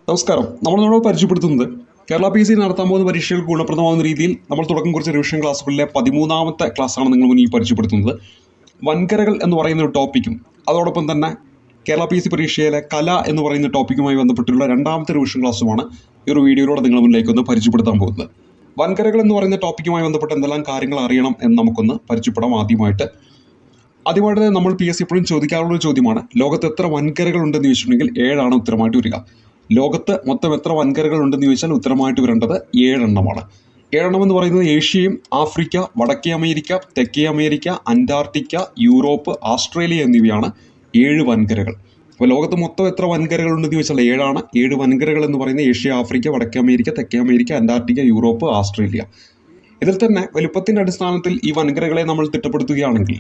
നമസ്കാരം. നമ്മളോട് പരിചയപ്പെടുത്തുന്നത് കേരള PSC നടത്താൻ പോകുന്ന പരീക്ഷകൾക്ക് ഗുണപ്രദമാകുന്ന രീതിയിൽ നമ്മൾ തുടക്കം കുറിച്ച റിവിഷൻ ക്ലാസ്സുകളിലെ 13ാമത്തെ ക്ലാസ്സാണ് നിങ്ങൾ മുന്നിൽ പരിചയപ്പെടുത്തുന്നത്. വൻകരകൾ എന്ന് പറയുന്ന ഒരു ടോപ്പിക്കും അതോടൊപ്പം തന്നെ കേരള PSC പരീക്ഷയിലെ കല എന്ന് പറയുന്ന ടോപ്പിക്കുമായി ബന്ധപ്പെട്ടുള്ള രണ്ടാമത്തെ റിവിഷൻ ക്ലാസ്സുമാണ് ഈ ഒരു വീഡിയോയിലൂടെ നിങ്ങൾ മുന്നിലേക്ക് ഒന്ന് പരിചയപ്പെടുത്താൻ പോകുന്നത്. വൻകരകൾ എന്ന് പറയുന്ന ടോപ്പിക്കുമായി ബന്ധപ്പെട്ട് എന്തെല്ലാം കാര്യങ്ങൾ അറിയണം എന്ന് നമുക്കൊന്ന് പരിചയപ്പെടാം. ആദ്യമായിട്ട് നമ്മൾ PSC എപ്പോഴും ചോദിക്കാറുള്ള ഒരു ചോദ്യമാണ്, ലോകത്ത് എത്ര വൻകരകൾ ഉണ്ടെന്ന് ചോദിച്ചിട്ടുണ്ടെങ്കിൽ 7 ഉത്തരമായിട്ട് വരിക. ലോകത്ത് മൊത്തം എത്ര വൻകരകൾ ഉണ്ടെന്ന് ചോദിച്ചാൽ ഉത്തരമായിട്ട് വരേണ്ടത് 7 എണ്ണമാണ്. 7 എന്ന് പറയുന്നത് ഏഷ്യയും ആഫ്രിക്ക, വടക്കേ അമേരിക്ക, തെക്കേ അമേരിക്ക, അന്റാർട്ടിക്ക, യൂറോപ്പ്, ഓസ്ട്രേലിയ എന്നിവയാണ് 7 വൻകരകൾ. അപ്പോൾ ലോകത്ത് മൊത്തം എത്ര വൻകരകൾ ഉണ്ടെന്ന് ചോദിച്ചാൽ 7. 7 വൻകരകൾ എന്ന് പറയുന്നത് ഏഷ്യ, ആഫ്രിക്ക, വടക്കേ അമേരിക്ക, തെക്കേ അമേരിക്ക, അന്റാർട്ടിക്ക, യൂറോപ്പ്, ഓസ്ട്രേലിയ. ഇതിൽ തന്നെ വലുപ്പത്തിൻ്റെ അടിസ്ഥാനത്തിൽ ഈ വൻകരകളെ നമ്മൾ തിട്ടപ്പെടുത്തുകയാണെങ്കിൽ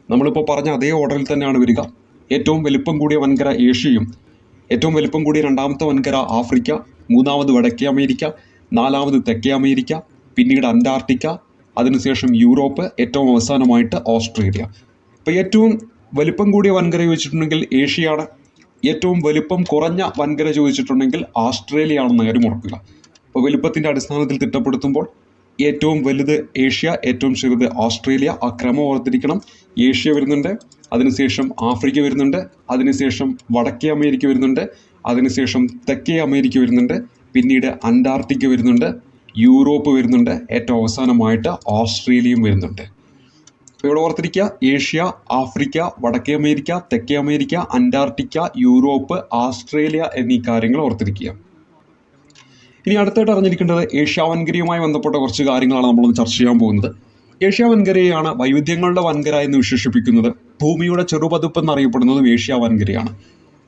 നമ്മളിപ്പോൾ പറഞ്ഞ അതേ ഓർഡറിൽ തന്നെയാണ് വരിക. ഏറ്റവും വലിപ്പം കൂടിയ വൻകര ഏഷ്യയും, ഏറ്റവും വലിപ്പം കൂടിയ രണ്ടാമത്തെ വൻകര ആഫ്രിക്ക, മൂന്നാമത് വടക്കേ അമേരിക്ക, നാലാമത് തെക്കേ അമേരിക്ക, പിന്നീട് അന്റാർട്ടിക്ക, അതിനുശേഷം യൂറോപ്പ്, ഏറ്റവും അവസാനമായിട്ട് ഓസ്ട്രേലിയ. ഇപ്പോൾ ഏറ്റവും വലിപ്പം കൂടിയ വൻകര ചോദിച്ചിട്ടുണ്ടെങ്കിൽ ഏഷ്യയാണ്. ഏറ്റവും വലിപ്പം കുറഞ്ഞ വൻകര ചോദിച്ചിട്ടുണ്ടെങ്കിൽ ഓസ്ട്രേലിയ ആണെന്ന് കാര്യം ഓർക്കുക. അപ്പോൾ വലിപ്പത്തിൻ്റെ അടിസ്ഥാനത്തിൽ തിട്ടപ്പെടുത്തുമ്പോൾ ഏറ്റവും വലുത് ഏഷ്യ, ഏറ്റവും ചെറുത് ഓസ്ട്രേലിയ. ആ ക്രമം ഓർത്തിരിക്കണം. ഏഷ്യ വരുന്നുണ്ട്, അതിനുശേഷം ആഫ്രിക്ക വരുന്നുണ്ട്, അതിനുശേഷം വടക്കേ അമേരിക്ക വരുന്നുണ്ട്, അതിനുശേഷം തെക്കേ അമേരിക്ക വരുന്നുണ്ട്, പിന്നീട് അന്റാർട്ടിക്ക വരുന്നുണ്ട്, യൂറോപ്പ് വരുന്നുണ്ട്, ഏറ്റവും അവസാനമായിട്ട് ഓസ്ട്രേലിയയും വരുന്നുണ്ട്. ഇവിടെ ഓർത്തിരിക്കുക, ഏഷ്യ, ആഫ്രിക്ക, വടക്കേ അമേരിക്ക, തെക്കേ അമേരിക്ക, അന്റാർട്ടിക്ക, യൂറോപ്പ്, ഓസ്ട്രേലിയ എന്നീ കാര്യങ്ങൾ ഓർത്തിരിക്കുക. ഇനി അടുത്തായിട്ട് അറിഞ്ഞിരിക്കേണ്ടത് ഏഷ്യ വൻകരയുമായി ബന്ധപ്പെട്ട കുറച്ച് കാര്യങ്ങളാണ് നമ്മളൊന്ന് ചർച്ച ചെയ്യാൻ പോകുന്നത്. ഏഷ്യ വൻകരയാണ് വൈവിധ്യങ്ങളുടെ വൻകര എന്ന് വിശേഷിപ്പിക്കുന്നത്. ഭൂമിയുടെ ചെറുപതിപ്പ് എന്നറിയപ്പെടുന്നതും ഏഷ്യ വൻകരയാണ്.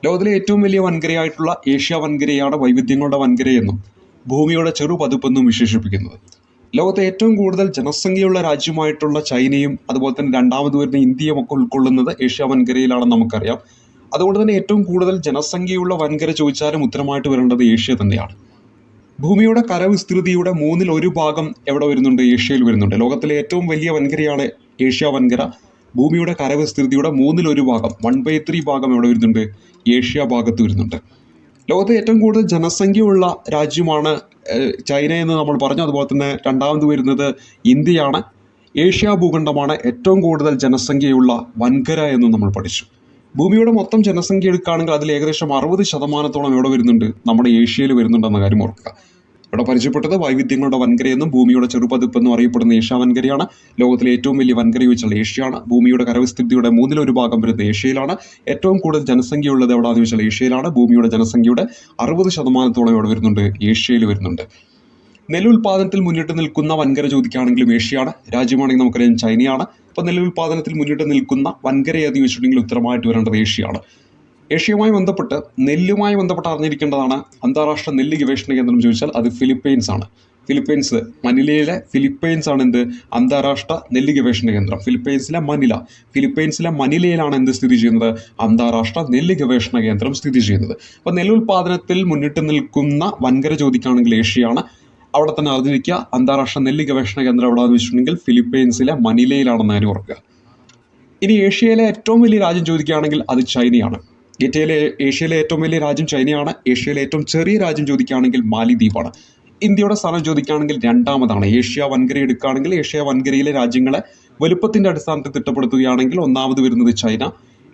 ലോകത്തിലെ ഏറ്റവും വലിയ വൻകരയായിട്ടുള്ള ഏഷ്യ വൻകരയാണ് വൈവിധ്യങ്ങളുടെ വൻകരയെന്നും ഭൂമിയുടെ ചെറുപതിപ്പെന്നും വിശേഷിപ്പിക്കുന്നത്. ലോകത്തെ ഏറ്റവും കൂടുതൽ ജനസംഖ്യയുള്ള രാജ്യമായിട്ടുള്ള ചൈനയും അതുപോലെ തന്നെ രണ്ടാമത് വരുന്ന ഇന്ത്യയും ഒക്കെ ഉൾക്കൊള്ളുന്നത് ഏഷ്യ വൻകരയിലാണെന്ന് നമുക്കറിയാം. അതുകൊണ്ട് തന്നെ ഏറ്റവും കൂടുതൽ ജനസംഖ്യയുള്ള വൻകര ചോദിച്ചാലും ഉത്തരമായിട്ട് വരേണ്ടത് ഏഷ്യ തന്നെയാണ്. ഭൂമിയുടെ കരവിസ്തൃതിയുടെ 1/3 എവിടെ വരുന്നുണ്ട്? ഏഷ്യയിൽ വരുന്നുണ്ട്. ലോകത്തിലെ ഏറ്റവും വലിയ വൻകരയാണ് ഏഷ്യ വൻകര. ഭൂമിയുടെ കരവിസ്തൃതിയുടെ 1/3 1/3 എവിടെ വരുന്നുണ്ട്? ഏഷ്യ ഭാഗത്ത് വരുന്നുണ്ട്. ലോകത്തെ ഏറ്റവും കൂടുതൽ ജനസംഖ്യയുള്ള രാജ്യമാണ് ചൈന എന്ന് നമ്മൾ പറഞ്ഞു. അതുപോലെ തന്നെ രണ്ടാമത് വരുന്നത് ഇന്ത്യയാണ്. ഏഷ്യ ഭൂഖണ്ഡമാണ് ഏറ്റവും കൂടുതൽ ജനസംഖ്യയുള്ള വൻകര എന്ന് നമ്മൾ പഠിച്ചു. ഭൂമിയുടെ മൊത്തം ജനസംഖ്യ എടുക്കുകയാണെങ്കിൽ അതിൽ ഏകദേശം 60% എവിടെ വരുന്നുണ്ട്? നമ്മുടെ ഏഷ്യയിൽ വരുന്നുണ്ടെന്ന കാര്യം ഓർക്കുക. ഇവിടെ പരിചയപ്പെട്ടത് വൈവിധ്യങ്ങളുടെ വൻകരയെന്നും ഭൂമിയുടെ ചെറുപതിപ്പ് എന്നും അറിയപ്പെടുന്ന ഏഷ്യ വൻകരയാണ്. ലോകത്തിലെ ഏറ്റവും വലിയ വൻകര ചോദിച്ചാൽ ഏഷ്യയാണ്. ഭൂമിയുടെ കരവിസ്തൃതിയുടെ 1/3 വരുന്നത് ഏഷ്യയിലാണ്. ഏറ്റവും കൂടുതൽ ജനസംഖ്യ ഉള്ളത് എവിടെയാണെന്ന് ചോദിച്ചാൽ ഏഷ്യയിലാണ്. ഭൂമിയുടെ ജനസംഖ്യയുടെ 60% എവിടെ വരുന്നുണ്ട്? ഏഷ്യയിൽ വരുന്നുണ്ട്. നെല്ലുൽപാദനത്തിൽ മുന്നിട്ട് നിൽക്കുന്ന വൻകര ചോദിക്കുകയാണെങ്കിലും ഏഷ്യയാണ്. രാജ്യമാണെങ്കിൽ നമുക്കറിയാം ചൈനയാണ്. അപ്പോൾ നെല്ലുൽപാദനത്തിൽ മുന്നിട്ട് നിൽക്കുന്ന വൻകര ഏത് ചോദിച്ചിട്ടുണ്ടെങ്കിൽ ഉത്തരമായിട്ട് വരേണ്ടത് ഏഷ്യയാണ്. ഏഷ്യയുമായി ബന്ധപ്പെട്ട് നെല്ലുമായി ബന്ധപ്പെട്ട് അറിഞ്ഞിരിക്കേണ്ടതാണ് അന്താരാഷ്ട്ര നെല്ല് ഗവേഷണ കേന്ദ്രം ചോദിച്ചാൽ അത് ഫിലിപ്പൈൻസ് ആണ്. ഫിലിപ്പൈൻസ്, മനിലയിലെ ഫിലിപ്പൈൻസ് ആണ് എന്ത്? അന്താരാഷ്ട്ര നെല്ല് ഗവേഷണ കേന്ദ്രം. ഫിലിപ്പൈൻസിലെ മനിലയിലാണ് എന്ത് സ്ഥിതി ചെയ്യുന്നത്? അന്താരാഷ്ട്ര നെല്ല് ഗവേഷണ കേന്ദ്രം സ്ഥിതി ചെയ്യുന്നത്. അപ്പോൾ നെല്ലുൽപാദനത്തിൽ മുന്നിട്ട് നിൽക്കുന്ന വൻകര ചോദിക്കുകയാണെങ്കിൽ ഏഷ്യയാണ്. അവിടെ തന്നെ അറിഞ്ഞിരിക്കുക, അന്താരാഷ്ട്ര നെല്ല് ഗവേഷണ കേന്ദ്രം എവിടെയാണെന്ന് വെച്ചിട്ടുണ്ടെങ്കിൽ ഫിലിപ്പൈൻസിലെ മനിലയിലാണെന്ന് ഞാൻ ഓർക്കുക. ഇനി ഏഷ്യയിലെ ഏറ്റവും വലിയ രാജ്യം ചോദിക്കുകയാണെങ്കിൽ അത് ചൈനയാണ്. ഏഷ്യയിലെ ഏറ്റവും വലിയ രാജ്യം ചൈനയാണ്. ഏഷ്യയിലെ ഏറ്റവും ചെറിയ രാജ്യം ചോദിക്കുകയാണെങ്കിൽ മാലിദ്വീപാണ്. ഇന്ത്യയുടെ സ്ഥാനം ചോദിക്കുകയാണെങ്കിൽ 2ാമതാണ്. ഏഷ്യ വൻകര എടുക്കുകയാണെങ്കിൽ ഏഷ്യ വൻകരയിലെ രാജ്യങ്ങളെ വലുപ്പത്തിൻ്റെ അടിസ്ഥാനത്തിൽ തിട്ടപ്പെടുത്തുകയാണെങ്കിൽ 1ാമത് വരുന്നത് ചൈന,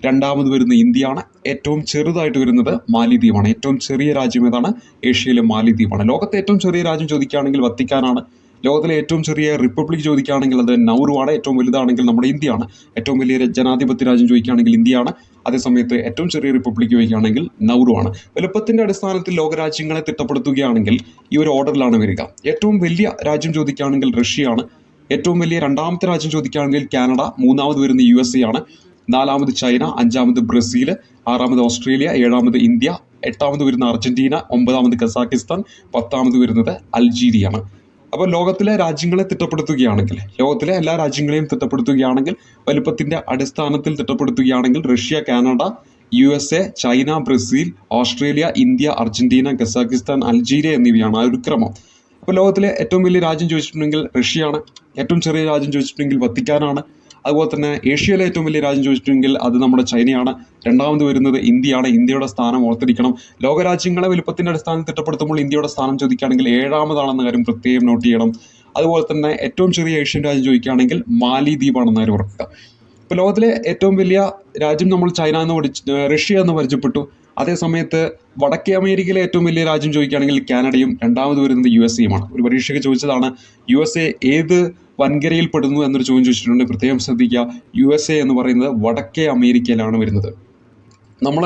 2ാമത് വരുന്നത് ഇന്ത്യയാണ്. ഏറ്റവും ചെറുതായിട്ട് വരുന്നത് മാലിദ്വീപാണ്. ഏറ്റവും ചെറിയ രാജ്യം ഏതാണ്? ഏഷ്യയിലെ മാലിദ്വീപാണ്. ലോകത്തെ ഏറ്റവും ചെറിയ രാജ്യം ചോദിക്കുകയാണെങ്കിൽ വത്തിക്കാനാണ്. ലോകത്തിലെ ഏറ്റവും ചെറിയ റിപ്പബ്ലിക് ചോദിക്കുകയാണെങ്കിൽ അത് നൗറുവാണ്. ഏറ്റവും വലുതാണെങ്കിൽ നമ്മുടെ ഇന്ത്യയാണ്. ഏറ്റവും വലിയ ജനാധിപത്യ രാജ്യം ചോദിക്കുകയാണെങ്കിൽ ഇന്ത്യയാണ്. അതേസമയത്ത് ഏറ്റവും ചെറിയ റിപ്പബ്ലിക് ചോദിക്കുകയാണെങ്കിൽ നൗറുവാണ്. വലുപ്പത്തിൻ്റെ അടിസ്ഥാനത്തിൽ ലോകരാജ്യങ്ങളെ തിട്ടപ്പെടുത്തുകയാണെങ്കിൽ ഈ ഒരു ഓർഡറിലാണ് വരിക. ഏറ്റവും വലിയ രാജ്യം ചോദിക്കുകയാണെങ്കിൽ റഷ്യയാണ്. ഏറ്റവും വലിയ രണ്ടാമത്തെ രാജ്യം ചോദിക്കുകയാണെങ്കിൽ കാനഡ, 3ാമത് വരുന്ന USA ആണ്. 4ാമത് ചൈന, 5ാമത് ബ്രസീൽ, 6ാമത് ഓസ്ട്രേലിയ, 7ാമത് ഇന്ത്യ, 8ാമത് വരുന്ന അർജന്റീന, 9ാമത് കസാക്കിസ്ഥാൻ, 10ാമത് വരുന്നത് അൾജീരിയയാണ്. അപ്പോൾ ലോകത്തിലെ രാജ്യങ്ങളെ തിട്ടപ്പെടുത്തുകയാണെങ്കിൽ, ലോകത്തിലെ എല്ലാ രാജ്യങ്ങളെയും തിട്ടപ്പെടുത്തുകയാണെങ്കിൽ വലുപ്പത്തിൻ്റെ അടിസ്ഥാനത്തിൽ തിട്ടപ്പെടുത്തുകയാണെങ്കിൽ Russia, Canada, USA, China, Brazil, Australia, India, Argentina, Kazakhstan, Algeria എന്നിവയാണ് ആ ഒരു ക്രമം. അപ്പോൾ ലോകത്തിലെ ഏറ്റവും വലിയ രാജ്യം ചോദിച്ചിട്ടുണ്ടെങ്കിൽ റഷ്യയാണ്. ഏറ്റവും ചെറിയ രാജ്യം ചോദിച്ചിട്ടുണ്ടെങ്കിൽ വത്തിക്കാനാണ്. അതുപോലെ തന്നെ ഏഷ്യയിലെ ഏറ്റവും വലിയ രാജ്യം ചോദിച്ചിട്ടുണ്ടെങ്കിൽ അത് നമ്മുടെ ചൈനയാണ്. രണ്ടാമത് വരുന്നത് ഇന്ത്യയാണ്. ഇന്ത്യയുടെ സ്ഥാനം ഓർത്തിരിക്കണം. ലോകരാജ്യങ്ങളെ വലുപ്പത്തിൻ്റെ അടിസ്ഥാനത്തിൽ തിട്ടപ്പെടുത്തുമ്പോൾ ഇന്ത്യയുടെ സ്ഥാനം ചോദിക്കുകയാണെങ്കിൽ 7ാമതാണെന്ന കാര്യം പ്രത്യേകം നോട്ട് ചെയ്യണം. അതുപോലെ തന്നെ ഏറ്റവും ചെറിയ ഏഷ്യൻ രാജ്യം ചോദിക്കുകയാണെങ്കിൽ മാലിദ്വീപാണെന്ന കാര്യം ഓർക്കുക. ഇപ്പോൾ ലോകത്തിലെ ഏറ്റവും വലിയ രാജ്യം നമ്മൾ ചൈന എന്ന് റഷ്യ എന്ന് പരിചയപ്പെട്ടു. അതേസമയത്ത് വടക്കേ അമേരിക്കയിലെ ഏറ്റവും വലിയ രാജ്യം ചോദിക്കുകയാണെങ്കിൽ കാനഡയും, രണ്ടാമത് വരുന്നത് USA-യുമാണ്. ഒരു പരീക്ഷയ്ക്ക് ചോദിച്ചതാണ് USA ഏത് വൻകരയിൽ പെടുന്നു എന്നൊരു ചോദ്യം ചോദിച്ചിട്ടുണ്ട്. പ്രത്യേകം ശ്രദ്ധിക്കുക, USA എന്ന് പറയുന്നത് വടക്കേ അമേരിക്കയിലാണ് വരുന്നത്. നമ്മൾ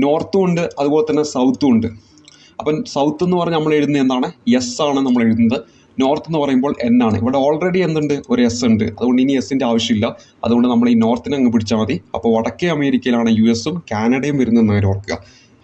നോർത്തും ഉണ്ട്, അതുപോലെ തന്നെ സൗത്തും ഉണ്ട്. അപ്പം സൗത്ത് എന്ന് പറഞ്ഞാൽ നമ്മൾ എഴുതുന്നത് എന്താണ്? എസ് ആണ് നമ്മൾ എഴുതുന്നത്. നോർത്ത് എന്ന് പറയുമ്പോൾ N ആണ്. ഇവിടെ ഓൾറെഡി എന്തുണ്ട്? ഒരു S ഉണ്ട്. അതുകൊണ്ട് ഇനി എസിൻ്റെ ആവശ്യമില്ല. അതുകൊണ്ട് നമ്മൾ ഈ നോർത്തിനെ അങ്ങ് പിടിച്ചാൽ മതി. അപ്പോൾ വടക്കേ അമേരിക്കയിലാണ് US-ഉം കാനഡയും വരുന്നതെന്ന് കാര്യം ഓർക്കുക.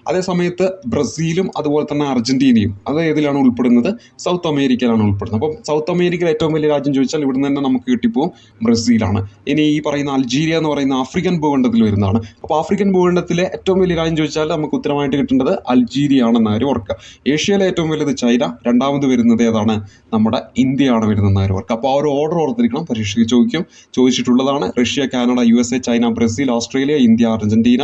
അതേസമയത്ത് ബ്രസീലും അതുപോലെ തന്നെ അർജന്റീനയും അത് ഏതിലാണ് ഉൾപ്പെടുന്നത്? സൗത്ത് അമേരിക്കയിലാണ് ഉൾപ്പെടുന്നത്. അപ്പം സൗത്ത് അമേരിക്കയിൽ ഏറ്റവും വലിയ രാജ്യം ചോദിച്ചാൽ ഇവിടുന്ന് തന്നെ നമുക്ക് കിട്ടിപ്പോവും ബ്രസീലാണ്. ഇനി ഈ പറയുന്ന അൾജീരിയ എന്ന് പറയുന്ന ആഫ്രിക്കൻ ഭൂഖണ്ഡത്തിൽ വരുന്നതാണ്. അപ്പോൾ ആഫ്രിക്കൻ ഭൂഖണ്ഡത്തിലെ ഏറ്റവും വലിയ രാജ്യം ചോദിച്ചാൽ നമുക്ക് ഉത്തരമായിട്ട് കിട്ടേണ്ടത് അൾജീരിയ ആണെന്ന് കാര്യം ഓർക്കുക. ഏഷ്യയിലെ ഏറ്റവും വലുത് ചൈന, രണ്ടാമത് വരുന്നത് ഏതാണ്? നമ്മുടെ ഇന്ത്യയാണ് വരുന്നതെന്ന് കാര്യം ഓർക്കുക. അപ്പോൾ ആ ഒരു ഓർഡർ ഓർത്തിരിക്കണം. പരീക്ഷയ്ക്ക് ചോദിച്ചിട്ടുള്ളതാണ്. Russia, Canada, USA, China, Brazil, Australia, India, Argentina,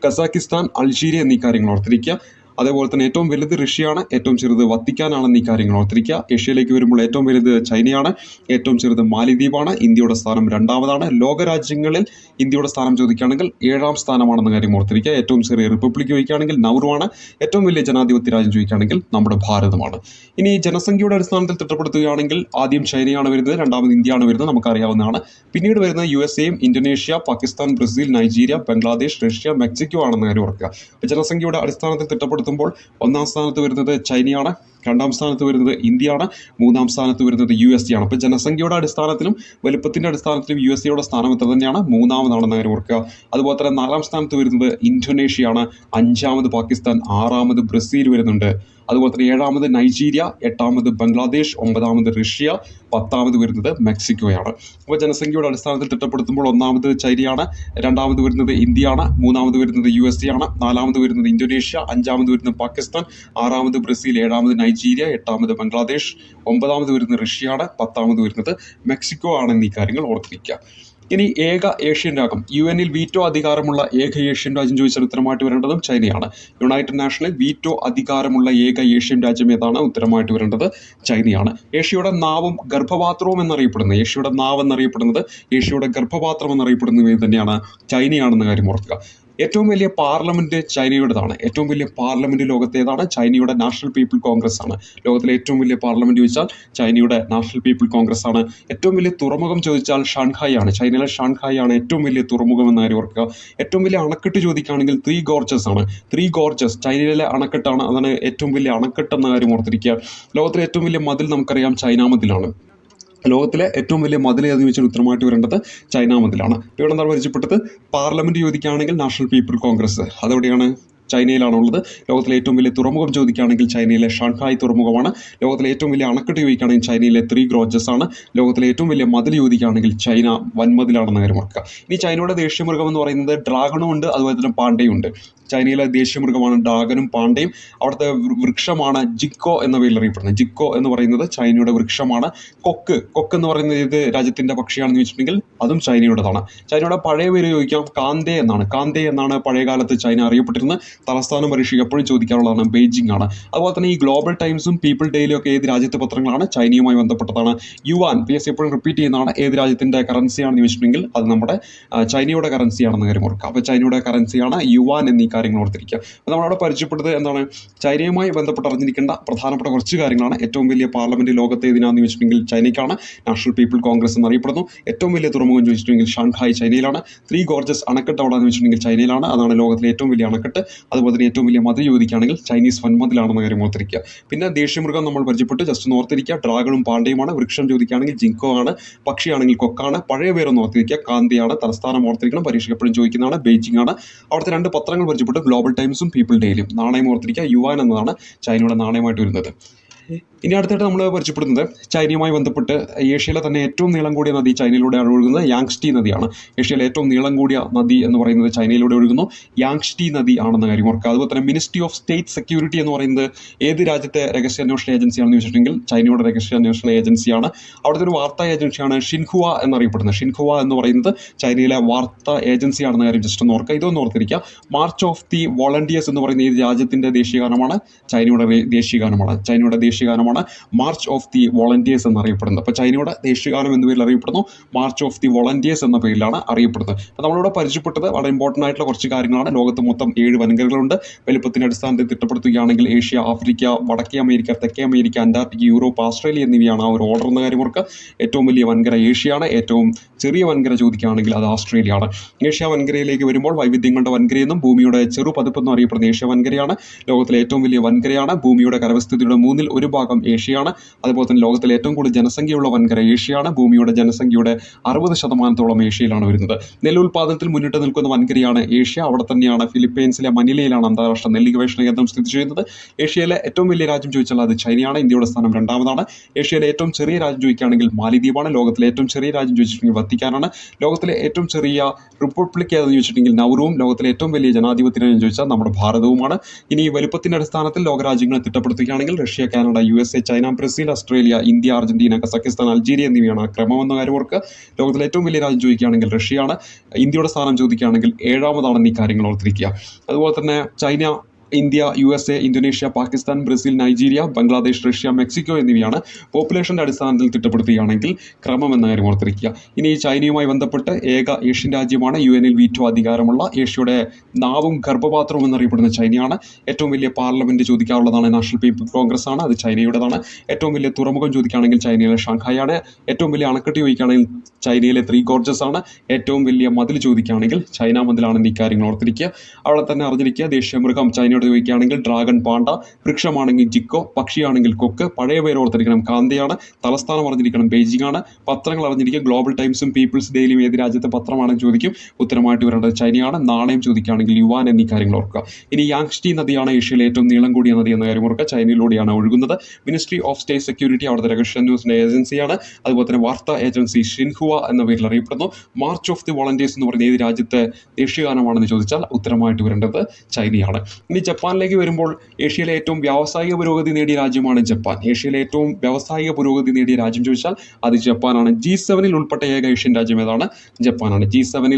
Kazakhstan, Algeria എന്നീ കാര്യങ്ങൾ ഓർത്തിരിക്കുക. അതേപോലെ തന്നെ ഏറ്റവും വലുത് റഷ്യയാണ്, ഏറ്റവും ചെറുത് വത്തിക്കാനാണെന്ന് ഈ കാര്യങ്ങൾ ഓർത്തിരിക്കുക. ഏഷ്യയിലേക്ക് വരുമ്പോൾ ഏറ്റവും വലുത് ചൈനയാണ്, ഏറ്റവും ചെറുത് മാലിദ്വീപാണ്. ഇന്ത്യയുടെ സ്ഥാനം രണ്ടാമതാണ്. ലോകരാജ്യങ്ങളിൽ ഇന്ത്യയുടെ സ്ഥാനം ചോദിക്കുകയാണെങ്കിൽ 7ാം സ്ഥാനമാണെന്ന കാര്യം ഓർത്തിരിക്കുക. ഏറ്റവും ചെറിയ റിപ്പബ്ലിക് ചോദിക്കുകയാണെങ്കിൽ നൗറുവാണ്. ഏറ്റവും വലിയ ജനാധിപത്യ രാജ്യം ചോദിക്കുകയാണെങ്കിൽ നമ്മുടെ ഭാരതമാണ്. ഇനി ജനസംഖ്യയുടെ അടിസ്ഥാനത്തിൽ തിട്ടപ്പെടുത്തുകയാണെങ്കിൽ ആദ്യം ചൈനയാണ് വരുന്നത്, രണ്ടാമത് ഇന്ത്യയാണ് വരുന്നത്, നമുക്കറിയാവുന്നതാണ്. പിന്നീട് വരുന്നത് USA-യും, Indonesia, Pakistan, Brazil, Nigeria, Bangladesh, Russia, Mexico ആണെന്ന കാര്യം ഓർക്കുക. അപ്പോൾ ജനസംഖ്യയുടെ അടിസ്ഥാനത്തിൽ തിട്ടപ്പെടുത്തുമ്പോൾ 1ാം സ്ഥാനത്ത് വരുന്നത് ചൈനയാണ്, 2ാം സ്ഥാനത്ത് വരുന്നത് ഇന്ത്യയാണ്, 3ാം സ്ഥാനത്ത് വരുന്നത് USA ആണ്. അപ്പോൾ ജനസംഖ്യയുടെ അടിസ്ഥാനത്തിലും വലുപ്പത്തിൻ്റെ അടിസ്ഥാനത്തിലും USA-യുടെ സ്ഥാനം എത്ര തന്നെയാണ്? 3ാമതാണെന്ന് കാര്യം ഓർക്കുക. അതുപോലെ തന്നെ 4ാം സ്ഥാനത്ത് വരുന്നത് ഇന്തോനേഷ്യയാണ്, 5ാമത് പാകിസ്ഥാൻ, 6ാമത് ബ്രസീൽ വരുന്നുണ്ട്. അതുപോലെ തന്നെ 7ാമത് നൈജീരിയ, 8ാമത് ബംഗ്ലാദേശ്, 9ാമത് റഷ്യ, 10ാമത് വരുന്നത് മെക്സിക്കോയാണ്. അപ്പോൾ ജനസംഖ്യയുടെ അടിസ്ഥാനത്തിൽ തിട്ടപ്പെടുത്തുമ്പോൾ 1ാമത് ചൈനയാണ്, 2ാമത് വരുന്നത് ഇന്ത്യയാണ്, 3ാമത് വരുന്നത് USA ആണ്, 4ാമത് വരുന്നത് ഇന്തോനേഷ്യ, 5ാമത് വരുന്നത് പാകിസ്ഥാൻ, 6ാമത് ബ്രസീൽ, 7ാമത് നൈജീരിയ, 8ാമത് ബംഗ്ലാദേശ്, 9ാമത് വരുന്നത് റഷ്യയാണ്, 10ാമത് വരുന്നത് മെക്സിക്കോ ആണെന്നീ കാര്യങ്ങൾ ഓർത്തിരിക്കുക. ഇനി ഏക ഏഷ്യൻ രാജ്യം, UN-ൽ വീറ്റോ അധികാരമുള്ള ഏക ഏഷ്യൻ രാജ്യം ചോദിച്ചാൽ ഉത്തരമായിട്ട് വരേണ്ടതും ചൈനയാണ്. യുണൈറ്റഡ് നാഷണൽ വീറ്റോ അധികാരമുള്ള ഏക ഏഷ്യൻ രാജ്യം ഏതാണ്? ഉത്തരമായിട്ട് വരേണ്ടത് ചൈനയാണ്. ഏഷ്യയുടെ നാവും ഗർഭപാത്രവും എന്നറിയപ്പെടുന്നത്, ഏഷ്യയുടെ ഗർഭപാത്രം എന്നറിയപ്പെടുന്നത് ഇത് തന്നെയാണ്, ചൈനയാണെന്ന കാര്യം ഓർക്കുക. ഏറ്റവും വലിയ പാർലമെൻറ്റ് ചൈനയുടേതാണ്. ഏറ്റവും വലിയ പാർലമെൻറ്റ് ലോകത്തേതാണ്? ചൈനയുടെ നാഷണൽ പീപ്പിൾ കോൺഗ്രസ് ആണ്. ലോകത്തിലെ ഏറ്റവും വലിയ പാർലമെൻറ്റ് ചോദിച്ചാൽ ചൈനയുടെ നാഷണൽ പീപ്പിൾ കോൺഗ്രസ് ആണ്. ഏറ്റവും വലിയ തുറമുഖം ചോദിച്ചാൽ ഷാങ്ഹായ് ആണ്. ചൈനയിലെ ഷാങ്ഹായ് ആണ് ഏറ്റവും വലിയ തുറമുഖം എന്ന കാര്യം ഓർക്കുക. ഏറ്റവും വലിയ അണക്കെട്ട് ചോദിക്കുകയാണെങ്കിൽ ത്രീ ഗോർജസ് ആണ്. ത്രീ ഗോർജസ് ചൈനയിലെ അണക്കെട്ടാണ്. അതാണ് ഏറ്റവും വലിയ അണക്കെട്ട് എന്ന കാര്യം ഓർത്തിരിക്കുക. ലോകത്തിലെ ഏറ്റവും വലിയ മതിൽ നമുക്കറിയാം ചൈന മതിലാണ്. ലോകത്തിലെ ഏറ്റവും വലിയ മതിൽ ഏതെന്ന് ചോദിച്ചാൽ ഉത്തരമായിട്ട് വരേണ്ടത് ചൈന മതിലാണ്. ഇവിടെ എന്താണ് പരിചയപ്പെട്ടത്? പാർലമെൻറ്റ് ചോദിക്കുകയാണെങ്കിൽ നാഷണൽ പീപ്പിൾ കോൺഗ്രസ്, അതെവിടെയാണ്? ചൈനയിലാണുള്ളത്. ലോകത്തിലെ ഏറ്റവും വലിയ തുറമുഖം ചോദിക്കുകയാണെങ്കിൽ ചൈനയിലെ ഷാങ്ഹായ് തുറമുഖമാണ്. ലോകത്തിലെ ഏറ്റവും വലിയ അണക്കെട്ട് ചോദിക്കുകയാണെങ്കിൽ ചൈനയിലെ ത്രീ ഗോർജസ് ആണ്. ലോകത്തിലെ ഏറ്റവും വലിയ മതിൽ ചോദിക്കുകയാണെങ്കിൽ ചൈന വൻമതിലാണെന്ന് കാര്യം ഓർക്കുക. ഇനി ചൈനയുടെ ദേശീയ മൃഗം എന്ന് പറയുന്നത് ഡ്രാഗണും ഉണ്ട്, അതുപോലെ തന്നെ പാണ്ടയും ഉണ്ട്. ചൈനയിലെ ദേശീയ മൃഗമാണ് ഡ്രാഗനും പാണ്ടയും. അവിടുത്തെ വൃക്ഷമാണ് ജിക്കോ എന്ന പേരിൽ അറിയപ്പെടുന്നത്. ജിക്കോ എന്ന് പറയുന്നത് ചൈനയുടെ വൃക്ഷമാണ്. കൊക്ക് എന്ന് പറയുന്നത് ഏത് രാജ്യത്തിൻ്റെ പക്ഷിയാണെന്ന് ചോദിച്ചിട്ടുണ്ടെങ്കിൽ അതും ചൈനയുടേതാണ്. ചൈനയുടെ പഴയ പേര് ചോദിക്കാം, കാന്തേ എന്നാണ് പഴയ കാലത്ത് ചൈന അറിയപ്പെട്ടിരുന്നത്. തലസ്ഥാനം പരീക്ഷയ്ക്ക് എപ്പോഴും ചോദിക്കാനുള്ളതാണ്, ബെയ്ജിംഗ് ആണ്. അതുപോലെ തന്നെ ഈ ഗ്ലോബൽ ടൈംസും പീപ്പിൾ ഡെയിലിയും ഒക്കെ ഏത് രാജ്യത്തെ പത്രങ്ങളാണ്? ചൈനയുമായി ബന്ധപ്പെട്ടതാണ്. യുവാൻ PS എപ്പോഴും റിപ്പീറ്റ് ചെയ്യുന്നതാണ്. ഏത് രാജ്യത്തിൻ്റെ കറൻസിയാണെന്ന് ചോദിച്ചിട്ടുണ്ടെങ്കിൽ അത് നമ്മുടെ ചൈനയുടെ കറൻസിയാണെന്ന് കാര്യം ഓർക്കുക. അപ്പോൾ ചൈനയുടെ കറൻസിയാണ് യുവാൻ എന്നീ കാര്യങ്ങൾ ഓർത്തിരിക്കുക. അപ്പോൾ നമ്മളവിടെ പരിചയപ്പെട്ടത് എന്താണ്? ചൈനയുമായി ബന്ധപ്പെട്ട് അറിഞ്ഞിരിക്കേണ്ട പ്രധാനപ്പെട്ട കുറച്ച് കാര്യങ്ങളാണ്. ഏറ്റവും വലിയ പാർലമെൻറ്റ് ലോകത്തെ ഏതിനാണെന്ന് ചോദിച്ചിട്ടുണ്ടെങ്കിൽ ചൈനയ്ക്കാണ്, നാഷണൽ പീപ്പിൾ കോൺഗ്രസ് എന്നറിയപ്പെടുന്നു. ഏറ്റവും വലിയ തുറമുഖം ചോദിച്ചിട്ടുണ്ടെങ്കിൽ ഷാങ്ഹായ് ചൈനയിലാണ്. ത്രീ ഗോർജസ് അണക്കെട്ട് എവിടെയാണെന്ന് ചോദിച്ചിട്ടുണ്ടെങ്കിൽ ചൈനയിലാണ്, അതാണ് ലോകത്തിലെ ഏറ്റവും വലിയ അണക്കെട്ട്. അതുപോലെ തന്നെ ഏറ്റവും വലിയ മതിൽ ചോദിക്കുകയാണെങ്കിൽ ചൈനീസ് വൻമതിലാണെന്ന കാര്യം ഓർത്തിരിക്കുക. പിന്നെ ദേശീയമൃഗം നമ്മൾ പരിചയപ്പെട്ട് ജസ്റ്റ് ഓർത്തിരിക്കുക, ഡ്രാഗണും പാണ്ടയുമാണ്. വൃക്ഷം ചോദിക്കുകയാണെങ്കിൽ ജിങ്കോ ആണ്. പക്ഷിയാണെങ്കിൽ കൊക്കാണ്. പഴയ പേരൊന്ന് ഓർത്തിരിക്കുക, കാന്തിയാണ്. തലസ്ഥാനം ഓർത്തിരിക്കണം, പരീക്ഷയ്ക്ക് എപ്പോഴും ചോദിക്കുന്നതാണ്, ബെയ്ജിംഗ് ആണ്. അവിടുത്തെ രണ്ട് പത്രങ്ങൾ പരിചയപ്പെട്ട് ഗ്ലോബൽ ടൈംസും പീപ്പിൾ ഡെയിലിയും. നാണയം ഓർത്തിരിക്കുക, യുവാൻ എന്നതാണ് ചൈനയുടെ നാണയമായിട്ട് വരുന്നത്. ഇനി അടുത്തായിട്ട് നമ്മൾ പരിചയപ്പെടുന്നത് ചൈനയുമായി ബന്ധപ്പെട്ട് ഏഷ്യയിലെ തന്നെ ഏറ്റവും നീളം കൂടിയ നദി ചൈനയിലൂടെയാണ് ഒഴുകുന്നത് യാങ്സ്റ്റി നദിയാണ്. ഏഷ്യയിലെ ഏറ്റവും നീളം കൂടിയ നദി എന്ന് പറയുന്നത് ചൈനയിലൂടെ ഒഴുകുന്നു യാങ്സ്റ്റി നദി ആണെന്ന കാര്യം ഓർക്കുക. അതുപോലെ തന്നെ മിനിസ്ട്രി ഓഫ് സ്റ്റേറ്റ് സെക്യൂരിറ്റി എന്ന് പറയുന്നത് ഏത് രാജ്യത്തെ രഹസ്യാന്വേഷണ ഏജൻസിയാണെന്ന് ചോദിച്ചിട്ടുണ്ടെങ്കിൽ ചൈനയുടെ രഹസ്യാന്വേഷണ ഏജൻസിയാണ്. അവിടുത്തെ ഒരു വാർത്താ ഏജൻസിയാണ് ഷിൻഹുവ എന്നറിയപ്പെടുന്നത്. ഷിൻഹുവ എന്ന് പറയുന്നത് ചൈനയിലെ വാർത്താ ഏജൻസിയാണെന്ന കാര്യം ജസ്റ്റ് ഒന്ന് ഓർക്കുക. ഇതൊന്ന് ഓർത്തിരിക്കുക. മാർച്ച് ഓഫ് ദി വോളണ്ടിയേഴ്സ് എന്ന് പറയുന്ന ഈ രാജ്യത്തിൻ്റെ ദേശീയഗാനമാണ് ചൈനയുടെ ദേശീയഗാനമാണ് മാർച്ച് ഓഫ് ദി വോളണ്ടിയേഴ്സ് എന്നറിയപ്പെടുന്നത്. അപ്പോൾ ചൈനയുടെ ദേശീയഗാനം എന്ന പേരിൽ അറിയപ്പെടുന്നു, മാർച്ച് ഓഫ് ദി വോളണ്ടിയേഴ്സ് എന്ന പേരിലാണ് അറിയപ്പെടുന്നത്. അപ്പോൾ നമ്മളിവിടെ പരിചയപ്പെട്ടത് വളരെ ഇമ്പോർട്ടൻ്റ് ആയിട്ടുള്ള കുറച്ച് കാര്യങ്ങളാണ്. ലോകത്ത് മൊത്തം 7 വൻകരകളുണ്ട്. വലുപ്പത്തിൻ്റെ അടിസ്ഥാനത്തിൽ തിട്ടപ്പെടുത്തുകയാണെങ്കിൽ ഏഷ്യ, ആഫ്രിക്ക, വടക്കേ അമേരിക്ക, തെക്കേ അമേരിക്ക, അന്റാർട്ടിക്ക, യൂറോപ്പ്, ഓസ്ട്രേലിയ എന്നിവയാണ് ആ ഒരു ഓർഡർ എന്ന കാര്യം ഓർക്കുക. ഏറ്റവും വലിയ വൻകര ഏഷ്യയാണ്. ഏറ്റവും ചെറിയ വൻകര ചോദിക്കുകയാണെങ്കിൽ അത് ഓസ്ട്രേലിയയാണ്. ഏഷ്യ വൻകരയിലേക്ക് വരുമ്പോൾ വൈവിധ്യങ്ങളുടെ വൻകരയെന്നും ഭൂമിയുടെ ചെറു പതിപ്പെന്നും അറിയപ്പെടുന്ന ഏഷ്യ വൻകരയാണ്. ലോകത്തിലെ ഏറ്റവും വലിയ വൻകരയാണ്. ഭൂമിയുടെ കരവസ്ഥിതിയുടെ 1/3 ഏഷ്യയാണ്. അതുപോലെ തന്നെ ലോകത്തിലെ ഏറ്റവും കൂടുതൽ ജനസംഖ്യയുള്ള വൻകര ഏഷ്യയാണ്. ഭൂമിയുടെ ജനസംഖ്യയുടെ 60% ഏഷ്യയിലാണ് വരുന്നത്. നെല്ലുൽപാദനത്തിൽ മുന്നിട്ട് നിൽക്കുന്ന വൻകരയാണ് ഏഷ്യ. അവിടെ തന്നെയാണ് ഫിലിപ്പൈൻസിലെ മനിലയിലാണ് അന്താരാഷ്ട്ര നെല്ല് ഗവേഷണ കേന്ദ്രം സ്ഥിതി ചെയ്യുന്നത്. ഏഷ്യയിലെ ഏറ്റവും വലിയ രാജ്യം ചോദിച്ചാൽ അത് ചൈനയാണ്. ഇന്ത്യയുടെ സ്ഥാനം 2ാമതാണ്. ഏഷ്യയിലെ ഏറ്റവും ചെറിയ രാജ്യം ചോദിക്കുകയാണെങ്കിൽ മാലിദ്വീപാണ്. ലോകത്തിലെ ഏറ്റവും ചെറിയ രാജ്യം ചോദിച്ചിട്ടുണ്ടെങ്കിൽ വത്തിക്കാനാണ്. ലോകത്തിലെ ഏറ്റവും ചെറിയ റിപ്പബ്ലിക് ഏതെന്ന് ചോദിച്ചിട്ടുണ്ടെങ്കിൽ നൗറുവും. ലോകത്തിലെ ഏറ്റവും വലിയ ജനാധിപത്യ രാജ്യം ചോദിച്ചാൽ നമ്മുടെ ഭാരതവുമാണ്. ഇനി വലുപ്പത്തിൻ്റെ അടിസ്ഥാനത്തിൽ ലോകരാജ്യങ്ങളെ തിട്ടപ്പെടുത്തുകയാണെങ്കിൽ Russia, Canada, USA, China, Brazil, Australia, India, Argentina, Kazakhstan, Algeria എന്നിവയാണ് ആ ക്രമം എന്ന കാര്യം ഓർക്കുക. ലോകത്തിലെ ഏറ്റവും വലിയ രാജ്യം ചോദിക്കുകയാണെങ്കിൽ റഷ്യയാണ്. ഇന്ത്യയുടെ സ്ഥാനം ചോദിക്കുകയാണെങ്കിൽ 7ാമതാണെന്ന് ഈ കാര്യങ്ങൾ ഓർത്തിരിക്കുക. അതുപോലെ തന്നെ China, India, USA, Indonesia, Pakistan, Brazil, Nigeria, Bangladesh, Russia, Mexico എന്നിവയാണ് പോപ്പുലേഷൻ്റെ അടിസ്ഥാനത്തിൽ തിട്ടപ്പെടുത്തുകയാണെങ്കിൽ ക്രമം എന്ന കാര്യം ഓർത്തിരിക്കുക. ഇനി ചൈനയുമായി ബന്ധപ്പെട്ട് ഏക ഏഷ്യൻ രാജ്യമാണ് UN വീറ്റോ അധികാരമുള്ള. ഏഷ്യയുടെ നാവും ഗർഭപാത്രവും എന്നറിയപ്പെടുന്ന ചൈനയാണ്. ഏറ്റവും വലിയ പാർലമെന്റ് ചോദിക്കാറുള്ളതാണ് നാഷണൽ പീപ്പിൾ കോൺഗ്രസ് ആണ്. അത് ചൈനയുടേതാണ്. ഏറ്റവും വലിയ തുറമുഖം ചോദിക്കുകയാണെങ്കിൽ ചൈനയിലെ ഷാങ്ഹായ് ആണ്. ഏറ്റവും വലിയ അണക്കെട്ട് ചോദിക്കുകയാണെങ്കിൽ ചൈനയിലെ 3 ഗോർജസ് ആണ്. ഏറ്റവും വലിയ മതിൽ ചോദിക്കുകയാണെങ്കിൽ ചൈന മതിലാണെന്ന് ഈ കാര്യങ്ങൾ ഓർത്തിരിക്കുക. അവിടെ തന്നെ അറിഞ്ഞിരിക്കുക ദേശീയ മൃഗം ചൈനയുടെ ചോദിക്കുകയാണെങ്കിൽ ഡ്രാഗൺ പാണ്ട, വൃക്ഷമാണെങ്കിൽ ജിക്കോ, പക്ഷിയാണെങ്കിൽ കൊക്ക്, പഴയ പേര് ഓർത്തിരിക്കണം കാന്തയാണ്, തലസ്ഥാനം അറിഞ്ഞിരിക്കണം ബെയ്ജിംഗ് ആണ്, പത്രങ്ങൾ അറിഞ്ഞിരിക്കുക ഗ്ലോബൽ ടൈംസും പീപ്പിൾസ് ഡെയിലിയും ഏത് രാജ്യത്തെ പത്രമാണെന്ന് ചോദിക്കും, ഉത്തരമായിട്ട് വരേണ്ടത് ചൈനയാണ്. നാണയം ചോദിക്കുകയാണെങ്കിൽ യുവാൻ എന്നീ കാര്യങ്ങൾ ഓർക്കുക. ഇനി യാങ്സ്റ്റി നദിയാണ് ഏഷ്യയിലെ ഏറ്റവും നീളം കൂടിയ നദി എന്ന കാര്യം ഓർക്കുക. ചൈനയിലൂടെയാണ് ഒഴുകുന്നത്. മിനിസ്ട്രി ഓഫ് സ്റ്റേറ്റ് സെക്യൂരിറ്റി അവിടുത്തെ രഹസ്യാന്വേഷണ ഏജൻസിയാണ്. അതുപോലെ തന്നെ വാർത്താ ഏജൻസി ഷിൻഹുവ എന്ന പേരിൽ അറിയപ്പെടുന്നു. മാർച്ച് ഓഫ് ദി വോളണ്ടിയേഴ്സ് എന്ന് പറയുന്ന ഏത് രാജ്യത്തെ ദേശീയഗാനമാണെന്ന് ചോദിച്ചാൽ ഉത്തരമായിട്ട് വരേണ്ടത് ചൈനയാണ്. ഇനി ജപ്പാനിലേക്ക് വരുമ്പോൾ ഏഷ്യയിലെ ഏറ്റവും വ്യാവസായിക പുരോഗതി നേടിയ രാജ്യമാണ് ജപ്പാൻ. ഏഷ്യയിലെ ഏറ്റവും വ്യാവസായിക പുരോഗതി നേടിയ രാജ്യം ചോദിച്ചാൽ അത് ജപ്പാനാണ്. G7 ഉൾപ്പെട്ട ഏക ഏഷ്യൻ രാജ്യം ഏതാണ്? ജപ്പാനാണ്. G7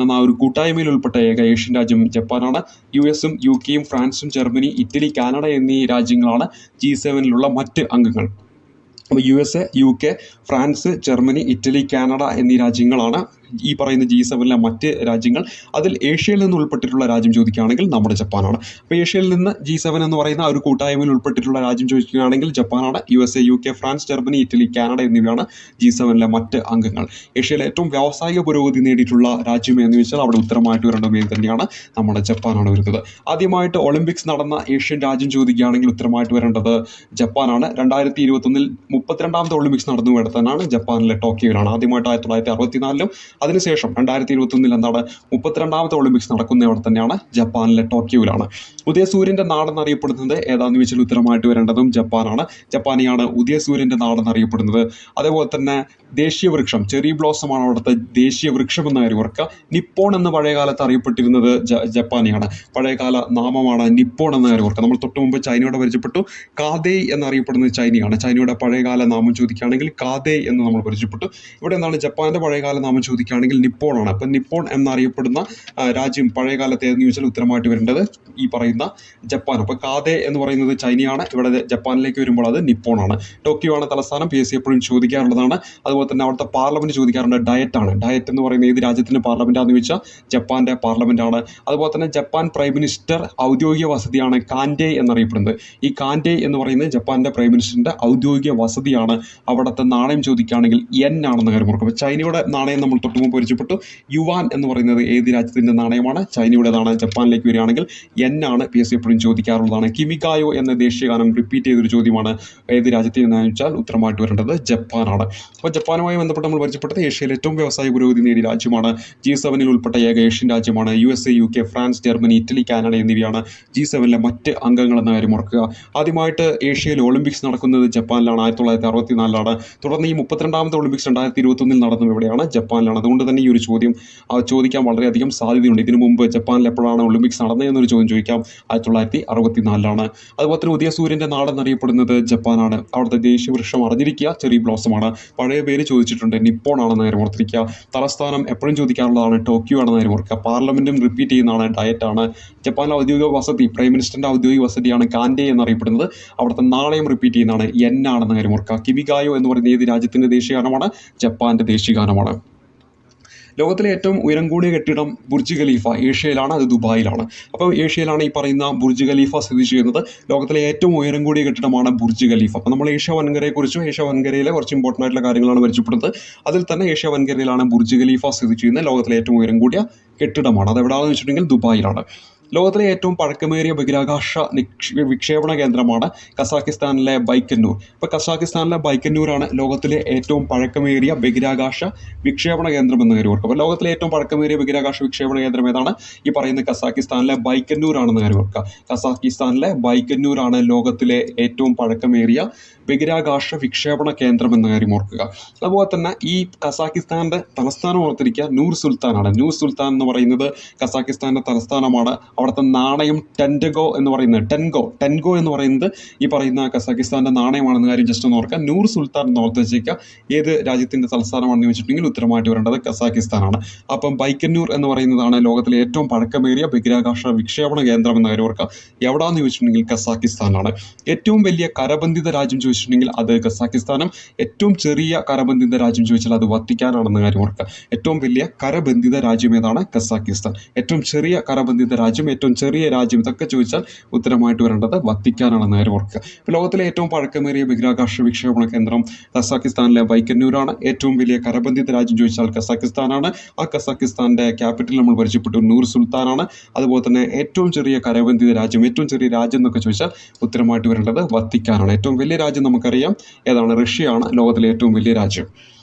എന്ന ആ ഒരു കൂട്ടായ്മയിൽ ഉൾപ്പെട്ട ഏക ഏഷ്യൻ രാജ്യം ജപ്പാനാണ്. US-ഉം UK-യും ഫ്രാൻസും ജർമ്മനി, ഇറ്റലി, കാനഡ എന്നീ രാജ്യങ്ങളാണ് G7 മറ്റ് അംഗങ്ങൾ. അപ്പോൾ USA, UK, France, Germany, Italy, Canada എന്നീ രാജ്യങ്ങളാണ് ഈ പറയുന്ന G7 മറ്റ് രാജ്യങ്ങൾ. അതിൽ ഏഷ്യയിൽ നിന്ന് ഉൾപ്പെട്ടിട്ടുള്ള രാജ്യം ചോദിക്കുകയാണെങ്കിൽ നമ്മുടെ ജപ്പാനാണ്. അപ്പോൾ ഏഷ്യയിൽ നിന്ന് G7 എന്ന് പറയുന്ന ഒരു കൂട്ടായ്മയിൽ ഉൾപ്പെട്ടിട്ടുള്ള രാജ്യം ചോദിക്കുകയാണെങ്കിൽ ജപ്പാനാണ്. USA, UK, France, Germany, Italy, Canada എന്നിവയാണ് G7 മറ്റ് അംഗങ്ങൾ. ഏഷ്യയിലെ ഏറ്റവും വ്യാവസായിക പുരോഗതി നേടിയിട്ടുള്ള രാജ്യം എന്ന് വെച്ചാൽ അവിടെ ഉത്തരമായിട്ട് വരേണ്ട പേര് തന്നെയാണ് നമ്മുടെ ജപ്പാനാണ് വരുന്നത്. ആദ്യമായിട്ട് ഒളിമ്പിക്സ് നടന്ന ഏഷ്യൻ രാജ്യം ചോദിക്കുകയാണെങ്കിൽ ഉത്തരമായിട്ട് വരേണ്ടത് ജപ്പാനാണ്. 2021 32ാമത്തെ ഒളിമ്പിക്സ് നടന്നു നടത്താനാണ് ജപ്പാനിലെ ടോക്കിയോയിലാണ്. ആദ്യമായിട്ട് 1964 അതിനുശേഷം 2021 എന്താണ് 32ാമത്തെ ഒളിമ്പിക്സ് നടക്കുന്ന അവിടെ തന്നെയാണ് ജപ്പാനിലെ ടോക്കിയോയിലാണ്. ഉദയസൂര്യൻ്റെ നാടെന്നറിയപ്പെടുന്നത് ഏതാണെന്ന് ചോദിച്ചാൽ ഉത്തരമായിട്ട് വരേണ്ടതും ജപ്പാനാണ്. ജപ്പാനെയാണ് ഉദയസൂര്യൻ്റെ നാടെന്നറിയപ്പെടുന്നത്. അതേപോലെ തന്നെ ദേശീയ വൃക്ഷം ചെറി ബ്ലോസമാണ് അവിടുത്തെ ദേശീയ വൃക്ഷം എന്ന കാര്യം ഓർക്കുക. നിപ്പോൺ എന്ന് പഴയകാലത്ത് അറിയപ്പെട്ടിരുന്നത് ജപ്പാനെയാണ്. പഴയകാല നാമമാണ് നിപ്പോൺ എന്ന കാര്യം ഓർക്കുക. നമ്മൾ തൊട്ട് മുമ്പ് ചൈനയോട് പരിചയപ്പെട്ടു. കാദേയ് എന്നറിയപ്പെടുന്നത് ചൈനയാണ്. ചൈനയുടെ പഴയകാല നാമം ചോദിക്കുകയാണെങ്കിൽ കാദേയ് എന്ന് നമ്മൾ പരിചയപ്പെട്ടു. ഇവിടെ എന്താണ് ജപ്പാന്റെ പഴയകാല നാമം ചോദിക്കുകയാണെങ്കിൽ നിപ്പോണാണ്. അപ്പം നിപ്പോൺ എന്നറിയപ്പെടുന്ന രാജ്യം പഴയകാലത്ത് ഏതെന്ന് ചോദിച്ചാൽ ഉത്തരമായിട്ട് വരേണ്ടത് ഈ പറയുന്ന ജപ്പാൻ. അപ്പോൾ കാദേ എന്ന് പറയുന്നത് ചൈനയാണ്. ഇവിടെ ജപ്പാനിലേക്ക് വരുമ്പോൾ അത് നിപ്പോണാണ്. ടോക്കിയോ ആണ് തലസ്ഥാനം. PSC എപ്പോഴും ചോദിക്കാറുള്ളതാണ്. അതുപോലെ തന്നെ അവിടുത്തെ പാർലമെന്റ് ചോദിക്കാറുണ്ട് ഡയറ്റാണ്. ഡയറ്റ് എന്ന് പറയുന്നത് ഏത് രാജ്യത്തിൻ്റെ പാർലമെൻറ്റാണെന്ന് ചോദിച്ചാൽ ജപ്പാന്റെ പാർലമെൻറ്റാണ്. അതുപോലെ തന്നെ ജപ്പാൻ പ്രൈം മിനിസ്റ്റർ ഔദ്യോഗിക വസതിയാണ് കാൻഡേ എന്നറിയപ്പെടുന്നത്. ഈ കാൻഡേ എന്ന് പറയുന്നത് ജപ്പാന്റെ പ്രൈം മിനിസ്റ്ററിന്റെ ഔദ്യോഗിക വസതിയാണ്. അവിടുത്തെ നാണയം ചോദിക്കുകയാണെങ്കിൽ yen ആണെന്ന് കാര്യം ഓർക്കും. അപ്പോൾ ചൈനയുടെ നാണയം നമ്മൾ തൊട്ടുമുമ്പ് പരിചയപ്പെട്ടു. യുവാൻ എന്ന് പറയുന്നത് ഏത് രാജ്യത്തിൻ്റെ നാണയമാണ്? ചൈനയുടേതാണ്. ജപ്പാനിലേക്ക് വരികയാണെങ്കിൽ yen ആണ് ചോദ്യമാണ്, PSC എപ്പോഴും ചോദിക്കാറുള്ളതാണ്. കിമികായോ എന്ന ദേശീയ ഗാനം റിപ്പീറ്റ് ചെയ്തൊരു ചോദ്യമാണ്. ഏത് രാജ്യത്തെ എന്ന് വെച്ചാൽ ഉത്തരമായിട്ട് വരേണ്ടത് ജപ്പാനാണ്. അപ്പോൾ ജപ്പാനുമായി ബന്ധപ്പെട്ട് നമ്മൾ പരിചയപ്പെട്ടത് ഏഷ്യയിലെ ഏറ്റവും വ്യവസായ പുരോഗതി നേടിയ രാജ്യമാണ്, G7 ഉൾപ്പെട്ട ഏക ഏഷ്യൻ രാജ്യമാണ്. USA, UK, France, Germany, Italy, Canada എന്നിവയാണ് G7 മറ്റ് അംഗങ്ങൾ എന്ന കാര്യം ഓർക്കുക. ആദ്യമായിട്ട് ഏഷ്യയിൽ ഒളിമ്പിക്സ് നടക്കുന്നത് ജപ്പാനിലാണ്, 1964. തുടർന്ന് ഈ 32ാമത്തെ ഒളിമ്പിക്സ് 2021 നടന്നത് എവിടെയാണ്? ജപ്പാനിലാണ്. അതുകൊണ്ട് തന്നെ ഈ ഒരു ചോദ്യം ചോദിക്കാൻ വളരെയധികം സാധ്യതയുണ്ട്. ഇതിനു മുമ്പ് ജപ്പാനിൽ എപ്പോഴാണ് ഒളിമ്പിക്സ് നടന്നതെന്നൊരു ചോദ്യം ചോദിക്കാം. 1964. അതുപോലെ തന്നെ ഉദയസൂര്യൻ്റെ നാടെന്നറിയപ്പെടുന്നത് ജപ്പാനാണ്. അവിടുത്തെ ദേശീയ വൃക്ഷം അറിഞ്ഞിരിക്കുക ചെറി ബ്ലോസമാണ്. പഴയ പേര് ചോദിച്ചിട്ടുണ്ട്, നിപ്പോൺ ആണെന്ന് കാര്യം ഓർത്തിരിക്കുക. തലസ്ഥാനം എപ്പോഴും ചോദിക്കാറുള്ളതാണ്, ടോക്കിയോ ആണെന്ന് കാര്യം ഓർക്കുക. പാർലമെന്റും റിപ്പീറ്റ് ചെയ്യുന്നതാണ്, ഡയറ്റാണ്. ജപ്പാനിലെ ഔദ്യോഗിക വസതി, പ്രൈം മിനിസ്റ്ററിന്റെ ഔദ്യോഗിക വസതിയാണ് കാൻഡെ എന്നറിയപ്പെടുന്നത്. അവിടുത്തെ നാണയം റിപ്പീറ്റ് ചെയ്യുന്നതാണ്, യെൻ ആണെന്ന് കാര്യം ഓർക്കുക. കിമികായോ എന്ന് പറയുന്ന ഏത് രാജ്യത്തിന്റെ ദേശീയ ഗാനമാണ്? ജപ്പാന്റെ ദേശീയ ഗാനമാണ്. ലോകത്തിലെ ഏറ്റവും ഉയരം കൂടിയ കെട്ടിടം ബുർജ് ഖലീഫ ഏഷ്യയിലാണ്, അത് ദുബായിലാണ്. അപ്പോൾ ഏഷ്യയിലാണ് ഈ പറയുന്ന ബുർജ് ഖലീഫ സ്ഥിതി ചെയ്യുന്നത്. ലോകത്തിലെ ഏറ്റവും ഉയരം കൂടിയ കെട്ടിടമാണ് ബുർജ് ഖലീഫ. അപ്പോൾ നമ്മൾ ഏഷ്യ വൻകരയെക്കുറിച്ചും ഏഷ്യ വൻകരയിലെ കുറച്ച് ഇമ്പോർട്ടൻ്റ് ആയിട്ടുള്ള കാര്യങ്ങളാണ് പരിചയപ്പെടുന്നത്. അതിൽ തന്നെ ഏഷ്യ വൻകരയിലാണ് ബുർജ് ഖലീഫ സ്ഥിതി ചെയ്യുന്നത്. ലോകത്തിലെ ഏറ്റവും ഉയരം കൂടിയ കെട്ടിടമാണ്. അത് എവിടെയാണെന്ന് വെച്ചിട്ടുണ്ടെങ്കിൽ ദുബായിലാണ്. ലോകത്തിലെ ഏറ്റവും പഴക്കമേറിയ ബഹിരാകാശ വിക്ഷേപണ കേന്ദ്രമാണ് കസാഖിസ്ഥാനിലെ ബൈക്കന്നൂർ. ഇപ്പോൾ കസാഖിസ്ഥാനിലെ ബൈക്കന്നൂരാണ് ലോകത്തിലെ ഏറ്റവും പഴക്കമേറിയ ബഹിരാകാശ വിക്ഷേപണ കേന്ദ്രം എന്ന് കാര്യം ഓർക്കുക. അപ്പോൾ ലോകത്തിലെ ഏറ്റവും പഴക്കമേറിയ ബഹിരാകാശ വിക്ഷേപണ കേന്ദ്രം ഏതാണ്? ഈ പറയുന്ന കസാഖിസ്ഥാനിലെ ബൈക്കന്നൂരാണെന്ന് കാര്യം ഓർക്കുക. കസാഖിസ്ഥാനിലെ ബൈക്കന്നൂരാണ് ലോകത്തിലെ ഏറ്റവും പഴക്കമേറിയ ബഹിരാകാശ വിക്ഷേപണ കേന്ദ്രം എന്ന കാര്യം ഓർക്കുക. അതുപോലെ തന്നെ ഈ കസാഖിസ്ഥാൻ്റെ തലസ്ഥാനം ഓർത്തിരിക്കുക, നൂർ സുൽത്താനാണ്. നൂർ സുൽത്താൻ എന്ന് പറയുന്നത് കസാഖിസ്ഥാൻ്റെ തലസ്ഥാനമാണ്. അവിടുത്തെ നാണയം ടെൻഗോ എന്ന് പറയുന്നത് ടെൻഗോ എന്ന് പറയുന്നത് ഈ പറയുന്ന കസാഖിസ്ഥാൻ്റെ നാണയമാണെന്ന കാര്യം ജസ്റ്റ് ഒന്ന് ഓർക്കുക. നൂർ സുൽത്താൻ എന്ന് ഓർത്ത് വെച്ചേക്കുക. ഏത് രാജ്യത്തിൻ്റെ തലസ്ഥാനമാണെന്ന് ചോദിച്ചിട്ടുണ്ടെങ്കിൽ ഉത്തരമായിട്ട് വരേണ്ടത് കസാഖിസ്ഥാനാണ്. അപ്പം ബൈക്കന്നൂർ എന്ന് പറയുന്നതാണ് ലോകത്തിലെ ഏറ്റവും പഴക്കമേറിയ ബഹിരാകാശ വിക്ഷേപണ കേന്ദ്രം എന്ന കാര്യം ഓർക്കുക. എവിടെയാണെന്ന് ചോദിച്ചിട്ടുണ്ടെങ്കിൽ കസാഖിസ്ഥാനാണ്. ഏറ്റവും വലിയ കരബന്ധിത രാജ്യം ചോദിച്ചിട്ടുണ്ടെങ്കിൽ അത് കസാഖിസ്ഥാനും. ഏറ്റവും ചെറിയ കരബന്ധിത രാജ്യം ചോദിച്ചാൽ അത് വത്തിക്കാനാണെന്ന കാര്യം ഓർക്കുക. ഏറ്റവും വലിയ കരബന്ധിത രാജ്യം ഏതാണ്? കസാഖിസ്ഥാൻ. ഏറ്റവും ചെറിയ കരബന്ധിത രാജ്യം, ഏറ്റവും ചെറിയ രാജ്യം, ഇതൊക്കെ ചോദിച്ചാൽ ഉത്തരമായിട്ട് വരേണ്ടത് വത്തിക്കാനാണെന്ന് കാര്യം ഓർക്കുക. ഇപ്പോൾ ലോകത്തിലെ ഏറ്റവും പഴക്കമേറിയ ബഹിരാകാശ വിക്ഷേപണ കേന്ദ്രം കസാഖിസ്ഥാനിലെ ബൈക്കന്നൂരാണ്. ഏറ്റവും വലിയ കരബന്ധിത രാജ്യം ചോദിച്ചാൽ കസാഖിസ്ഥാനാണ്. ആ കസാഖിസ്ഥാൻ്റെ ക്യാപിറ്റൽ നമ്മൾ പരിചയപ്പെട്ടു, നൂർ സുൽത്താനാണ്. അതുപോലെ തന്നെ ഏറ്റവും ചെറിയ കരബന്ധിത രാജ്യം, ഏറ്റവും ചെറിയ രാജ്യം എന്നൊക്കെ ചോദിച്ചാൽ ഉത്തരമായിട്ട് വരേണ്ടത് വത്തിക്കാനാണ്. ഏറ്റവും വലിയ രാജ്യം നമുക്കറിയാം ഏതാണ്? റഷ്യയാണ് ലോകത്തിലെ ഏറ്റവും വലിയ രാജ്യം.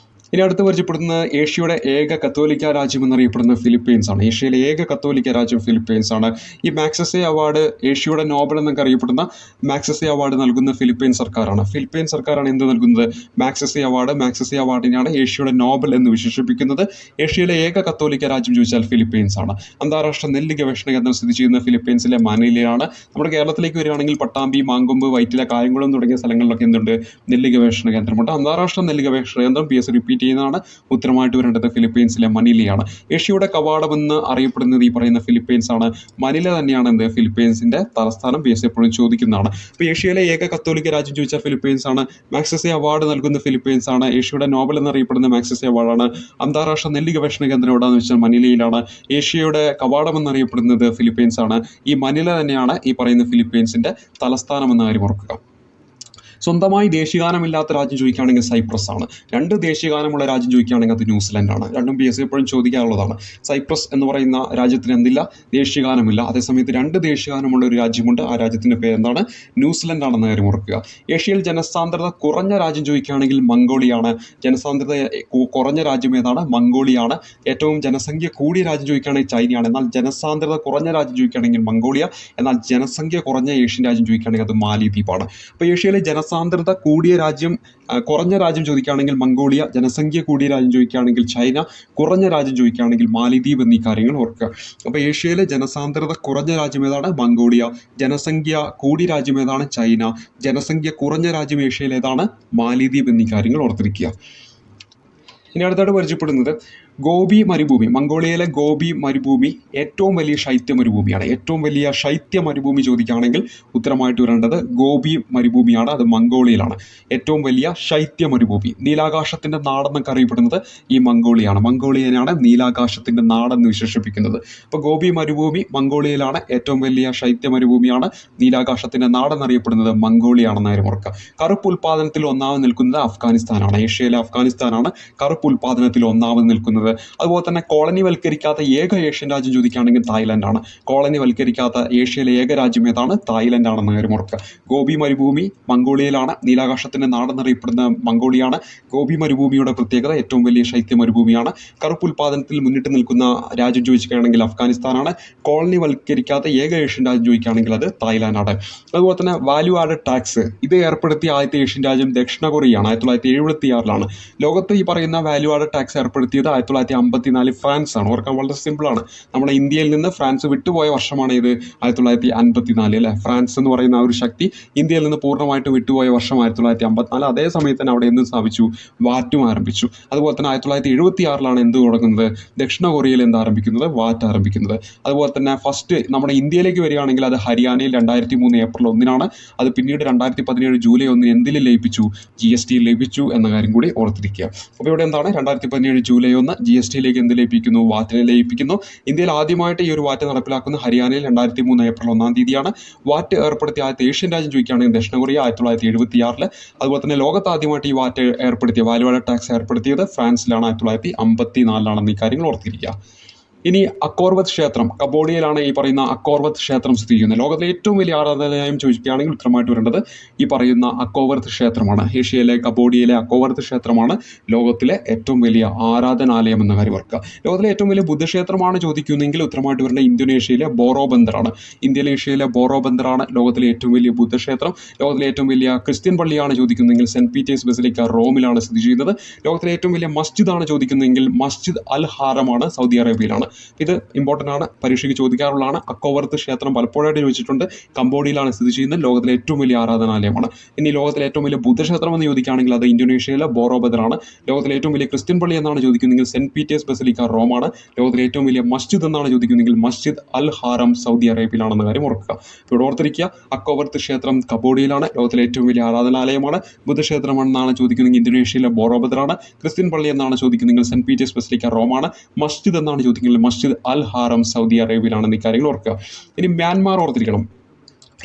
ഇനി അടുത്ത് പരിചയപ്പെടുന്ന ഏഷ്യയുടെ ഏക കത്തോലിക്ക രാജ്യം എന്നറിയപ്പെടുന്ന ഫിലിപ്പീൻസ് ആണ്. ഏഷ്യയിലെ ഏക കത്തോലിക്ക രാജ്യം ഫിലിപ്പീൻസ് ആണ്. ഈ മാക്സസെ അവാർഡ്, ഏഷ്യയുടെ നോബൽ എന്നൊക്കെ അറിയപ്പെടുന്ന മാക്സസെ അവാർഡ് നൽകുന്ന ഫിലിപ്പീൻ സർക്കാരാണ്. ഫിലിപ്പീൻ സർക്കാരാണ് എന്ത് നൽകുന്നത്? മാക്സസെ അവാർഡ്. മാക്സസെ അവാർഡിനെയാണ് ഏഷ്യയുടെ നോബൽ എന്ന് വിശേഷിപ്പിക്കുന്നത്. ഏഷ്യയിലെ ഏക കത്തോലിക്ക രാജ്യം ചോദിച്ചാൽ ഫിലിപ്പീൻസ് ആണ്. അന്താരാഷ്ട്ര നെല്ല് ഗവേഷണ കേന്ദ്രം സ്ഥിതി ചെയ്യുന്ന ഫിലിപ്പീൻസിലെ മനിലയാണ്. നമ്മുടെ കേരളത്തിലേക്ക് വരികയാണെങ്കിൽ പട്ടാമ്പി, മാങ്കൊമ്പ്, വൈറ്റില, കായംകുളം തുടങ്ങിയ സ്ഥലങ്ങളിലൊക്കെ എന്തുണ്ട്? നെല്ല് ഗവേഷണ കേന്ദ്രമുണ്ട്. അന്താരാഷ്ട്ര നെല്ല് ഗവേഷണ കേന്ദ്രം PSC റിപ്പീറ്റ് ചെയ്യുന്നതാണ്. ഉത്തരമായിട്ട് വരേണ്ടത് ഫിലിപ്പീൻസിലെ മനിലയാണ്. ഏഷ്യയുടെ കവാടം എന്ന് അറിയപ്പെടുന്നത് ഈ പറയുന്ന ഫിലിപ്പീൻസ് ആണ്. മനില തന്നെയാണ് എന്ത്? ഫിലിപ്പീൻസിന്റെ തലസ്ഥാനം. PSC എപ്പോഴും ചോദിക്കുന്നതാണ്. ഇപ്പോൾ ഏഷ്യയിലെ ഏക കത്തോലിക്ക രാജ്യം ചോദിച്ചാൽ ഫിലിപ്പീൻസ് ആണ്. മാക്സസെ അവാർഡ് നൽകുന്ന ഫിലിപ്പീൻസ് ആണ്. ഏഷ്യയുടെ നോബൽ എന്നറിയപ്പെടുന്ന മാക്സസെ അവാർഡാണ്. അന്താരാഷ്ട്ര നെല്ല് ഗവേഷണ കേന്ദ്രം എവിടെയാണെന്ന് വെച്ചാൽ മനിലയിലാണ്. ഏഷ്യയുടെ കവാടം എന്നറിയപ്പെടുന്നത് ഫിലിപ്പീൻസ് ആണ്. ഈ മനില തന്നെയാണ് ഈ പറയുന്ന ഫിലിപ്പീൻസിന്റെ തലസ്ഥാനം എന്ന കാര്യം ഓർക്കുക. സ്വന്തമായി ദേശീയഗാനമില്ലാത്ത രാജ്യം ചോദിക്കുകയാണെങ്കിൽ സൈപ്രസ് ആണ്. രണ്ട് ദേശീയഗാനമുള്ള രാജ്യം ചോദിക്കുകയാണെങ്കിൽ അത് ന്യൂസിലൻഡാണ്. രണ്ടും PSC എപ്പോഴും ചോദിക്കാറുള്ളതാണ്. സൈപ്രസ് എന്ന് പറയുന്ന രാജ്യത്തിന് എന്തില്ല? ദേശീയഗാനമില്ല. അതേസമയത്ത് രണ്ട് ദേശീയഗാനമുള്ള ഒരു രാജ്യമുണ്ട്. ആ രാജ്യത്തിൻ്റെ പേരെന്താണ്? ന്യൂസിലൻഡ് ആണെന്ന് കാര്യം ഓർക്കുക. ഏഷ്യയിൽ ജനസാന്ദ്രത കുറഞ്ഞ രാജ്യം ചോദിക്കുകയാണെങ്കിൽ മംഗോളിയാണ്. ജനസാന്ദ്രത കുറഞ്ഞ രാജ്യം ഏതാണ്? മംഗോളിയാണ്. ഏറ്റവും ജനസംഖ്യ കൂടിയ രാജ്യം ചോദിക്കുകയാണെങ്കിൽ ചൈനയാണ്. എന്നാൽ ജനസാന്ദ്രത കുറഞ്ഞ രാജ്യം ചോദിക്കുകയാണെങ്കിൽ മംഗോളിയ. എന്നാൽ ജനസംഖ്യ കുറഞ്ഞ ഏഷ്യൻ രാജ്യം ചോദിക്കുകയാണെങ്കിൽ അത് മാലിദ്വീപാണ്. അപ്പോൾ ഏഷ്യയിലെ ജനസാന്ദ്രത കൂടിയ രാജ്യം, കുറഞ്ഞ രാജ്യം ചോദിക്കുകയാണെങ്കിൽ മംഗോളിയ, ജനസംഖ്യ കൂടിയ രാജ്യം ചോദിക്കുകയാണെങ്കിൽ ചൈന, കുറഞ്ഞ രാജ്യം ചോദിക്കുകയാണെങ്കിൽ മാലിദ്വീപ് എന്നീ കാര്യങ്ങൾ ഓർക്കുക. അപ്പോൾ ഏഷ്യയിലെ ജനസാന്ദ്രത കുറഞ്ഞ രാജ്യം ഏതാണ്? മംഗോളിയ. ജനസംഖ്യ കൂടിയ രാജ്യം ഏതാണ്? ചൈന. ജനസംഖ്യ കുറഞ്ഞ രാജ്യം ഏഷ്യയിൽ ഏതാണ്? മാലിദ്വീപ് എന്നീ കാര്യങ്ങൾ ഓർത്തിരിക്കുക. ഇനി അടുത്തായിട്ട് പരിചയപ്പെടുന്നത് ഗോബി മരുഭൂമി. മംഗോളിയയിലെ ഗോബി മരുഭൂമി ഏറ്റവും വലിയ ശൈത്യ മരുഭൂമിയാണ്. ഏറ്റവും വലിയ ശൈത്യ മരുഭൂമി ചോദിക്കുകയാണെങ്കിൽ ഉത്തരമായിട്ട് വരേണ്ടത് ഗോബി മരുഭൂമിയാണ്. അത് മംഗോളിയയിലാണ്. ഏറ്റവും വലിയ ശൈത്യ മരുഭൂമി. നീലാകാശത്തിൻ്റെ നാടെന്നൊക്കെ അറിയപ്പെടുന്നത് ഈ മംഗോളിയാണ്. മംഗോളിയനാണ് നീലാകാശത്തിൻ്റെ നാടെന്ന് വിശേഷിപ്പിക്കുന്നത്. അപ്പോൾ ഗോബി മരുഭൂമി മംഗോളിയയിലാണ്. ഏറ്റവും വലിയ ശൈത്യ മരുഭൂമിയാണ്. നീലാകാശത്തിൻ്റെ നാടെന്നറിയപ്പെടുന്നത് മംഗോളിയാണെന്ന് കാര്യം ഓർക്കുക. കറുപ്പ് ഉൽപ്പാദനത്തിൽ ഒന്നാമത് നിൽക്കുന്നത് അഫ്ഗാനിസ്ഥാനാണ്. ഏഷ്യയിലെ അഫ്ഗാനിസ്ഥാനാണ് കറുപ്പ് ഉൽപ്പാദനത്തിൽ ഒന്നാമത് നിൽക്കുന്നത്. ചോദിക്കുന്നത്. അതുപോലെ തന്നെ കോളനിവൽക്കരിക്കാത്ത ഏക ഏഷ്യൻ രാജ്യം ചോദിക്കുകയാണെങ്കിൽ തായ്ലൻഡാണ്. കോളനിവൽക്കരിക്കാത്ത ഏഷ്യയിലെ ഏക രാജ്യം ഏതാണ്? തായ്ലൻഡ് ആണെന്ന കാര്യം ഓർക്കുക. ഗോബി മരുഭൂമി മംഗോളിയയിലാണ്. നീലാകാശത്തിൻ്റെ നാടെന്നറിയപ്പെടുന്ന മംഗോളിയാണ്. ഗോബി മരുഭൂമിയുടെ പ്രത്യേകത ഏറ്റവും വലിയ ശൈത്യ മരുഭൂമിയാണ്. കറുപ്പ് ഉൽപ്പാദനത്തിൽ മുന്നിട്ട് നിൽക്കുന്ന രാജ്യം ചോദിക്കുകയാണെങ്കിൽ അഫ്ഗാനിസ്ഥാനാണ്. കോളനിവൽക്കരിക്കാത്ത ഏക ഏഷ്യൻ രാജ്യം ചോദിക്കുകയാണെങ്കിൽ അത് തായ്ലാൻഡാണ്. അതുപോലെ തന്നെ വാല്യൂ ആഡഡ് ടാക്സ് ഇത് ഏർപ്പെടുത്തിയ ആദ്യത്തെ ഏഷ്യൻ രാജ്യം ദക്ഷിണ കൊറിയയാണ്. 1976 ലോകത്ത് ഈ പറയുന്ന വാല്യൂ ആഡഡ് ടാക്സ് ഏർപ്പെടുത്തിയത് 1954 ഫ്രാൻസ് ആണ്. ഓർക്കാൻ വളരെ സിമ്പിളാണ്. നമ്മുടെ ഇന്ത്യയിൽ നിന്ന് ഫ്രാൻസ് വിട്ടുപോയ വർഷമാണ് ഇത് 1954 അല്ലേ. ഫ്രാൻസ് എന്ന് പറയുന്ന ആ ഒരു ശക്തി ഇന്ത്യയിൽ നിന്ന് പൂർണ്ണമായിട്ട് വിട്ടുപോയ വർഷം 1954. അതേ സമയത്ത് തന്നെ അവിടെ എന്ത് സ്ഥാപിച്ചു? വാറ്റും ആരംഭിച്ചു. അതുപോലെ തന്നെ 1976 എന്ത് തുടങ്ങുന്നത്? ദക്ഷിണ കൊറിയയിൽ എന്ത് ആരംഭിക്കുന്നത്? വാറ്റ് ആരംഭിക്കുന്നത്. അതുപോലെ തന്നെ ഫസ്റ്റ് നമ്മുടെ ഇന്ത്യയിലേക്ക് വരികയാണെങ്കിൽ അത് ഹരിയാനയിൽ 2003 ഏപ്രിൽ 1 അത് പിന്നീട് 2017 ജൂലൈ 1 എന്തിൽ ലയിപ്പിച്ചു? GST ലയിപ്പിച്ചു എന്ന കാര്യം കൂടി ഓർത്തിരിക്കുക. അപ്പോൾ ഇവിടെ എന്താണ് 2017 ജൂലൈ 1 GST എന്ത് ലയിപ്പിക്കുന്നു? വാറ്റിനെ ലയിപ്പിക്കുന്നു. ഇന്ത്യയിൽ ആദ്യമായിട്ട് ഈ ഒരു വാറ്റ് നടപ്പിലാക്കുന്ന ഹരിയാനയിൽ 2003 ഏപ്രിൽ 1 വാറ്റ് ഏർപ്പെടുത്തിയ ആദ്യത്തെ ഏഷ്യൻ രാജ്യം ചോദിക്കുകയാണെങ്കിൽ ദക്ഷിണ കൊറിയ 1976. അതുപോലെ തന്നെ ലോകത്ത് ആദ്യമായിട്ട് ഈ വാറ്റ് ഏർപ്പെടുത്തിയ വാല്യൂ ആഡഡ് ടാക്സ് ഏർപ്പെടുത്തിയത് ഫ്രാൻസിലാണ് 1954 ഈ കാര്യങ്ങൾ ഓർത്തിരിക്കുക. ഇനി അക്കോർവത്ത് ക്ഷേത്രം കംബോഡിയയിലാണ് ഈ പറയുന്ന അക്കോർവത്ത് ക്ഷേത്രം സ്ഥിതി ചെയ്യുന്നത്. ലോകത്തിലെ ഏറ്റവും വലിയ ആരാധനാലയം ചോദിക്കുകയാണെങ്കിൽ ഉത്തരമായിട്ട് വരേണ്ടത് ഈ പറയുന്ന അക്കോവർത്ത് ക്ഷേത്രമാണ്. ഏഷ്യയിലെ കംബോഡിയയിലെ അക്കോവർത്ത് ക്ഷേത്രമാണ് ലോകത്തിലെ ഏറ്റവും വലിയ ആരാധനാലയം എന്ന കാര്യം ഓർക്കുക. ലോകത്തിലെ ഏറ്റവും വലിയ ബുദ്ധക്ഷേത്രമാണ് ചോദിക്കുന്നെങ്കിൽ ഉത്തരമായിട്ട് വരേണ്ട ഇന്തോനേഷ്യയിലെ ബോറോബന്ദറാണ്. ഇന്തോനേഷ്യയിലെ ബോറോബന്ദറാണ് ലോകത്തിലെ ഏറ്റവും വലിയ ബുദ്ധക്ഷേത്രം. ലോകത്തിലെ ഏറ്റവും വലിയ ക്രിസ്ത്യൻ പള്ളിയാണ് ചോദിക്കുന്നതെങ്കിൽ സെന്റ് പീറ്റേഴ്സ് ബസിലിക്ക റോമിലാണ് സ്ഥിതി ചെയ്യുന്നത്. ലോകത്തിലെ ഏറ്റവും വലിയ മസ്ജിദാണ് ചോദിക്കുന്നതെങ്കിൽ മസ്ജിദ് അൽ ഹാറമാണ്, സൗദി അറേബ്യയിലാണ്. ഇത് ഇമ്പോർട്ടൻ്റ് ആണ്, പരീക്ഷയ്ക്ക് ചോദിക്കാറുള്ളതാണ്. അക്കോവർത്ത് ക്ഷേത്രം പലപ്പോഴായിട്ട് ചോദിച്ചിട്ടുണ്ട്. കംബോഡിയയിലാണ് സ്ഥിതി ചെയ്യുന്നത്. ലോകത്തിലെ ഏറ്റവും വലിയ ആരാധനാലയമാണ്. ഇനി ലോകത്തിലെ ഏറ്റവും വലിയ ബുദ്ധക്ഷേത്രം എന്ന് ചോദിക്കുകയാണെങ്കിൽ അത് ഇന്തോനേഷ്യയിലെ ബോറോബന്ദറാണ്. ലോകത്തിലെ ഏറ്റവും വലിയ ക്രിസ്ത്യൻ പള്ളി എന്നാണ് ചോദിക്കുന്നതെങ്കിൽ സെന്റ് പീറ്റേഴ്സ് ബസിലിക്ക റോമാണ്. ലോകത്തിലെ ഏറ്റവും വലിയ മസ്ജിദ് എന്നാണ് ചോദിക്കുന്നതെങ്കിൽ മസ്ജിദ് അൽ ഹാറം സൗദി അറേബ്യയിലാണെന്ന കാര്യം ഓർക്കുക. ഇവിടെ ഓർത്തിരിക്കുക, അക്കോവർത്ത് ക്ഷേത്രം കംബോഡിയയിലാണ്. ലോകത്തിലെ ഏറ്റവും വലിയ ആരാധനാലയമാണ്. ബുദ്ധക്ഷേത്രം എന്നാണ് ചോദിക്കുന്നതെങ്കിൽ ഇന്തോനേഷ്യയിലെ ബോറോബന്ദറാണ്. ക്രിസ്ത്യൻ പള്ളി എന്നാണ് ചോദിക്കുന്നതെങ്കിൽ സെന്റ് പീറ്റേഴ്സ് ബസിലിക്ക റോമാണ്. മസ്ജിദ് എന്നാണ് ചോദിക്കുന്നത് മസ്ജിദ് അൽ ഹാറം സൗദി അറേബ്യയിലാണെന്ന് ഇക്കാര്യങ്ങൾ ഓർക്കുക. ഇനി മ്യാൻമാർ ഓർത്തിരിക്കണം.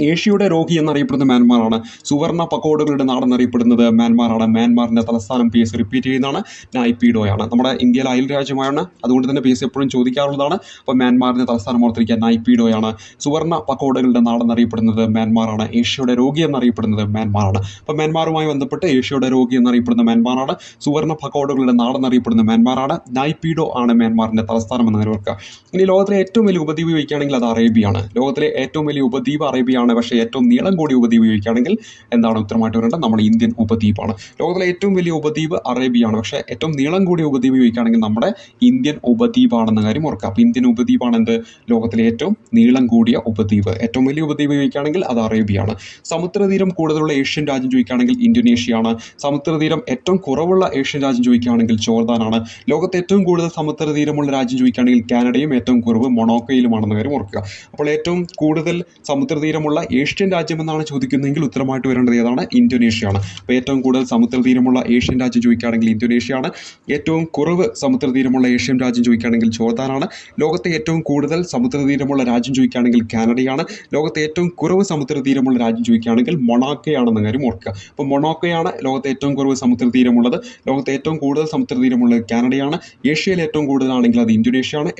ഏഷ്യയുടെ രോഗി എന്നറിയപ്പെടുന്ന മ്യാൻമാറാണ്. സുവർണ പക്കോടുകളുടെ നാടെന്നറിയപ്പെടുന്നത് മ്യാൻമാറാണ്. മ്യാൻമാറിൻ്റെ തലസ്ഥാനം PSC റിപ്പീറ്റ് ചെയ്യുന്നതാണ്, നൈപീഡോയാണ്. നമ്മുടെ ഇന്ത്യയിലെ അയൽ രാജ്യമാണ്, അതുകൊണ്ട് തന്നെ PSC എപ്പോഴും ചോദിക്കാറുള്ളതാണ്. അപ്പോൾ മ്യാൻമാറിൻ്റെ തലസ്ഥാനം ഓർത്തിരിക്കുക, നൈപീഡോയാണ്. സുവർണ പക്കോടുകളുടെ നാടെന്നറിയപ്പെടുന്നത് മ്യാൻമാറാണ്. ഏഷ്യയുടെ രോഗി എന്നറിയപ്പെടുന്നത് മ്യാൻമാറാണ്. അപ്പോൾ മ്യാൻമാറുമായി ബന്ധപ്പെട്ട് ഏഷ്യയുടെ രോഗി എന്നറിയപ്പെടുന്ന മ്യാൻമാറാണ്. സുവർണ പക്കോടുകളുടെ നാടെന്നറിയപ്പെടുന്ന മ്യാൻമാറാണ്. നൈപീഡോ ആണ് മ്യാൻമാറിൻ്റെ തലസ്ഥാനം എന്ന് ഓർക്കുക. ഇനി ലോകത്തിലെ ഏറ്റവും വലിയ ഉപദ്വീപ് ചോദിക്കുകയാണെങ്കിൽ അത് അറേബ്യയാണ്. ലോകത്തിലെ ഏറ്റവും വലിയ ഉപദ്വീപ് അറേബ്യയാണ്. പക്ഷേ ഏറ്റവും നീളം കൂടിയ ഉപദ്വീപ് ചോദിക്കുകയാണെങ്കിൽ എന്താണ് ഉത്തരമായിട്ട് വരേണ്ടത്? നമ്മുടെ ഇന്ത്യൻ ഉപദ്വീപാണ്. ലോകത്തിലെ ഏറ്റവും വലിയ ഉപദ്വീപ് അറേബ്യയാണ്. പക്ഷേ ഏറ്റവും നീളം കൂടിയ ഉപദ്വീപ് ചോദിക്കുകയാണെങ്കിൽ നമ്മുടെ ഇന്ത്യൻ ഉപദ്വീപാണെന്ന കാര്യം ഓർക്കുക. അപ്പോൾ ഇന്ത്യൻ ഉപദ്വീപാണ് എന്ത്? ലോകത്തിലെ ഏറ്റവും നീളം കൂടിയ ഉപദ്വീപ്. ഏറ്റവും വലിയ ഉപദ്വീപ് ചോദിക്കുകയാണെങ്കിൽ അത് അറേബ്യയാണ്. സമുദ്രതീരം കൂടുതലുള്ള ഏഷ്യൻ രാജ്യം ചോദിക്കുകയാണെങ്കിൽ ഇന്തോനേഷ്യയാണ്. സമുദ്രതീരം ഏറ്റവും കുറവുള്ള ഏഷ്യൻ രാജ്യം ചോദിക്കുകയാണെങ്കിൽ ജോർദാനാണ്. ലോകത്തെ ഏറ്റവും കൂടുതൽ സമുദ്രതീരമുള്ള രാജ്യം ചോദിക്കുകയാണെങ്കിൽ കാനഡയും ഏറ്റവും കുറവ് മൊണോക്കോയിലുമാണെന്ന കാര്യം ഓർക്കുക. അപ്പോൾ ഏറ്റവും കൂടുതൽ സമുദ്രതീരമുള്ള ഏഷ്യൻ രാജ്യം എന്നാണ് ചോദിക്കുന്നതെങ്കിൽ ഉത്തരമായിട്ട് വരേണ്ടത് ഏതാണ്? ഇന്തോനേഷ്യയാണ്. അപ്പോൾ ഏറ്റവും കൂടുതൽ സമുദ്രതീരമുള്ള ഏഷ്യൻ രാജ്യം ചോദിക്കുകയാണെങ്കിൽ ഇന്തോനേഷ്യയാണ്. ഏറ്റവും കുറവ് സമുദ്രതീരമുള്ള ഏഷ്യൻ രാജ്യം ചോദിക്കുകയാണെങ്കിൽ ജോർദാനാണ്. ലോകത്തെ ഏറ്റവും കൂടുതൽ സമുദ്രതീരമുള്ള രാജ്യം ചോദിക്കുകയാണെങ്കിൽ കാനഡയാണ്. ലോകത്തെ ഏറ്റവും കുറവ് സമുദ്രതീരമുള്ള രാജ്യം ചോദിക്കുകയാണെങ്കിൽ മൊണാക്കോയാണെന്ന കാര്യം ഓർക്കുക. അപ്പോൾ മൊണാക്കോയാണ് ലോകത്തെ ഏറ്റവും കുറവ് സമുദ്രതീരമുള്ളത്. ലോകത്തെ ഏറ്റവും കൂടുതൽ സമുദ്രതീരമുള്ളത് കാനഡയാണ്. ഏഷ്യയിൽ ഏറ്റവും കൂടുതലാണെങ്കിൽ അത് ഇന്തോനേഷ്യയാണ്.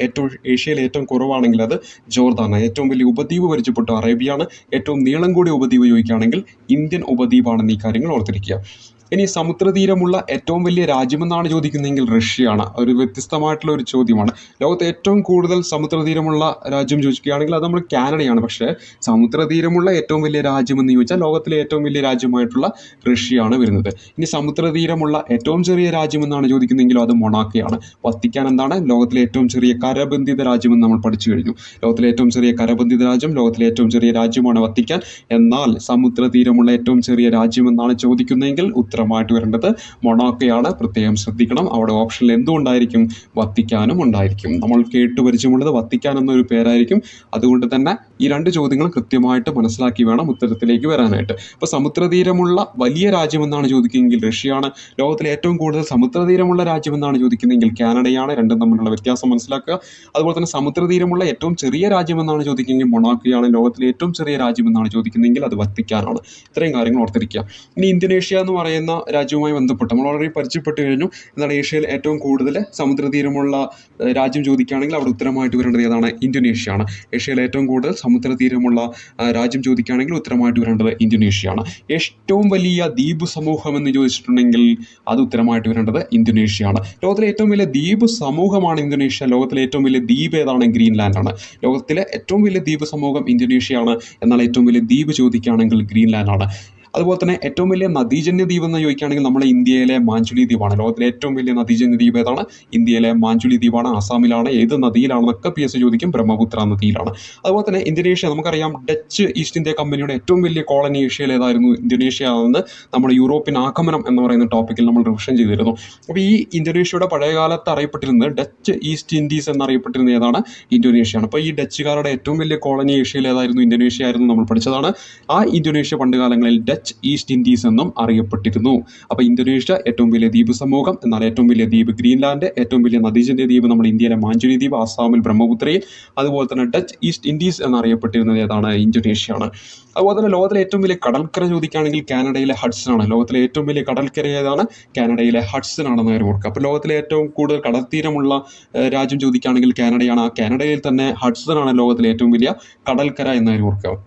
ഏഷ്യയിൽ ഏറ്റവും കുറവാണെങ്കിൽ അത് ജോർദാനാണ്. ഏറ്റവും വലിയ ഉപദ്വീപ് പരിചയപ്പെട്ടു അറേബ്യയാണ്. ഏറ്റവും നീളം കൂടിയ ഉപദ്വീപ് ചോദിക്കുകയാണെങ്കിൽ ഇന്ത്യൻ ഉപദ്വീപാണെന്ന് ഈ കാര്യങ്ങൾ ഓർത്തിരിക്കുക. ഇനി സമുദ്രതീരമുള്ള ഏറ്റവും വലിയ രാജ്യമെന്നാണ് ചോദിക്കുന്നതെങ്കിൽ റഷ്യയാണ്. ഒരു വ്യത്യസ്തമായിട്ടുള്ള ഒരു ചോദ്യമാണ്. ലോകത്തെ ഏറ്റവും കൂടുതൽ സമുദ്രതീരമുള്ള രാജ്യം ചോദിക്കുകയാണെങ്കിൽ അത് നമ്മൾ കാനഡയാണ്. പക്ഷേ സമുദ്രതീരമുള്ള ഏറ്റവും വലിയ രാജ്യമെന്ന് ചോദിച്ചാൽ ലോകത്തിലെ ഏറ്റവും വലിയ രാജ്യമായിട്ടുള്ള റഷ്യയാണ് വരുന്നത്. ഇനി സമുദ്രതീരമുള്ള ഏറ്റവും ചെറിയ രാജ്യമെന്നാണ് ചോദിക്കുന്നതെങ്കിലും അത് മൊണാക്കോയാണ്. വത്തിക്കാൻ എന്താണ്? ലോകത്തിലെ ഏറ്റവും ചെറിയ കരബന്ധിത രാജ്യമെന്ന് നമ്മൾ പഠിച്ചു കഴിഞ്ഞു. ലോകത്തിലെ ഏറ്റവും ചെറിയ കരബന്ധിത രാജ്യം, ലോകത്തിലെ ഏറ്റവും ചെറിയ രാജ്യമാണ് വത്തിക്കാൻ. എന്നാൽ സമുദ്രതീരമുള്ള ഏറ്റവും ചെറിയ രാജ്യമെന്നാണ് ചോദിക്കുന്നതെങ്കിൽ ഉത്തരമായിട്ട് വരേണ്ടത് മൊണാക്കോയാണ്. പ്രത്യേകം ശ്രദ്ധിക്കണം. അവിടെ ഓപ്ഷനിൽ എന്തുകൊണ്ടായിരിക്കും? വത്തിക്കാനും ഉണ്ടായിരിക്കും. നമ്മൾ കേട്ടു പരിചയമുള്ളത് വത്തിക്കാൻ എന്നൊരു പേരായിരിക്കും. അതുകൊണ്ട് തന്നെ ഈ രണ്ട് ചോദ്യങ്ങൾ കൃത്യമായിട്ട് മനസ്സിലാക്കി വേണം ഉത്തരത്തിലേക്ക് വരാനായിട്ട്. അപ്പോൾ സമുദ്രതീരമുള്ള വലിയ രാജ്യമെന്നാണ് ചോദിക്കുന്നതെങ്കിൽ റഷ്യയാണ്. ലോകത്തിലെ ഏറ്റവും കൂടുതൽ സമുദ്രതീരമുള്ള രാജ്യമെന്നാണ് ചോദിക്കുന്നതെങ്കിൽ കാനഡയാണ്. രണ്ടും തമ്മിലുള്ള വ്യത്യാസം മനസ്സിലാക്കുക. അതുപോലെ തന്നെ സമുദ്രതീരമുള്ള ഏറ്റവും ചെറിയ രാജ്യമെന്നാണ് ചോദിക്കുന്നതെങ്കിൽ മൊണാക്കോയാണ്. ലോകത്തിലെ ഏറ്റവും ചെറിയ രാജ്യമെന്നാണ് ചോദിക്കുന്നതെങ്കിൽ അത് വത്തിക്കാനാണ്. ഇത്രയും കാര്യങ്ങൾ ഓർത്തിരിക്കുക. ഇനി ഇന്തോനേഷ്യ എന്ന് പറയുന്ന എന്ന രാജ്യവുമായി ബന്ധപ്പെട്ട് നമ്മൾ ഓൾറെഡി പരിചയപ്പെട്ട് കഴിഞ്ഞു. എന്താണ് ഏഷ്യയിൽ ഏറ്റവും കൂടുതൽ സമുദ്രതീരമുള്ള രാജ്യം ചോദിക്കുകയാണെങ്കിൽ അവിടെ ഉത്തരമായിട്ട് വരേണ്ടത് ഏതാണ്? ഇന്തോനേഷ്യയാണ്. ഏഷ്യയിൽ ഏറ്റവും കൂടുതൽ സമുദ്രതീരമുള്ള രാജ്യം ചോദിക്കുകയാണെങ്കിൽ ഉത്തരമായിട്ട് വരേണ്ടത് ഇന്തോനേഷ്യയാണ്. ഏറ്റവും വലിയ ദ്വീപ് സമൂഹം എന്ന് ചോദിച്ചിട്ടുണ്ടെങ്കിൽ അത് ഉത്തരമായിട്ട് വരേണ്ടത് ഇന്തോനേഷ്യയാണ്. ലോകത്തിലെ ഏറ്റവും വലിയ ദ്വീപ് സമൂഹമാണ് ഇന്തോനേഷ്യ. ലോകത്തിലെ ഏറ്റവും വലിയ ദ്വീപ് ഏതാണ്? ഗ്രീൻലാൻഡാണ്. ലോകത്തിലെ ഏറ്റവും വലിയ ദ്വീപ് സമൂഹം ഇന്തോനേഷ്യയാണ്. എന്നാൽ ഏറ്റവും വലിയ ദ്വീപ് ചോദിക്കുകയാണെങ്കിൽ ഗ്രീൻലാൻഡാണ്. അതുപോലെ തന്നെ ഏറ്റവും വലിയ നദീജന്യ ദ്വീപ് എന്ന് ചോദിക്കുകയാണെങ്കിൽ നമ്മുടെ ഇന്ത്യയിലെ മാഞ്ചുലി ദ്വീപാണ്. ലോകത്തിലെ ഏറ്റവും വലിയ നദീജന്യ ദ്വീപ് ഏതാണ്? ഇന്ത്യയിലെ മാഞ്ചുലി ദ്വീപാണ്. ആസാമിലാണ്. ഏത് നദിയിലാണെന്നൊക്കെ PSC ചോദിക്കും. ബ്രഹ്മപുത്ര നദിയിലാണ്. അതുപോലെ തന്നെ ഇന്തോനേഷ്യ നമുക്കറിയാം ഡച്ച് ഈസ്റ്റ് ഇന്ത്യ കമ്പനിയുടെ ഏറ്റവും വലിയ കോളനി ഏഷ്യയിൽ ഏതായിരുന്നു? ഇന്തോനേഷ്യ ആണെന്ന് നമ്മുടെ യൂറോപ്യൻ ആക്രമണം എന്ന് പറയുന്ന ടോപ്പിക്കിൽ നമ്മൾ റിവിഷൻ ചെയ്തിരുന്നു. അപ്പോൾ ഈ ഇന്തോനേഷ്യയുടെ പഴയകാലത്ത് അറിയപ്പെട്ടിരുന്നത് ഡച്ച് ഈസ്റ്റ് ഇൻഡീസ് എന്നറിയപ്പെട്ടിരുന്നത് ഏതാണ്? ഇന്തോനേഷ്യയാണ്. അപ്പോൾ ഈ ഡച്ചുകാരുടെ ഏറ്റവും വലിയ കോളനി ഏഷ്യയിൽ ഏതായിരുന്നു? ഇന്തോനേഷ്യ ആയിരുന്നു. നമ്മൾ പഠിച്ചതാണ്. ആ ഇന്തോനേഷ്യ പണ്ടുകാലങ്ങളിൽ ഡച്ച് ഈസ്റ്റ് ഇൻഡീസ് എന്നും അറിയപ്പെട്ടിരുന്നു. അപ്പോൾ ഇന്തോനേഷ്യ ഏറ്റവും വലിയ ദ്വീപ് സമൂഹം. എന്നാൽ ഏറ്റവും വലിയ ദ്വീപ് ഗ്രീൻലാൻഡ്. ഏറ്റവും വലിയ നദീജന്യ ദ്വീപ് നമ്മുടെ ഇന്ത്യയിലെ മാഞ്ചുലി ദ്വീപ്, ആസാമിൽ ബ്രഹ്മപുത്രയിൽ. അതുപോലെ തന്നെ ഡച്ച് ഈസ്റ്റ് ഇൻഡീസ് എന്നറിയപ്പെട്ടിരുന്നത് ഏതാണ്? ഇന്തോനേഷ്യയാണ്. അതുപോലെ തന്നെ ലോകത്തിലെ ഏറ്റവും വലിയ കടൽക്കര ചോദിക്കുകയാണെങ്കിൽ കാനഡയിലെ ഹഡ്സനാണ്. ലോകത്തിലെ ഏറ്റവും വലിയ കടൽക്കര ഏതാണ്? കാനഡയിലെ ഹഡ്സൺ ആണെന്ന് കാര്യം ഓർക്കുക. അപ്പോൾ ലോകത്തിലെ ഏറ്റവും കൂടുതൽ കടൽത്തീരമുള്ള രാജ്യം ചോദിക്കുകയാണെങ്കിൽ കാനഡയാണ്. ആ കാനഡയിൽ തന്നെ ഹഡ്സൺ ആണ് ലോകത്തിലെ ഏറ്റവും വലിയ കടൽക്കര എന്ന് കാര്യം ഓർക്കുക.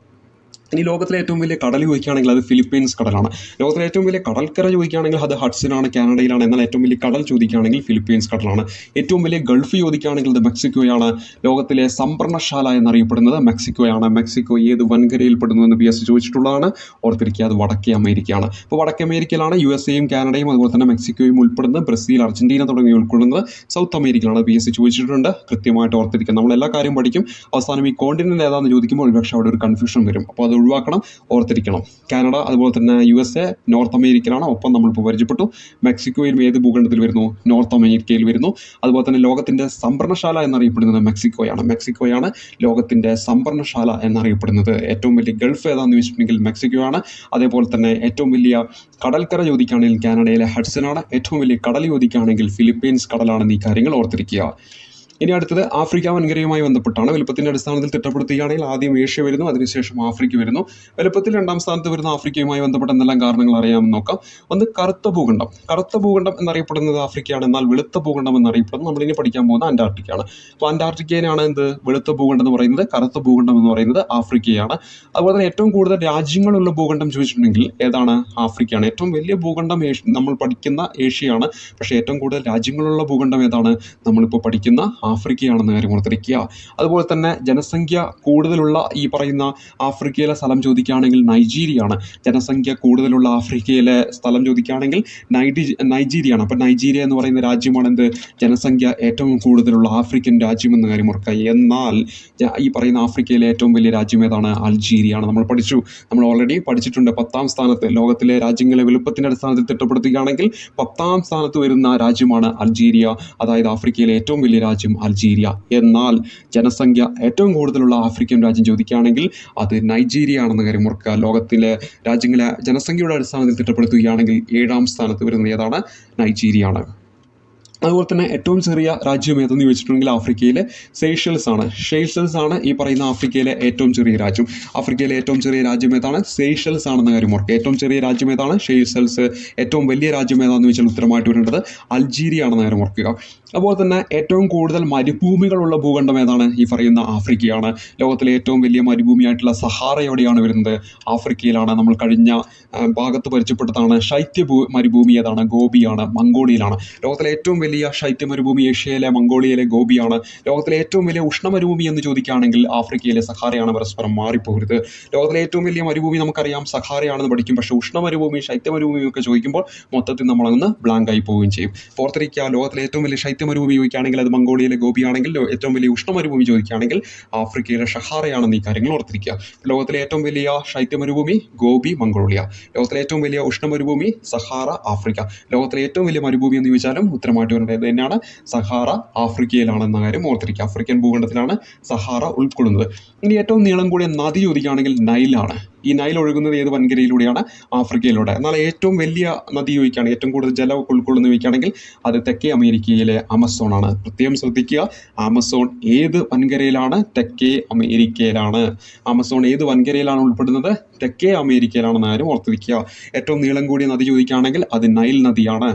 ഇനി ലോകത്തിലെ ഏറ്റവും വലിയ കടൽ ചോദിക്കുകയാണെങ്കിൽ അത് ഫിലിപ്പീൻസ് കടലാണ്. ലോകത്തിലെ ഏറ്റവും വലിയ കടൽക്കര ചോദിക്കുകയാണെങ്കിൽ അത് ഹഡ്സനാണ്, കാനഡയിലാണ്. എന്നാൽ ഏറ്റവും വലിയ കടൽ ചോദിക്കുകയാണെങ്കിൽ ഫിലിപ്പീൻസ് കടലാണ്. ഏറ്റവും വലിയ ഗൾഫ് ചോദിക്കുകയാണെങ്കിൽ അത് മെക്സിക്കോയാണ്. ലോകത്തിലെ സംഭരണശാല എന്നറിയപ്പെടുന്നത് മെക്സിക്കോയാണ്. മെക്സിക്കോ ഏത് വൻകരയിൽ പെടുന്നു എന്ന് PSC ചോദിച്ചിട്ടുള്ളതാണ്. ഓർത്തിരിക്കുക, അത് വടക്കേ അമേരിക്കയാണ്. അപ്പോൾ വടക്കേ അമേരിക്കയിലാണ് USA-യും കാനഡയും അതുപോലെ തന്നെ മെക്സിക്കോയും ഉൾപ്പെടുന്നത്. ബ്രസീൽ, അർജന്റീന തുടങ്ങി ഉൾക്കൊള്ളുന്നത് സൗത്ത് അമേരിക്കയിലാണ്. PSC ചോദിച്ചിട്ടുണ്ട്. കൃത്യമായിട്ട് ഓർത്തിരിക്കുക. നമ്മളെല്ലാ കാര്യം പഠിക്കും. അവസാനം ഈ കോണ്ടിനെന്റ് ഏതാണെന്ന് ചോദിക്കുമ്പോൾ ഒരുപക്ഷെ അവിടെ ഒരു കൺഫ്യൂഷൻ വരും. അപ്പോൾ അത് ഒഴിവാക്കണം, ഓർത്തിരിക്കണം. കാനഡ അതുപോലെ തന്നെ USA നോർത്ത് അമേരിക്കയിലാണ്. ഒപ്പം നമ്മളിപ്പോൾ പരിചയപ്പെട്ടു മെക്സിക്കോയിലും ഏത് ഭൂഖണ്ഡത്തിൽ വരുന്നു? നോർത്ത് അമേരിക്കയിൽ വരുന്നു. അതുപോലെ തന്നെ ലോകത്തിൻ്റെ സംഭരണശാല എന്നറിയപ്പെടുന്നത് മെക്സിക്കോയാണ്. മെക്സിക്കോയാണ് ലോകത്തിൻ്റെ സംഭരണശാല എന്നറിയപ്പെടുന്നത്. ഏറ്റവും വലിയ ഗൾഫ് ഏതാണെന്ന് ചോദിച്ചിട്ടുണ്ടെങ്കിൽ മെക്സിക്കോയാണ്. അതേപോലെ തന്നെ ഏറ്റവും വലിയ കടൽക്കര ചോദിക്കുകയാണെങ്കിൽ കാനഡയിലെ ഹഡ്സനാണ്. ഏറ്റവും വലിയ കടൽ ചോദിക്കുകയാണെങ്കിൽ ഫിലിപ്പീൻസ് കടലാണെന്ന് ഈ കാര്യങ്ങൾ ഓർത്തിരിക്കുക. ഇനി അടുത്തത് ആഫ്രിക്ക വൻകരയുമായി ബന്ധപ്പെട്ടാണ്. വലുപ്പത്തിൻ്റെ അടിസ്ഥാനത്തിൽ തിട്ടപ്പെടുത്തുകയാണെങ്കിൽ ആദ്യം ഏഷ്യ വരുന്നു, അതിനുശേഷം ആഫ്രിക്ക വരുന്നു. വലുപ്പത്തിൽ രണ്ടാം സ്ഥാനത്ത് വരുന്ന ആഫ്രിക്കയുമായി ബന്ധപ്പെട്ട എന്തെല്ലാം കാരണങ്ങൾ അറിയാമെന്ന് നോക്കാം. ഒന്ന് കറുത്ത ഭൂഖണ്ഡം. കറുത്ത ഭൂഖണ്ഡം എന്നറിയപ്പെടുന്നത് ആഫ്രിക്കയാണ്. എന്നാൽ വെളുത്ത ഭൂഖണ്ഡം എന്നറിയപ്പെടുന്നത് നമ്മളിനി പഠിക്കാൻ പോകുന്ന അന്റാർട്ടിക്കയാണ്. അപ്പോൾ അന്റാർട്ടിക്കയിലാണ് എന്ത് വെളുത്ത ഭൂഖണ്ഡം എന്ന് പറയുന്നത്, കറുത്ത ഭൂഖണ്ഡം എന്ന് പറയുന്നത് ആഫ്രിക്കയാണ്. അതുപോലെ തന്നെ ഏറ്റവും കൂടുതൽ രാജ്യങ്ങളുള്ള ഭൂഖണ്ഡം ചോദിച്ചിട്ടുണ്ടെങ്കിൽ ഏതാണ്? ആഫ്രിക്കയാണ്. ഏറ്റവും വലിയ ഭൂഖണ്ഡം നമ്മൾ പഠിക്കുന്ന ഏഷ്യയാണ്. പക്ഷേ ഏറ്റവും കൂടുതൽ രാജ്യങ്ങളുള്ള ഭൂഖണ്ഡം ഏതാണ്? നമ്മളിപ്പോൾ പഠിക്കുന്ന ആഫ്രിക്കയാണെന്ന് കാര്യം ഓർത്തിരിക്കുക. അതുപോലെ തന്നെ ജനസംഖ്യ കൂടുതലുള്ള ഈ പറയുന്ന ആഫ്രിക്കയിലെ സ്ഥലം ചോദിക്കുകയാണെങ്കിൽ നൈജീരിയയാണ്. ജനസംഖ്യ കൂടുതലുള്ള ആഫ്രിക്കയിലെ സ്ഥലം ചോദിക്കുകയാണെങ്കിൽ നൈജീരിയയാണ്. അപ്പോൾ നൈജീരിയ എന്ന് പറയുന്ന രാജ്യമാണ് എന്ത്? ജനസംഖ്യ ഏറ്റവും കൂടുതലുള്ള ആഫ്രിക്കൻ രാജ്യമെന്ന് കാര്യം ഓർക്കുക. എന്നാൽ ഈ പറയുന്ന ആഫ്രിക്കയിലെ ഏറ്റവും വലിയ രാജ്യം ഏതാണ്? അൾജീരിയയാണ്. നമ്മൾ പഠിച്ചു, നമ്മൾ ഓൾറെഡി പഠിച്ചിട്ടുണ്ട്. 10ാം സ്ഥാനത്ത് ലോകത്തിലെ രാജ്യങ്ങളെ വലുപ്പത്തിൻ്റെ അടിസ്ഥാനത്തിൽ തിട്ടപ്പെടുത്തുകയാണെങ്കിൽ 10ാം സ്ഥാനത്ത് വരുന്ന രാജ്യമാണ് അൾജീരിയ. അതായത് ആഫ്രിക്കയിലെ ഏറ്റവും വലിയ രാജ്യം അൾജീരിയ. എന്നാൽ ജനസംഖ്യ ഏറ്റവും കൂടുതലുള്ള ആഫ്രിക്കൻ രാജ്യം ചോദിക്കുകയാണെങ്കിൽ അത് നൈജീരിയ ആണെന്ന കാര്യം ഓർക്കുക. ലോകത്തിലെ രാജ്യങ്ങളെ ജനസംഖ്യയുടെ അടിസ്ഥാനത്തിൽ തിട്ടപ്പെടുത്തുകയാണെങ്കിൽ 7ാം സ്ഥാനത്ത് വരുന്നത് ഏതാണ്? നൈജീരിയ ആണ്. അതുപോലെ തന്നെ ഏറ്റവും ചെറിയ രാജ്യം ഏതെന്ന് ചോദിച്ചിട്ടുണ്ടെങ്കിൽ ആഫ്രിക്കയിലെ സെയ്ഷൽസ് ആണ്. സെയ്ഷൽസ് ആണ് ഈ പറയുന്ന ആഫ്രിക്കയിലെ ഏറ്റവും ചെറിയ രാജ്യം. ആഫ്രിക്കയിലെ ഏറ്റവും ചെറിയ രാജ്യം ഏതാണ്? സെയ്ഷൽസ് ആണെന്ന കാര്യം ഓർക്കുക. ഏറ്റവും ചെറിയ രാജ്യം ഏതാണ്? സെയ്ഷൽസ്. ഏറ്റവും വലിയ രാജ്യം ഏതാണെന്ന് ചോദിച്ചാൽ ഉത്തരമായിട്ട് വരേണ്ടത് അൾജീരിയ ആണെന്ന കാര്യം ഓർക്കുക. അതുപോലെ തന്നെ ഏറ്റവും കൂടുതൽ മരുഭൂമികളുള്ള ഭൂഖണ്ഡം ഏതാണ്? ഈ പറയുന്ന ആഫ്രിക്കയാണ്. ലോകത്തിലെ ഏറ്റവും വലിയ മരുഭൂമിയായിട്ടുള്ള സഹാറ എവിടെയാണ് വരുന്നത്? ആഫ്രിക്കയിലാണ്. നമ്മൾ കഴിഞ്ഞ ഭാഗത്ത് പരിചയപ്പെട്ടതാണ്. മരുഭൂമി ഏതാണ്? ഗോബിയാണ്, മംഗോളിയയിലാണ്. ലോകത്തിലെ ഏറ്റവും വലിയ ശൈത്യ മരുഭൂമി ഏഷ്യയിലെ മംഗോളിയയിലെ ഗോബിയാണ്. ലോകത്തിലെ ഏറ്റവും വലിയ ഉഷ്ണമരുഭൂമി എന്ന് ചോദിക്കുകയാണെങ്കിൽ ആഫ്രിക്കയിലെ സഹാറയാണ്. പരസ്പരം മാറിപ്പോകരുത്. ലോകത്തിലെ ഏറ്റവും വലിയ മരുഭൂമി നമുക്കറിയാം സഹാറയാണെന്ന് പഠിക്കും. പക്ഷേ ഉഷ്ണമരുഭൂമി, ശൈത്യമരുഭൂമി ഒക്കെ ചോദിക്കുമ്പോൾ മൊത്തത്തിൽ നമ്മളങ്ങ് ബ്ലാങ്ക് ആയി പോവുകയും ചെയ്യും. ഓർത്തിരിക്കുക, ലോകത്തിലെ ഏറ്റവും വലിയ ശൈത്യമരുഭൂമി ചോദിക്കുകയാണെങ്കിൽ അത് മംഗോളിയയിലെ ഗോബിയാണെങ്കിൽ, ഏറ്റവും വലിയ ഉഷ്ണമരുഭൂമി ചോദിക്കുകയാണെങ്കിൽ ആഫ്രിക്കയിലെ സഹാറയാണെന്ന് ഈ കാര്യങ്ങൾ ഓർത്തിരിക്കുക. ലോകത്തിലെ ഏറ്റവും വലിയ ശൈത്യമരുഭൂമി ഗോബി, മംഗോളിയ. ലോകത്തിലെ ഏറ്റവും വലിയ ഉഷ്ണമരുഭൂമി സഹാറ, ആഫ്രിക്ക. ലോകത്തിലെ ഏറ്റവും വലിയ മരുഭൂമി എന്ന് ചോദിച്ചാലും ഉത്തരമായിട്ട് വരേണ്ടത് തന്നെയാണ് സഹാറ, ആഫ്രിക്കയിലാണെന്ന കാര്യം ഓർത്തിരിക്കുക. ആഫ്രിക്കൻ ഭൂഖണ്ഡത്തിലാണ് സഹാറ ഉൾക്കൊള്ളുന്നത്. ഇനി ഏറ്റവും നീളം കൂടിയ നദി ചോദിക്കുകയാണെങ്കിൽ നൈലാണ്. ഈ നൈൽ ഒഴുകുന്നത് ഏത് വൻകരയിലൂടെയാണ്? ആഫ്രിക്കയിലൂടെ. എന്നാൽ ഏറ്റവും വലിയ നദി ചോദിക്കുകയാണ്, ഏറ്റവും കൂടുതൽ ജലം ഉൾക്കൊള്ളുന്ന ചോദിക്കുകയാണെങ്കിൽ അത് തെക്കേ അമേരിക്കയിലെ ആമസോൺ ആണ്. പ്രത്യേകം ശ്രദ്ധിക്കുക, ആമസോൺ ഏത് വൻകരയിലാണ്? തെക്കേ അമേരിക്കയിലാണ്. ആമസോൺ ഏത് വൻകരയിലാണ് ഉൾപ്പെടുന്നത്? തെക്കേ അമേരിക്കയിലാണെന്ന കാര്യം ഓർത്തിരിക്കുക. ഏറ്റവും നീളം കൂടിയ നദി ചോദിക്കുകയാണെങ്കിൽ അത് നൈൽ നദിയാണ്.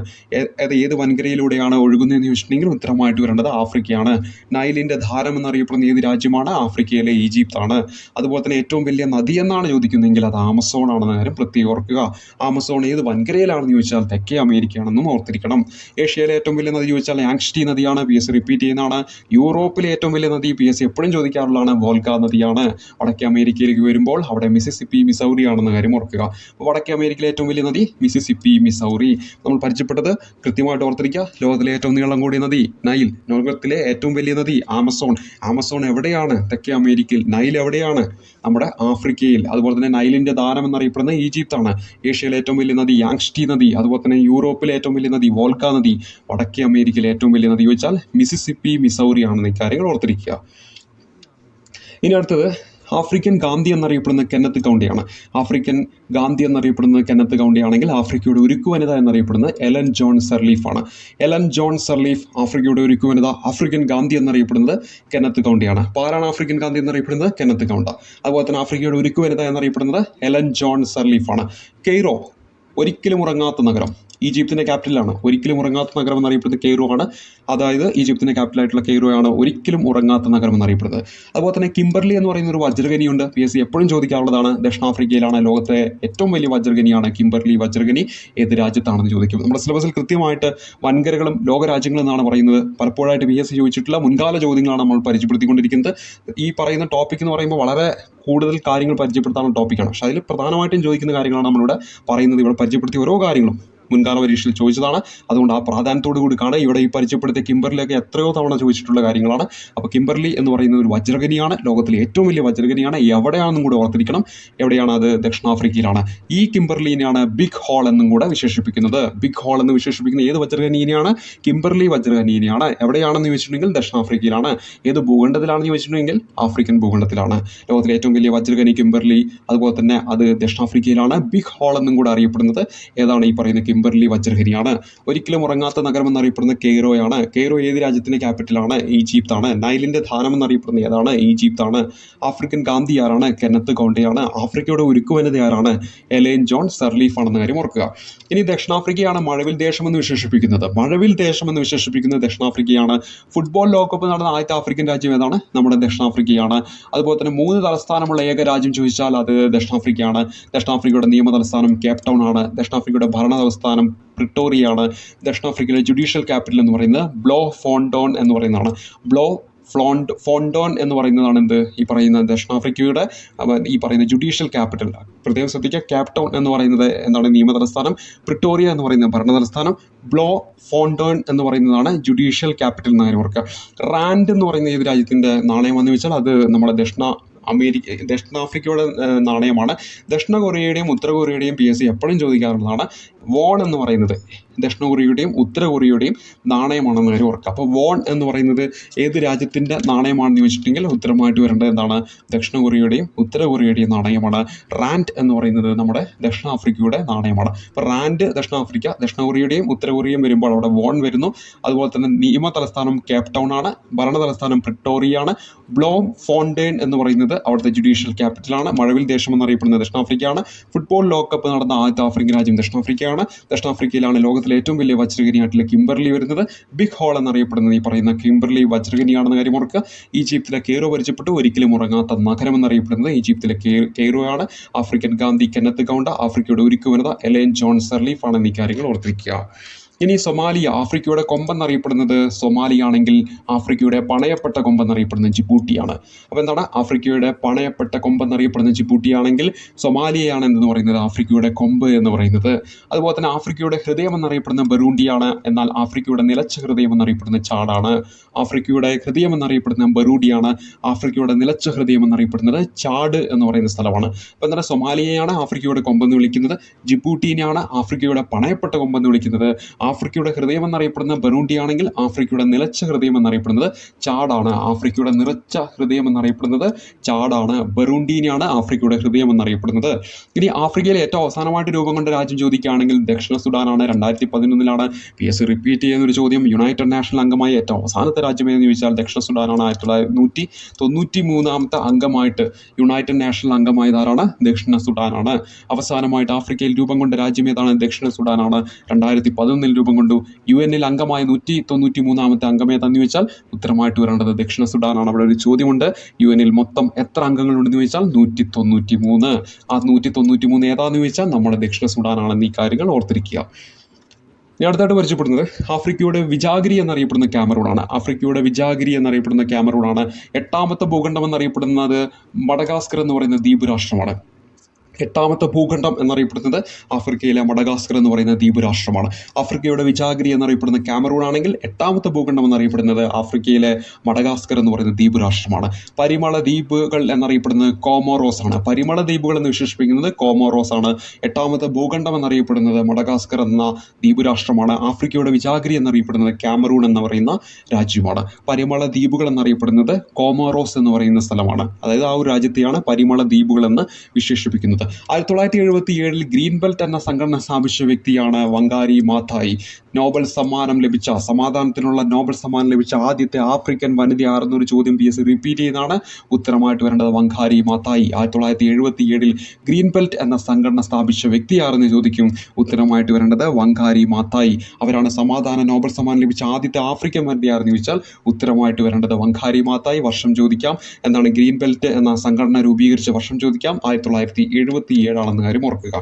അത് ഏത് വൻകരയിലൂടെയാണ് ഒഴുകുന്നതെന്ന് ചോദിച്ചിട്ടുണ്ടെങ്കിൽ ഉത്തരമായിട്ട് വരേണ്ടത് ആഫ്രിക്കയാണ്. നൈലിന്റെ ധാരം എന്നറിയപ്പെടുന്ന ഏത് രാജ്യമാണ്? ആഫ്രിക്കയിലെ ഈജിപ്താണ്. അതുപോലെ തന്നെ ഏറ്റവും വലിയ നദി എന്നാണ് ചോദിക്കുന്നതെങ്കിൽ അത് ആമസോൺ ആണെന്ന കാര്യം പ്രത്യേകം ഓർക്കുക. ആമസോൺ ഏത് വൻകരയിലാണെന്ന് ചോദിച്ചാൽ തെക്കേ അമേരിക്കയാണെന്നും ഓർത്തിരിക്കണം. ഏഷ്യയിലെ ഏറ്റവും വലിയ നദി ചോദിച്ചാൽ യാങ്സ്റ്റി നദിയാണ്. PSC റിപ്പീറ്റ് ചെയ്യുന്നതാണ്. യൂറോപ്പിലെ ഏറ്റവും വലിയ നദി PSC എപ്പോഴും ചോദിക്കാറുള്ളതാണ്, വോൾഗ നദിയാണ്. വടക്കേ അമേരിക്കയിലേക്ക് വരുമ്പോൾ അവിടെ മിസിസിപ്പി, മിസൗറി ആണെന്ന കാര്യം ഓർക്കുക. അപ്പോൾ വടക്കേ അമേരിക്കയിലെ ഏറ്റവും വലിയ നദി മിസിസിപ്പി, മിസൗറി. നമ്മൾ പരിചയപ്പെട്ടത് കൃത്യമായിട്ട് ഓർത്തിരിക്കുക. ലോകത്തിലെ ഏറ്റവും നീളം കൂടിയ നദി നൈൽ. ലോകത്തിലെ ഏറ്റവും വലിയ നദി ആമസോൺ. ആമസോൺ എവിടെയാണ്? തെക്കേ അമേരിക്കയിൽ. നൈൽ എവിടെയാണ്? നമ്മുടെ ആഫ്രിക്കയിൽ. അതുപോലെ തന്നെ നൈലിന്റെ ധാരം എന്നറിയപ്പെടുന്നത് ഈജിപ്താണ്. ഏഷ്യയിലെ ഏറ്റവും വലിയ നദി യാങ്സ്റ്റി നദി. അതുപോലെ തന്നെ യൂറോപ്പിലെ ഏറ്റവും വലിയ നദി വോൾഗ നദി. വടക്കേ അമേരിക്കയിലെ ഏറ്റവും വലിയ നദി ചോദിച്ചാൽ മിസിസിപ്പി, മിസൗറി ആണെന്ന് ഇക്കാര്യങ്ങൾ ഓർത്തിരിക്കുക. ഇനി അടുത്തത് ആഫ്രിക്കൻ ഗാന്ധി എന്നറിയപ്പെടുന്ന കെന്നത്ത് കൗണ്ടിയാണ്. ആഫ്രിക്കൻ ഗാന്ധി എന്നറിയപ്പെടുന്നത് കെന്നത്ത് കൗണ്ടി ആണെങ്കിൽ ആഫ്രിക്കയുടെ ഉരുക്കു വനിത എന്നറിയപ്പെടുന്നത് എലൻ ജോൺ സർലീഫ് ആണ്. എലൻ ജോൺ സർലീഫ് ആഫ്രിക്കയുടെ ഉരുക്കു വനിത. ആഫ്രിക്കൻ ഗാന്ധി എന്നറിയപ്പെടുന്നത് കെന്നത്ത് കൗണ്ടിയാണ്. അപ്പോൾ ആരാണ് ആഫ്രിക്കൻ ഗാന്ധി എന്നറിയപ്പെടുന്നത്? Kenneth Kaunda. അതുപോലെ തന്നെ ആഫ്രിക്കയുടെ ഉരുക്കു വനിത എന്നറിയപ്പെടുന്നത് എലൻ ജോൺ സർലീഫ് ആണ്. കെയ്റോ, ഒരിക്കലും ഉറങ്ങാത്ത നഗരം, ഈജിപ്തിൻ്റെ ക്യാപിറ്റലാണ്. ഒരിക്കലും ഉറങ്ങാത്ത നഗരം എന്നറിയപ്പെടുന്നത് കെയ്റോ ആണ്. അതായത് ഈജിപ്തിൻ്റെ ക്യാപിറ്റലായിട്ടുള്ള കെയ്റോ ആണ് ഒരിക്കലും ഉറങ്ങാത്ത നഗരം എന്നറിയപ്പെടുന്നത്. അതുപോലെ തന്നെ കിംബർലി എന്ന് പറയുന്ന ഒരു വജ്രഖനിയുണ്ട്. PSC എപ്പോഴും ചോദിക്കാറുള്ളതാണ്. ദക്ഷിണാഫ്രിക്കയിലാണ്. ലോകത്തെ ഏറ്റവും വലിയ വജ്രഖനിയാണ് കിംബർലി വജ്രഖനി. ഏത് രാജ്യത്താണെന്ന് ചോദിക്കും. നമ്മുടെ സിലബസിൽ കൃത്യമായിട്ട് വൻകരകളും ലോകരാജ്യങ്ങളും എന്നാണ് പറയുന്നത്. പലപ്പോഴായിട്ട് PSC ചോദിച്ചിട്ടുള്ള മുൻകാല ചോദ്യങ്ങളാണ് നമ്മൾ പരിചയപ്പെടുത്തിക്കൊണ്ടിരിക്കുന്നത്. ഈ പറയുന്ന ടോപ്പിക് എന്ന് പറയുമ്പോൾ വളരെ കൂടുതൽ കാര്യങ്ങൾ പരിചയപ്പെടുത്താനുള്ള ടോപ്പിക്കാണ്. പക്ഷേ അതിൽ പ്രധാനമായിട്ടും ചോദിക്കുന്ന കാര്യങ്ങളാണ് നമ്മളിവിടെ പറയുന്നത്. ഇവിടെ പരിചയപ്പെടുത്തിയ ഓരോ കാര്യങ്ങളും മുൻകാല പരീക്ഷയിൽ ചോദിച്ചതാണ്. അതുകൊണ്ട് ആ പ്രാധാന്യത്തോടു കൂടി കാണുക. ഇവിടെ ഈ പരിചയപ്പെടുത്തിയ കിംബർലിയൊക്കെ എത്രയോ തവണ ചോദിച്ചിട്ടുള്ള കാര്യങ്ങളാണ്. അപ്പോൾ കിംബർലി എന്ന് പറയുന്നത് ഒരു വജ്രഖനിയാണ്. ലോകത്തിലെ ഏറ്റവും വലിയ വജ്രഖനിയാണ്. എവിടെയാണെന്നും കൂടെ ഓർത്തിരിക്കണം. എവിടെയാണ് അത്? ദക്ഷിണാഫ്രിക്കയിലാണ്. ഈ കിംബർലിനെയാണ് ബിഗ് ഹോൾ എന്നും കൂടെ വിശേഷിപ്പിക്കുന്നത്. ബിഗ് ഹോൾ എന്ന് വിശേഷിപ്പിക്കുന്ന ഏത് വജ്രഖനിയെയാണ്? കിംബർലി വജ്രഖനിയെയാണ്. എവിടെയാണെന്ന് ചോദിച്ചിട്ടുണ്ടെങ്കിൽ ദക്ഷിണാഫ്രിക്കയിലാണ്. ഏത് ഭൂഖണ്ഡത്തിലാണെന്ന് ചോദിച്ചിട്ടുണ്ടെങ്കിൽ ആഫ്രിക്കൻ ഭൂഖണ്ഡത്തിലാണ്. ലോകത്തിലെ ഏറ്റവും വലിയ വജ്രഖനി കിംബർലി. അതുപോലെ തന്നെ അത് ദക്ഷിണാഫ്രിക്കയിലാണ്. ബിഗ് ഹോൾ എന്നും കൂടെ അറിയപ്പെടുന്നത് ഏതാണ്? ഈ പറയുന്ന കിംബർലി വജ്രഖനിയാണ്. ഒരിക്കലും ഉറങ്ങാത്ത നഗരം എന്നറിയപ്പെടുന്നത് കെയ്റോയാണ്. കെയ്റോ ഏത് രാജ്യത്തിന്റെ ക്യാപിറ്റലാണ്? ഈജിപ്താണ്. നൈലിന്റെ ധാനം എന്നറിയപ്പെടുന്നത് ഏതാണ്? ഈജിപ്താണ്. ആഫ്രിക്കൻ ഗാന്ധി ആരാണ്? കെന്നത്ത് കൗണ്ടിയാണ്. ആഫ്രിക്കയുടെ ഉരുക്കു വനിത ആരാണ്? എലൻ ജോൺ സർലീഫ് ആണെന്ന കാര്യം ഓർക്കുക. ഇനി ദക്ഷിണാഫ്രിക്കയാണ് മഴവിൽ ദേശം എന്ന് വിശേഷിപ്പിക്കുന്നത്. മഴവിൽ ദേശം എന്ന് വിശേഷിപ്പിക്കുന്നത് ദക്ഷിണാഫ്രിക്കയാണ്. ഫുട്ബോൾ ലോകകപ്പ് നടന്ന ആദ്യത്തെ ആഫ്രിക്കൻ രാജ്യം ഏതാണ്? നമ്മുടെ ദക്ഷിണാഫ്രിക്കയാണ്. അതുപോലെ തന്നെ 3 തലസ്ഥാനമുള്ള ഏക രാജ്യം ചോദിച്ചാൽ അത് ദക്ഷിണാഫ്രിക്കയാണ്. ദക്ഷിണാഫ്രിക്കയുടെ നിയമ തലസ്ഥാനം കേപ്പ് ടൗൺ ആണ്. ദക്ഷിണാഫ്രിക്കയുടെ ഭരണ തലസ്ഥാനം പ്രിട്ടോറിയാണ്. ദക്ഷിണാഫ്രിക്കയിലെ ജുഡീഷ്യൽ ക്യാപിറ്റൽ എന്ന് പറയുന്നത് ബ്ലോ ഫോണ്ടോൺ എന്ന് പറയുന്നതാണ്. ഫോണ്ടോൺ എന്ന് പറയുന്നതാണ് എന്ത്? ഈ പറയുന്ന ദക്ഷിണാഫ്രിക്കയുടെ ഈ പറയുന്ന ജുഡീഷ്യൽ ക്യാപിറ്റൽ. പ്രത്യേകം ശ്രദ്ധിക്കുക, കേപ്പ് ടൗൺ എന്ന് പറയുന്നത് എന്താണ്? നിയമ തലസ്ഥാനം. പ്രിട്ടോറിയ എന്ന് പറയുന്നത് ഭരണ തലസ്ഥാനം. ബ്ലോ ഫോണ്ടോൺ എന്ന് പറയുന്നതാണ് ജുഡീഷ്യൽ ക്യാപിറ്റൽ എന്ന് കാര്യം ഓർക്കുക. റാൻഡ് എന്ന് പറയുന്ന ഏത് രാജ്യത്തിൻ്റെ നാണയമാണെന്ന് വെച്ചാൽ അത് നമ്മുടെ ദക്ഷിണാഫ്രിക്കയുടെ നാണയമാണ്. ദക്ഷിണ കൊറിയയുടെയും ഉത്തര കൊറിയയുടെയും PSC എപ്പോഴും ചോദിക്കാറുള്ളതാണ്. വോൺ എന്ന് പറയുന്നത് ദക്ഷിണ കൊറിയയുടെയും ഉത്തര കൊറിയയുടെയും നാണയമാണെന്ന് കാര്യം ഓർക്കുക. അപ്പോൾ വോൺ എന്ന് പറയുന്നത് ഏത് രാജ്യത്തിൻ്റെ നാണയമാണെന്ന് ചോദിച്ചിട്ടുണ്ടെങ്കിൽ ഉത്തരമായിട്ട് വരേണ്ടത് എന്താണ്? ദക്ഷിണ കൊറിയയുടെയും ഉത്തര കൊറിയയുടെയും നാണയമാണ്. റാൻഡ് എന്ന് പറയുന്നത് നമ്മുടെ ദക്ഷിണാഫ്രിക്കയുടെ നാണയമാണ്. അപ്പോൾ റാൻഡ് ദക്ഷിണാഫ്രിക്ക, ദക്ഷിണ കൊറിയയുടെയും ഉത്തര കൊറിയയും വരുമ്പോൾ അവിടെ വോൺ വരുന്നു. അതുപോലെ തന്നെ നിയമ തലസ്ഥാനം കേപ്പ് ടൗൺ ആണ്. ഭരണ തലസ്ഥാനം പ്രിട്ടോറിയാണ്. ബ്ലോം ഫോണ്ടേൺ എന്ന് പറയുന്നത് അവിടുത്തെ ജുഡീഷ്യൽ ക്യാപിറ്റലാണ്. മഴവിൽ ദേശം എന്നറിയപ്പെടുന്നത് ദക്ഷിണാഫ്രിക്കയാണ്. ഫുട്ബോൾ ലോകകപ്പ് നടന്ന ആദ്യത്തെ ആഫ്രിക്കൻ രാജ്യം ദക്ഷിണാഫ്രിക്കയാണ്. ദക്ഷിണാഫ്രിക്കയിലാണ് ലോകത്തിലെ ഏറ്റവും വലിയ വജ്രഖനിയായിട്ടുള്ള കിംബർലി വരുന്നത്. ബിഗ് ഹോൾ എന്നറിയപ്പെടുന്നത് ഈ പറയുന്ന കിംബർലി വജ്രഖനിയാണെന്ന കാര്യം ഓർക്കുക. ഈജിപ്തിലെ കെയ്റോ പരിചയപ്പെട്ടു. ഒരിക്കലും ഉറങ്ങാത്ത നഗരം എന്നറിയപ്പെടുന്നത് ഈജിപ്തിലെ കെയ്റോ ആണ്. African Gandhi Kenneth Kaunda. ആഫ്രിക്കയുടെ ഉരുക്കു വനിത എലൻ ജോൺ സർലീഫ് ആണെന്ന് ഈ കാര്യങ്ങൾ ഓർത്തിരിക്കുക. ഇനി സൊമാലിയ, ആഫ്രിക്കയുടെ കൊമ്പെന്നറിയപ്പെടുന്നത് സൊമാലിയാണെങ്കിൽ ആഫ്രിക്കയുടെ പണയപ്പെട്ട കൊമ്പെന്നറിയപ്പെടുന്നത് ജിബൂട്ടിയാണ്. അപ്പോൾ എന്താണ്? ആഫ്രിക്കയുടെ പണയപ്പെട്ട കൊമ്പെന്നറിയപ്പെടുന്നത് ജിബൂട്ടിയാണെങ്കിൽ സൊമാലിയയാണ് എന്തെന്ന് പറയുന്നത് ആഫ്രിക്കയുടെ കൊമ്പ് എന്ന് പറയുന്നത്. അതുപോലെ തന്നെ ആഫ്രിക്കയുടെ ഹൃദയം എന്നറിയപ്പെടുന്നത് ബറൂണ്ടിയാണ്. എന്നാൽ ആഫ്രിക്കയുടെ നിലച്ച ഹൃദയം എന്നറിയപ്പെടുന്നത് ചാടാണ്. ആഫ്രിക്കയുടെ ഹൃദയം എന്നറിയപ്പെടുന്നത് ബറൂഡിയാണ്. ആഫ്രിക്കയുടെ നിലച്ച ഹൃദയം എന്നറിയപ്പെടുന്നത് ചാഡ് എന്ന് പറയുന്ന സ്ഥലമാണ്. അപ്പോൾ എന്താണ്? സൊമാലിയയാണ് ആഫ്രിക്കയുടെ കൊമ്പെന്ന് വിളിക്കുന്നത്. ജിബൂട്ടിനെയാണ് ആഫ്രിക്കയുടെ പണയപ്പെട്ട കൊമ്പെന്ന് വിളിക്കുന്നത്. ആഫ്രിക്കയുടെ ഹൃദയം എന്നറിയപ്പെടുന്ന ബറൂണ്ടി ആണെങ്കിൽ ആഫ്രിക്കയുടെ നിലച്ച ഹൃദയം എന്നറിയപ്പെടുന്നത് ചാടാണ്. ആഫ്രിക്കയുടെ നിറച്ച ഹൃദയം എന്നറിയപ്പെടുന്നത് ചാടാണ്. ബറൂണ്ടീനെയാണ് ആഫ്രിക്കയുടെ ഹൃദയം എന്നറിയപ്പെടുന്നത്. ഇനി ആഫ്രിക്കയിലെ ഏറ്റവും അവസാനമായിട്ട് രൂപം കൊണ്ട രാജ്യം ചോദിക്കുകയാണെങ്കിൽ ദക്ഷിണ സുഡാനാണ്. 2011 PSC റിപ്പീറ്റ് ചെയ്യുന്ന ഒരു ചോദ്യം. യുണൈറ്റഡ് നാഷണൽ അംഗമായ ഏറ്റവും അവസാനത്തെ രാജ്യം ഏതെന്ന് ചോദിച്ചാൽ ദക്ഷിണ സുഡാനാണ്. 1993 അംഗമായിട്ട് യുണൈറ്റഡ് നാഷണൽ അംഗമായതാരാണ്? ദക്ഷിണ സുഡാനാണ്. അവസാനമായിട്ട് ആഫ്രിക്കയിൽ രൂപം കൊണ്ട രാജ്യം ഏതാണ്? ദക്ഷിണ സുഡാനാണ്. 2011 രൂപം കൊണ്ടു. UN അംഗമായ 193 അംഗം ഏതാന്ന് ചോദിച്ചാൽ ഉത്തരമായിട്ട് വരേണ്ടത് ദക്ഷിണ സുഡാനാണ്. അവിടെ ഒരു ചോദ്യമുണ്ട്, UN മൊത്തം എത്ര അംഗങ്ങളുണ്ടെന്ന് ചോദിച്ചാൽ 193. ആ 193 ഏതാന്ന് ചോദിച്ചാൽ നമ്മുടെ ദക്ഷിണ സുഡാനാണെന്ന് ഈ കാര്യങ്ങൾ ഓർത്തിരിക്കുക. ഇനി അടുത്തായിട്ട് പരിചയപ്പെടുന്നത് ആഫ്രിക്കയുടെ വിജാഗിരി എന്നറിയപ്പെടുന്ന ക്യാമറൂണാണ്. ആഫ്രിക്കയുടെ വിജാഗിരി എന്നറിയപ്പെടുന്ന ക്യാമറൂണാണ്. 8ാമത്തെ ഭൂഖണ്ഡം എന്നറിയപ്പെടുന്നത് മഡഗാസ്കർ എന്ന് പറയുന്ന ദ്വീപ് രാഷ്ട്രമാണ്. 8ാമത്തെ ഭൂഖണ്ഡം എന്നറിയപ്പെടുന്നത് ആഫ്രിക്കയിലെ മഡഗാസ്കർ എന്ന് പറയുന്ന ദ്വീപ് രാഷ്ട്രമാണ്. ആഫ്രിക്കയുടെ വിജാഗിരി എന്നറിയപ്പെടുന്ന ക്യാമറൂൺ ആണെങ്കിൽ 8ാമത്തെ ഭൂഖണ്ഡം എന്നറിയപ്പെടുന്നത് ആഫ്രിക്കയിലെ മഡഗാസ്കർ എന്ന് പറയുന്ന ദ്വീപ് രാഷ്ട്രമാണ്. പരിമള ദ്വീപുകൾ എന്നറിയപ്പെടുന്നത് കോമോറോസ് ആണ്. പരിമള ദ്വീപുകൾ എന്ന് വിശേഷിപ്പിക്കുന്നത് കോമോറോസ് ആണ്. 8ാമത്തെ ഭൂഖണ്ഡം എന്നറിയപ്പെടുന്നത് മഡഗാസ്കർ എന്ന ദ്വീപ് രാഷ്ട്രമാണ്. ആഫ്രിക്കയുടെ വിജാഗിരി എന്നറിയപ്പെടുന്നത് ക്യാമറൂൺ എന്ന് പറയുന്ന രാജ്യമാണ്. പരിമള ദ്വീപുകൾ എന്നറിയപ്പെടുന്നത് കോമോറോസ് എന്ന് പറയുന്ന സ്ഥലമാണ്. അതായത് ആ ഒരു രാജ്യത്തെയാണ് പരിമള ദ്വീപുകൾ എന്ന് വിശേഷിപ്പിക്കുന്നത്. 1977 ഗ്രീൻ ബെൽറ്റ് എന്ന സംഘടന സ്ഥാപിച്ച വ്യക്തിയാണ് വങ്കാരി മാത്തായി. നോബൽ സമ്മാനം ലഭിച്ച, സമാധാനത്തിനുള്ള നോബൽ സമ്മാനം ലഭിച്ച ആദ്യത്തെ ആഫ്രിക്കൻ വനിത ആരെന്നൊരു ചോദ്യം PSC റിപ്പീറ്റ് ചെയ്യുന്നതാണ്. ഉത്തരമായിട്ട് വരേണ്ടത് വങ്കാരി മാത്തായി. 1977 ഗ്രീൻ ബെൽറ്റ് എന്ന സംഘടന സ്ഥാപിച്ച വ്യക്തി ആരെന്ന് ചോദിക്കും. ഉത്തരമായിട്ട് വരേണ്ടത് വങ്കാരി മാത്തായി. അവരാണ് സമാധാന നോബൽ സമ്മാനം ലഭിച്ച ആദ്യത്തെ ആഫ്രിക്കൻ വനിത ആരെന്ന് ചോദിച്ചാൽ ഉത്തരമായിട്ട് വരേണ്ടത് വങ്കാരി മാത്തായി. വർഷം ചോദിക്കാം. എന്താണ് ഗ്രീൻ ബെൽറ്റ് എന്ന സംഘടന രൂപീകരിച്ച വർഷം ചോദിക്കാം. 1977 കാര്യം ഓർക്കുക.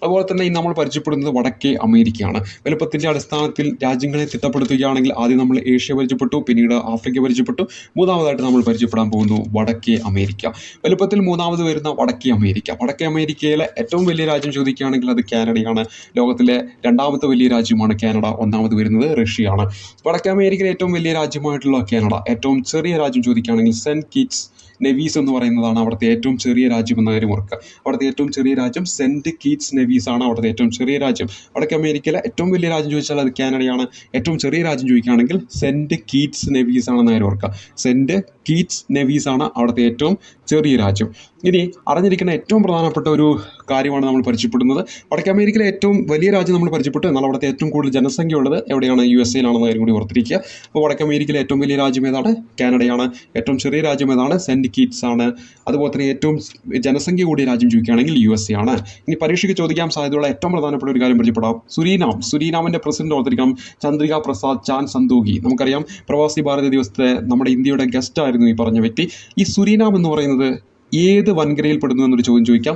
അതുപോലെ തന്നെ നമ്മൾ പരിചയപ്പെടുന്നത് വടക്കേ അമേരിക്കയാണ്. വലുപ്പത്തിൻ്റെ അടിസ്ഥാനത്തിൽ രാജ്യങ്ങളെ തിട്ടപ്പെടുത്തുകയാണെങ്കിൽ ആദ്യം നമ്മൾ ഏഷ്യ പരിചയപ്പെട്ടു, പിന്നീട് ആഫ്രിക്ക പരിചയപ്പെട്ടു. മൂന്നാമതായിട്ട് നമ്മൾ പരിചയപ്പെടാൻ പോകുന്നു വടക്കേ അമേരിക്ക. വലുപ്പത്തിൽ മൂന്നാമത് വരുന്ന വടക്കേ അമേരിക്ക. വടക്കേ അമേരിക്കയിലെ ഏറ്റവും വലിയ രാജ്യം ചോദിക്കുകയാണെങ്കിൽ അത് കാനഡയാണ്. ലോകത്തിലെ 2ാമത്തെ വലിയ രാജ്യമാണ് കാനഡ. 1ാമത് വരുന്നത് റഷ്യയാണ്. വടക്കേ അമേരിക്കയിലെ ഏറ്റവും വലിയ രാജ്യമായിട്ടുള്ള കാനഡ. ഏറ്റവും ചെറിയ രാജ്യം ചോദിക്കുകയാണെങ്കിൽ സെന്റ് കിറ്റ്സ് നെവീസ് എന്ന് പറയുന്നതാണ് അവിടുത്തെ ഏറ്റവും ചെറിയ രാജ്യം എന്ന കാര്യം ഓർക്കുക. അവിടുത്തെ ഏറ്റവും ചെറിയ രാജ്യം സെന്റ് കിറ്റ്സ് നെവീസ് ആണ്. അവിടുത്തെ ഏറ്റവും ചെറിയ രാജ്യം. വടക്കേ അമേരിക്കയിലെ ഏറ്റവും വലിയ രാജ്യം ചോദിച്ചാൽ അത് കാനഡയാണ്. ഏറ്റവും ചെറിയ രാജ്യം ചോദിക്കുകയാണെങ്കിൽ സെന്റ് കിറ്റ്സ് നെവീസ് ആണെന്ന് കാര്യം ഓർക്കുക. സെന്റ് കിറ്റ്സ് നെവീസ് ആണ് അവിടുത്തെ ഏറ്റവും ചെറിയ രാജ്യം. ഇനി അറിഞ്ഞിരിക്കുന്ന ഏറ്റവും പ്രധാനപ്പെട്ട ഒരു കാര്യമാണ് നമ്മൾ പരിചയപ്പെടുന്നത്. വടക്കേ അമേരിക്കയിലെ ഏറ്റവും വലിയ രാജ്യം നമ്മൾ പരിചയപ്പെട്ടു. എന്നാൽ അവിടുത്തെ ഏറ്റവും കൂടുതൽ ജനസംഖ്യ ഉള്ളത് എവിടെയാണ്? USA കാര്യം കൂടി ഓർത്തിരിക്കുക. അപ്പോൾ വടക്കേ അമേരിക്കയിലെ ഏറ്റവും വലിയ രാജ്യം ഏതാണ്? കാനഡയാണ്. ഏറ്റവും ചെറിയ രാജ്യം ഏതാണ്? സെന്റ് കിറ്റ്സ് ആണ്. അതുപോലെ തന്നെ ഏറ്റവും ജനസംഖ്യ കൂടിയ രാജ്യം ചോദിക്കുകയാണെങ്കിൽ USA ആണ്. ഇനി പരീക്ഷയ്ക്ക് ചോദിക്കാൻ സാധ്യതയുള്ള ഏറ്റവും പ്രധാനപ്പെട്ട ഒരു കാര്യം പരിചയപ്പെടാം. സുരീനാമിൻ്റെ പ്രസിഡന്റ് ഓർത്തിരിക്കണം, ചന്ദ്രിക പ്രസാദ് ചാൻ സന്തോഖി. നമുക്കറിയാം പ്രവാസി ഭാരത ദിവസത്തെ നമ്മുടെ ഇന്ത്യയുടെ ഗസ്റ്റ് ആയിരുന്നു ഈ പറഞ്ഞ വ്യക്തി. ഈ സുരീനാം എന്ന് പറയുന്നത് ഏത് വൻകരയിൽ പെടുന്നു എന്നൊരു ചോദ്യം ചോദിക്കാം.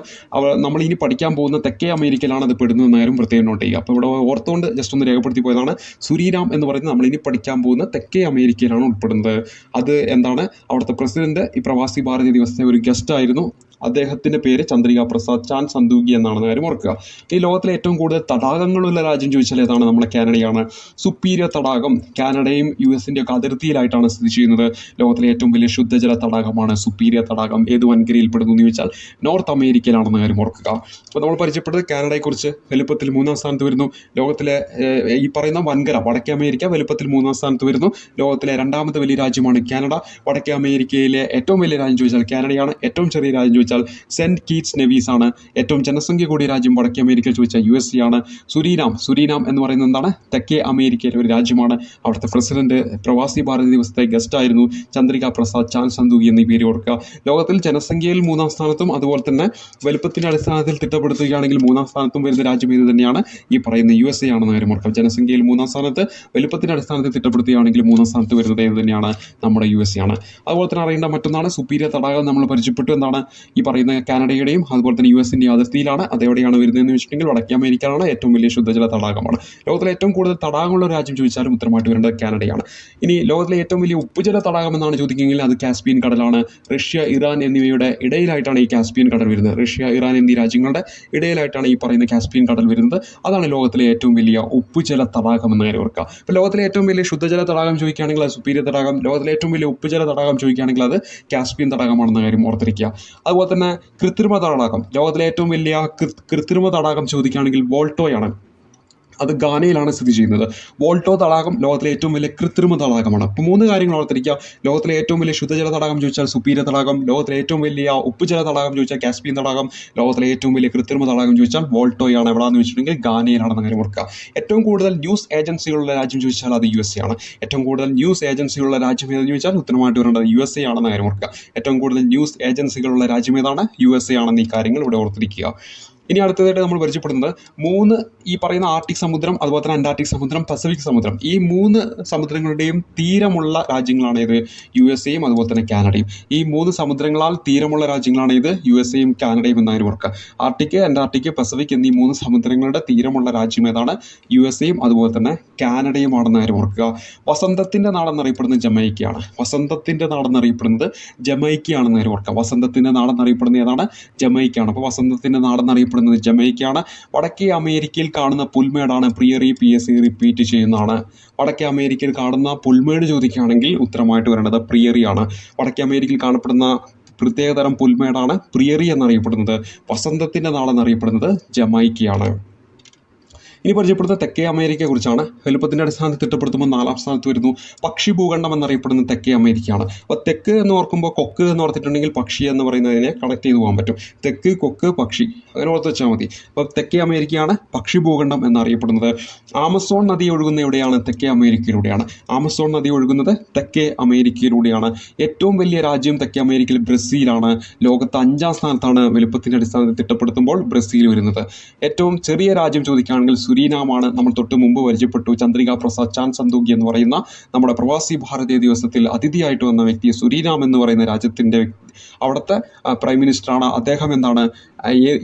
നമ്മൾ ഇനി പഠിക്കാൻ പോകുന്ന തെക്കേ അമേരിക്കയിലാണ് അത് പെടുന്നതെന്ന കാര്യം പ്രത്യേകം നോട്ട് ചെയ്യുക. അപ്പോൾ ഇവിടെ ഓർത്തുകൊണ്ട് ജസ്റ്റ് ഒന്ന് രേഖപ്പെടുത്തി പോയതാണ്. സുരീനാം എന്ന് പറയുന്നത് നമ്മൾ ഇനി പഠിക്കാൻ പോകുന്ന തെക്കേ അമേരിക്കയിലാണ് ഉൾപ്പെടുന്നത്. അത് എന്താണ്? അവിടുത്തെ പ്രസിഡന്റ് ഈ പ്രവാസി ഭാരതീയ ദിവസത്തെ ഒരു ഗസ്റ്റ് ആയിരുന്നു. അദ്ദേഹത്തിൻ്റെ പേര് ചന്ദ്രിക പ്രസാദ് ചാൻ സന്തോഖി എന്നാണെന്ന കാര്യം ഓർക്കുക. ഈ ലോകത്തിലെ ഏറ്റവും കൂടുതൽ തടാകങ്ങളുള്ള രാജ്യം ചോദിച്ചാൽ ഏതാണ്? നമ്മുടെ കാനഡയാണ്. സുപ്പീരിയർ തടാകം കാനഡയും US-ൻ്റെ ഒക്കെ അതിർത്തിയിലായിട്ടാണ് സ്ഥിതി ചെയ്യുന്നത്. ലോകത്തിലെ ഏറ്റവും വലിയ ശുദ്ധജല തടാകമാണ് സുപ്പീരിയർ തടാകം. ഏത് വൻകരയിൽ പെടുന്നു എന്ന് ചോദിച്ചാൽ നോർത്ത് അമേരിക്കയിലാണെന്ന കാര്യം ഓർക്കുക. അപ്പോൾ നമ്മൾ പരിചയപ്പെട്ടത് കാനഡയെക്കുറിച്ച്. വലുപ്പത്തിൽ 3ാം സ്ഥാനത്ത് വരുന്നു. ലോകത്തിലെ ഈ പറയുന്ന വൻകര വടക്കേ അമേരിക്ക വലുപ്പത്തിൽ 3ാം സ്ഥാനത്ത് വരുന്നു. ലോകത്തിലെ 2ാമത്തെ വലിയ രാജ്യമാണ് കാനഡ. വടക്കേ അമേരിക്കയിലെ ഏറ്റവും വലിയ രാജ്യം ചോദിച്ചാൽ കാനഡയാണ്. ഏറ്റവും ചെറിയ രാജ്യം ചോദിച്ചാൽ സെന്റ് കിറ്റ്സ് നെവീസ് ആണ്. ഏറ്റവും ജനസംഖ്യ കൂടിയ രാജ്യം വടക്കേ അമേരിക്കയിൽ ചോദിച്ചാൽ USA ആണ്. സുരീനാം എന്ന് പറയുന്നത് എന്താണ്? തെക്കേ അമേരിക്കയിലെ ഒരു രാജ്യമാണ്. അവിടുത്തെ പ്രസിഡന്റ് പ്രവാസി ഭാരത ദിവസത്തെ ഗസ്റ്റ് ആയിരുന്നു ചന്ദ്രിക പ്രസാദ് ചാൻ സന്തോഖി എന്നീ പേര് ഓർക്കുക. ലോകത്തിൽ ജനസംഖ്യയിൽ 3ാം സ്ഥാനത്തും അതുപോലെ തന്നെ വലുപ്പത്തിൻ്റെ അടിസ്ഥാനത്തിൽ തിട്ടപ്പെടുത്തുകയാണെങ്കിൽ 3ാം സ്ഥാനത്തും വരുന്ന രാജ്യം ഇത് തന്നെയാണ്. ഈ പറയുന്ന USA ആണെന്ന് കാര്യം ഓർക്കുക. ജനസംഖ്യയിൽ 3ാം സ്ഥാനത്ത്, വലുപ്പത്തിൻ്റെ അടിസ്ഥാനത്തിൽ തിട്ടപ്പെടുത്തുകയാണെങ്കിൽ 3ാം സ്ഥാനത്ത് വരുന്നത് ഇത് തന്നെയാണ്, നമ്മുടെ USA ആണ്. അതുപോലെ തന്നെ അറിയേണ്ട മറ്റൊന്നാണ് സുപ്പീരിയർ തടാകം. നമ്മൾ പരിചയപ്പെട്ടു. എന്താണ്? ഈ പറയുന്ന കാനഡയുടെയും അതുപോലെ തന്നെ US-ൻ്റെയും അതിർത്തിയിലാണ്. അതെവിടെയാണ് വരുന്നതെന്ന് വെച്ചിട്ടുണ്ടെങ്കിൽ വടക്കേ അമേരിക്കയിലാണ്. ഏറ്റവും വലിയ ശുദ്ധജല തടാകമാണ്. ലോകത്തിലെ ഏറ്റവും കൂടുതൽ തടാകമുള്ള രാജ്യം ചോദിച്ചാലും ഉത്തരമായിട്ട് വരേണ്ടത് കാനഡയാണ്. ഇനി ലോകത്തിലെ ഏറ്റവും വലിയ ഉപ്പുജല തടാകം എന്നാണ് ചോദിക്കുകയെങ്കിൽ അത് കാസ്പിയൻ കടലാണ്. റഷ്യ, ഇറാൻ എന്നിവയുടെ ഇടയിലായിട്ടാണ് ഈ കാസ്പിയൻ കടൽ വരുന്നത്. റഷ്യ, ഇറാൻ എന്നീ രാജ്യങ്ങളുടെ ഇടയിലായിട്ടാണ് ഈ പറയുന്ന കാസ്പിയൻ കടൽ വരുന്നത്. അതാണ് ലോകത്തിലെ ഏറ്റവും വലിയ ഉപ്പുജല തടാകം എന്ന കാര്യം ഓർക്കുക. അപ്പോൾ ലോകത്തിലെ ഏറ്റവും വലിയ ശുദ്ധജല തടാകം ചോദിക്കുകയാണെങ്കിൽ അത് സുപ്പീരിയർ തടാകം. ലോകത്തിലെ ഏറ്റവും വലിയ ഉപ്പുജല തടാകം ചോദിക്കുകയാണെങ്കിൽ അത് കാസ്പിയൻ തടാകമാണെന്ന കാര്യം ഓർത്തിരിക്കുക. അതുപോലെ തന്നെ കൃത്രിമ തടാകം. ലോകത്തിലെ ഏറ്റവും വലിയ കൃത്രിമ തടാകം ചോദിക്കുകയാണെങ്കിൽ വോൾട്ടോയാണ്. അത് ഗാനയിലാണ് സ്ഥിതി ചെയ്യുന്നത്. വോൾട്ടോ തടാകം ലോകത്തിലെ ഏറ്റവും വലിയ കൃത്രിമ തടാകമാണ്. അപ്പോൾ 3 കാര്യങ്ങൾ ഓർത്തിരിക്കുക. ലോകത്തിലെ ഏറ്റവും വലിയ ശുദ്ധജല തടാകം ചോദിച്ചാൽ സുപ്പീരിയർ തടാകം, ലോകത്തിലെ ഏറ്റവും വലിയ ഉപ്പുജല തടാകം ചോദിച്ചാൽ കാസ്പിയൻ തടാകം, ലോകത്തിലെ ഏറ്റവും വലിയ കൃത്രിമ തടാകം ചോദിച്ചാൽ വോൾട്ടോയാണ്. എവിടെയാണെന്ന് വെച്ചിട്ടുണ്ടെങ്കിൽ ഗാനയിലാണെന്ന് കാര്യം ഓർക്കുക. ഏറ്റവും കൂടുതൽ ന്യൂസ് ഏജൻസികളുള്ള രാജ്യം ചോദിച്ചാൽ അത് USA ആണ്. ഏറ്റവും കൂടുതൽ ന്യൂസ് ഏജൻസികളുള്ള രാജ്യം ഏതെന്ന് ചോദിച്ചാൽ ഉത്തരമായിട്ട് വരേണ്ടത് USA ആണെന്ന് കാര്യം ഓർക്കുക. ഏറ്റവും കൂടുതൽ ന്യൂസ് ഏജൻസികളുള്ള രാജ്യം ഏതാണ്? USA ആണെന്ന് ഈ കാര്യങ്ങൾ ഇവിടെ ഓർത്തിരിക്കുക. ഇനി അടുത്തതായിട്ട് നമ്മൾ പരിചയപ്പെടുന്നത് 3 ഈ പറയുന്ന ആർട്ടിക് സമുദ്രം, അതുപോലെ തന്നെ അന്റാർട്ടിക് സമുദ്രം, പസഫിക് സമുദ്രം, ഈ 3 സമുദ്രങ്ങളുടെയും തീരമുള്ള രാജ്യങ്ങളാണ് ഇത് USA അതുപോലെ തന്നെ കാനഡയും. ഈ 3 സമുദ്രങ്ങളാൽ തീരമുള്ള രാജ്യങ്ങളാണ് ഇത് USA കാനഡയും എന്നാണ് ഓർക്കുക. ആർട്ടിക്, അന്റാർട്ടിക്, പസഫിക് എന്നീ 3 സമുദ്രങ്ങളുടെ തീരമുള്ള രാജ്യം ഏതാണ്? USA അതുപോലെ തന്നെ കാനഡയുമാണെന്ന് കാര്യം ഓർക്കുക. വസന്തത്തിൻ്റെ നാടെന്നറിയപ്പെടുന്നത് ജമൈക്കയാണ്. വസന്തത്തിൻ്റെ നാടെന്നറിയപ്പെടുന്നത് ജമൈക്കയാണെന്ന് കാര്യം ഓർക്കുക. വസന്തത്തിൻ്റെ നാടെന്നറിയപ്പെടുന്നത് ഏതാണ്? ജമൈക്കയാണ്. അപ്പോൾ വസന്തത്തിൻ്റെ നാടെന്നറിയപ്പെടുന്നത് ജമൈക്കയാണ്. വടക്കേ അമേരിക്കയിൽ കാണുന്ന പുൽമേടാണ് പ്രിയറി. PSC റിപ്പീറ്റ് ചെയ്യുന്നതാണ്. വടക്കേ അമേരിക്കയിൽ കാണുന്ന പുൽമേട് ചോദിക്കുകയാണെങ്കിൽ ഉത്തരമായിട്ട് വരേണ്ടത് പ്രിയറിയാണ്. വടക്കേ അമേരിക്കയിൽ കാണപ്പെടുന്ന പ്രത്യേകതരം പുൽമേടാണ് പ്രിയറി എന്നറിയപ്പെടുന്നത്. വസന്തത്തിൻ്റെ നാടെന്നറിയപ്പെടുന്നത് ജമൈക്കയാണ്. ഇനി പരിചയപ്പെടുന്ന തെക്കേ അമേരിക്കയെ കുറിച്ചാണ്. വലുപ്പത്തിൻ്റെ അടിസ്ഥാനത്തിൽ തിട്ടപ്പെടുത്തുമ്പോൾ 4ാം സ്ഥാനത്ത് വരുന്നു. പക്ഷി ഭൂഖണ്ഡം എന്നറിയപ്പെടുന്ന തെക്കേ അമേരിക്കയാണ്. അപ്പോൾ തെക്ക് എന്ന് ഓർക്കുമ്പോൾ കൊക്ക് എന്ന് ഓർത്തിട്ടുണ്ടെങ്കിൽ പക്ഷി എന്ന് പറയുന്നതിനെ കണക്ട് ചെയ്ത് പോകാൻ പറ്റും. തെക്ക്, കൊക്ക്, പക്ഷി അങ്ങനെ ഓർത്ത് വെച്ചാൽ മതി. അപ്പോൾ തെക്കേ അമേരിക്കയാണ് പക്ഷി ഭൂഖണ്ഡം എന്നറിയപ്പെടുന്നത്. ആമസോൺ നദി ഒഴുകുന്ന എവിടെയാണ്? തെക്കേ അമേരിക്കയിലൂടെയാണ്. ആമസോൺ നദി ഒഴുകുന്നത് തെക്കേ അമേരിക്കയിലൂടെയാണ്. ഏറ്റവും വലിയ രാജ്യം തെക്കേ അമേരിക്കയിൽ ബ്രസീലാണ്. ലോകത്ത് 5ാം സ്ഥാനത്താണ് വലുപ്പത്തിൻ്റെ അടിസ്ഥാനത്തിൽ തിട്ടപ്പെടുത്തുമ്പോൾ ബ്രസീൽ വരുന്നത്. ഏറ്റവും ചെറിയ രാജ്യം ചോദിക്കുകയാണെങ്കിൽ സുരീനാമാണ്. നമ്മൾ തൊട്ട് മുമ്പ് പരിചയപ്പെട്ടു. ചന്ദ്രിക പ്രസാദ് ചാൻ സന്തോഖി എന്ന് പറയുന്ന നമ്മുടെ പ്രവാസി ഭാരതീയ ദിവസത്തിൽ അതിഥിയായിട്ട് വന്ന വ്യക്തി സുരീനാം എന്ന് പറയുന്ന രാജ്യത്തിൻ്റെ അവിടുത്തെ പ്രൈം മിനിസ്റ്ററാണ്. അദ്ദേഹം എന്താണ്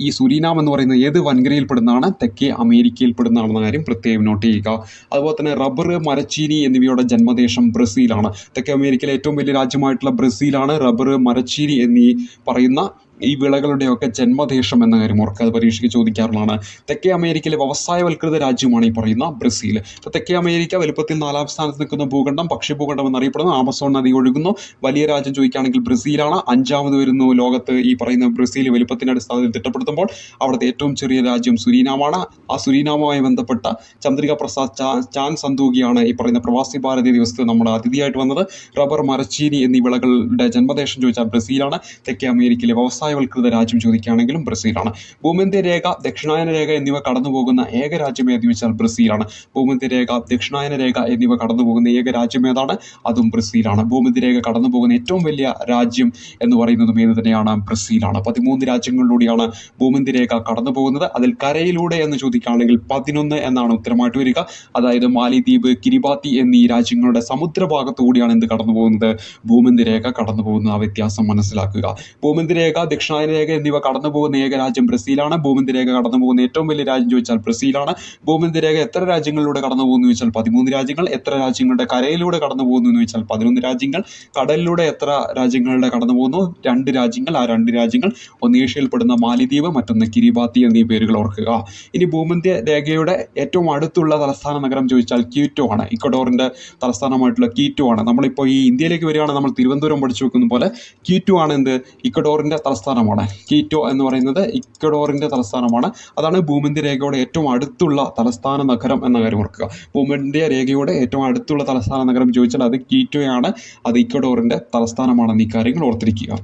ഈ സുരീനാം എന്ന് പറയുന്ന ഏത് വൻകരയിൽപ്പെടുന്നതാണ്? തെക്കേ അമേരിക്കയിൽപ്പെടുന്നതാണെന്ന കാര്യം പ്രത്യേകം നോട്ട് ചെയ്യുക. അതുപോലെ തന്നെ റബ്ബർ, മരച്ചീനി എന്നിവയുടെ ജന്മദേശം ബ്രസീലാണ്. തെക്കേ അമേരിക്കയിലെ ഏറ്റവും വലിയ രാജ്യമായിട്ടുള്ള ബ്രസീലാണ് റബ്ബർ, മരച്ചീനി എന്നീ പറയുന്ന ഈ വിളകളുടെയൊക്കെ ജന്മദേശം എന്ന കാര്യം ഓർക്കുക. അത് പരീക്ഷയ്ക്ക് ചോദിക്കാറുള്ളതാണ്. തെക്കേ അമേരിക്കയിലെ വ്യവസായവൽകൃത രാജ്യമാണ് ഈ പറയുന്ന ബ്രസീൽ. അപ്പോൾ തെക്കേ അമേരിക്ക വലുപ്പത്തിൽ 4ാം സ്ഥാനത്ത് നിൽക്കുന്ന ഭൂഖണ്ഡം പക്ഷി ഭൂഖണ്ഡം എന്നറിയപ്പെടുന്നു. ആമസോൺ നദി ഒഴുകുന്നു. വലിയ രാജ്യം ചോദിക്കുകയാണെങ്കിൽ ബ്രസീലാണ്. 5ാമത് വരുന്നു ലോകത്ത് ഈ പറയുന്ന ബ്രസീൽ വലുപ്പത്തിൻ്റെ അടിസ്ഥാനത്തിൽ തിട്ടപ്പെടുത്തുമ്പോൾ. അവിടുത്തെ ഏറ്റവും ചെറിയ രാജ്യം സുരീനാമാണ്. ആ സുരീനാമുമായി ബന്ധപ്പെട്ട ചന്ദ്രിക പ്രസാദ് ചാൻ സന്തോഖിയാണ് ഈ പറയുന്ന പ്രവാസി ഭാരതീയ ദിവസത്തിൽ നമ്മുടെ അതിഥിയായിട്ട് വന്നത്. റബ്ബർ, മരച്ചീനി എന്നീ വിളകളുടെ ജന്മദേശം ചോദിച്ചാൽ ബ്രസീലാണ്. തെക്കേ അമേരിക്കയിലെ വ്യവസായവൽകൃത രാജ്യം ചോദിക്കുകയാണെങ്കിലും ബ്രസീലാണ്. ഭൂമധ്യ രേഖ, ദക്ഷിണായന രേഖ എന്നിവ കടന്നു പോകുന്ന ഏക രാജ്യം ഏതെന്ന് ചോദിച്ചാൽ ബ്രസീലാണ്. ഭൂമധ്യ രേഖ, ദക്ഷിണായന രേഖ എന്നിവ കടന്നു പോകുന്ന ഏക രാജ്യം ഏതാണ്? അതും ബ്രസീലാണ്. ഭൂമധ്യ രേഖ കടന്നു പോകുന്ന ഏറ്റവും വലിയ രാജ്യം എന്ന് പറയുന്നതും ഏത് തന്നെയാണ്? ബ്രസീലാണ്. 13 രാജ്യങ്ങളിലൂടെയാണ് ഭൂമധ്യ രേഖ കടന്നു പോകുന്നത്. അതിൽ കരയിലൂടെ എന്ന് ചോദിക്കുകയാണെങ്കിൽ 11 എന്നാണ് ഉത്തരമായിട്ട് വരിക. അതായത് മാലിദ്വീപ്, കിരിബാത്തി എന്നീ രാജ്യങ്ങളുടെ സമുദ്രഭാഗത്തു കൂടിയാണ് എന്ത് കടന്നു പോകുന്നത്? ഭൂമധ്യ രേഖ കടന്നു പോകുന്ന ആ വ്യത്യാസം മനസ്സിലാക്കുക. ഭൂമധ്യ രേഖ, ദക്ഷിണായന രേഖ എന്നിവ കടന്നു പോകുന്ന ഏക രാജ്യം ബ്രസീലാണ്. ഭൂമധ്യ രേഖ കടന്നു പോകുന്ന ഏറ്റവും വലിയ രാജ്യം ചോദിച്ചാൽ ബ്രസീലാണ്. ഭൂമധ്യ രേഖ എത്ര രാജ്യങ്ങളിലൂടെ കടന്നു പോകുന്നു ചോദിച്ചാൽ 13 രാജ്യങ്ങൾ. എത്ര രാജ്യങ്ങളുടെ കരയിലൂടെ കടന്നു പോകുന്നു എന്ന് ചോദിച്ചാൽ 11 രാജ്യങ്ങൾ. കടലിലൂടെ എത്ര രാജ്യങ്ങളുടെ കടന്നു പോകുന്നു? 2 രാജ്യങ്ങൾ. ആ 2 രാജ്യങ്ങൾ ഒന്ന് ഏഷ്യയിൽപ്പെടുന്ന മാലിദ്വീപ്, മറ്റൊന്ന് കിരിബാത്തി എന്നീ പേരുകൾ ഓർക്കുക. ഇനി ഭൂമധ്യ രേഖയുടെ ഏറ്റവും അടുത്തുള്ള തലസ്ഥാന നഗരം ചോദിച്ചാൽ ക്യൂറ്റോ ആണ്. ഇക്വഡോറിൻ്റെ തലസ്ഥാനമായിട്ടുള്ള ക്യൂറ്റോ ആണ്. നമ്മളിപ്പോൾ ഈ ഇന്ത്യയിലേക്ക് വരികയാണെങ്കിൽ നമ്മൾ തിരുവനന്തപുരം പഠിച്ചു വെക്കുന്ന പോലെ ക്യൂറ്റോ ആണ് എന്ത്? ഇക്വഡോറിൻ്റെ തലസ്ഥാനമാണ്. ക്യൂറ്റോ എന്ന് പറയുന്നത് ഇക്വഡോറിൻ്റെ തലസ്ഥാനമാണ്. അതാണ് ഭൂമധ്യ രേഖയുടെ ഏറ്റവും അടുത്തുള്ള തലസ്ഥാന നഗരം എന്ന കാര്യം ഓർക്കുക. ഭൂമധ്യ രേഖയുടെ ഏറ്റവും അടുത്തുള്ള തലസ്ഥാന നഗരം ചോദിച്ചാൽ അത് ക്യൂറ്റോയാണ്. അത് ഇക്വഡോറിൻ്റെ തലസ്ഥാനമാണെന്ന് ഈ കാര്യങ്ങൾ ഓർത്തിരിക്കുക.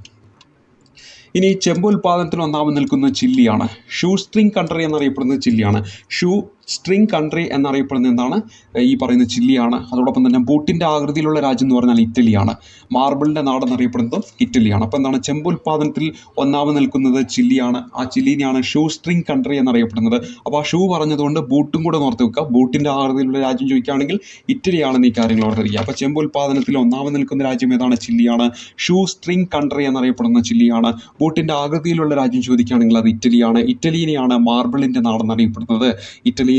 ഇനി ചെമ്പ് ഉൽപ്പാദനത്തിൽ ഒന്നാമത് നിൽക്കുന്നത് ചില്ലിയാണ്. ഷൂ സ്ട്രിങ് കൺട്രി എന്നറിയപ്പെടുന്നത് ചില്ലിയാണ്. ഷൂ സ്ട്രിങ് കൺട്രി എന്നറിയപ്പെടുന്നത് എന്താണ്? ഈ പറയുന്ന ചില്ലിയാണ്. അതോടൊപ്പം തന്നെ ബൂട്ടിൻ്റെ ആകൃതിയിലുള്ള രാജ്യം എന്ന് പറഞ്ഞാൽ ഇറ്റലിയാണ്. മാർബിളിൻ്റെ നാടെന്നറിയപ്പെടുന്നതും ഇറ്റലിയാണ്. അപ്പോൾ എന്താണ്? ചെമ്പ് ഉൽപ്പാദനത്തിൽ ഒന്നാമത് നിൽക്കുന്നത് ചില്ലിയാണ്. ആ ചില്ലിനെയാണ് ഷൂ സ്ട്രിങ് കൺട്രി എന്നറിയപ്പെടുന്നത്. അപ്പോൾ ആ ഷൂ പറഞ്ഞതുകൊണ്ട് ബൂട്ടും കൂടെ ഓർത്ത് വെക്കുക. ബൂട്ടിൻ്റെ ആകൃതിയിലുള്ള രാജ്യം ചോദിക്കുകയാണെങ്കിൽ ഇറ്റലിയാണെന്ന് ഈ കാര്യങ്ങൾ ഓർത്തിരിക്കുക. അപ്പോൾ ചെമ്പ് ഉൽപ്പാദനത്തിൽ ഒന്നാമത് നിൽക്കുന്ന രാജ്യം ഏതാണ്? ചില്ലിയാണ്. ഷൂ സ്ട്രിങ് കൺട്രി എന്നറിയപ്പെടുന്ന ചില്ലിയാണ്. ബൂട്ടിൻ്റെ ആകൃതിയിലുള്ള രാജ്യം ചോദിക്കുകയാണെങ്കിൽ അത് ഇറ്റലിയാണ്. ഇറ്റലിനെയാണ് മാർബിളിൻ്റെ നാടെന്നറിയപ്പെടുന്നത്. ഇറ്റലിനെയാണ്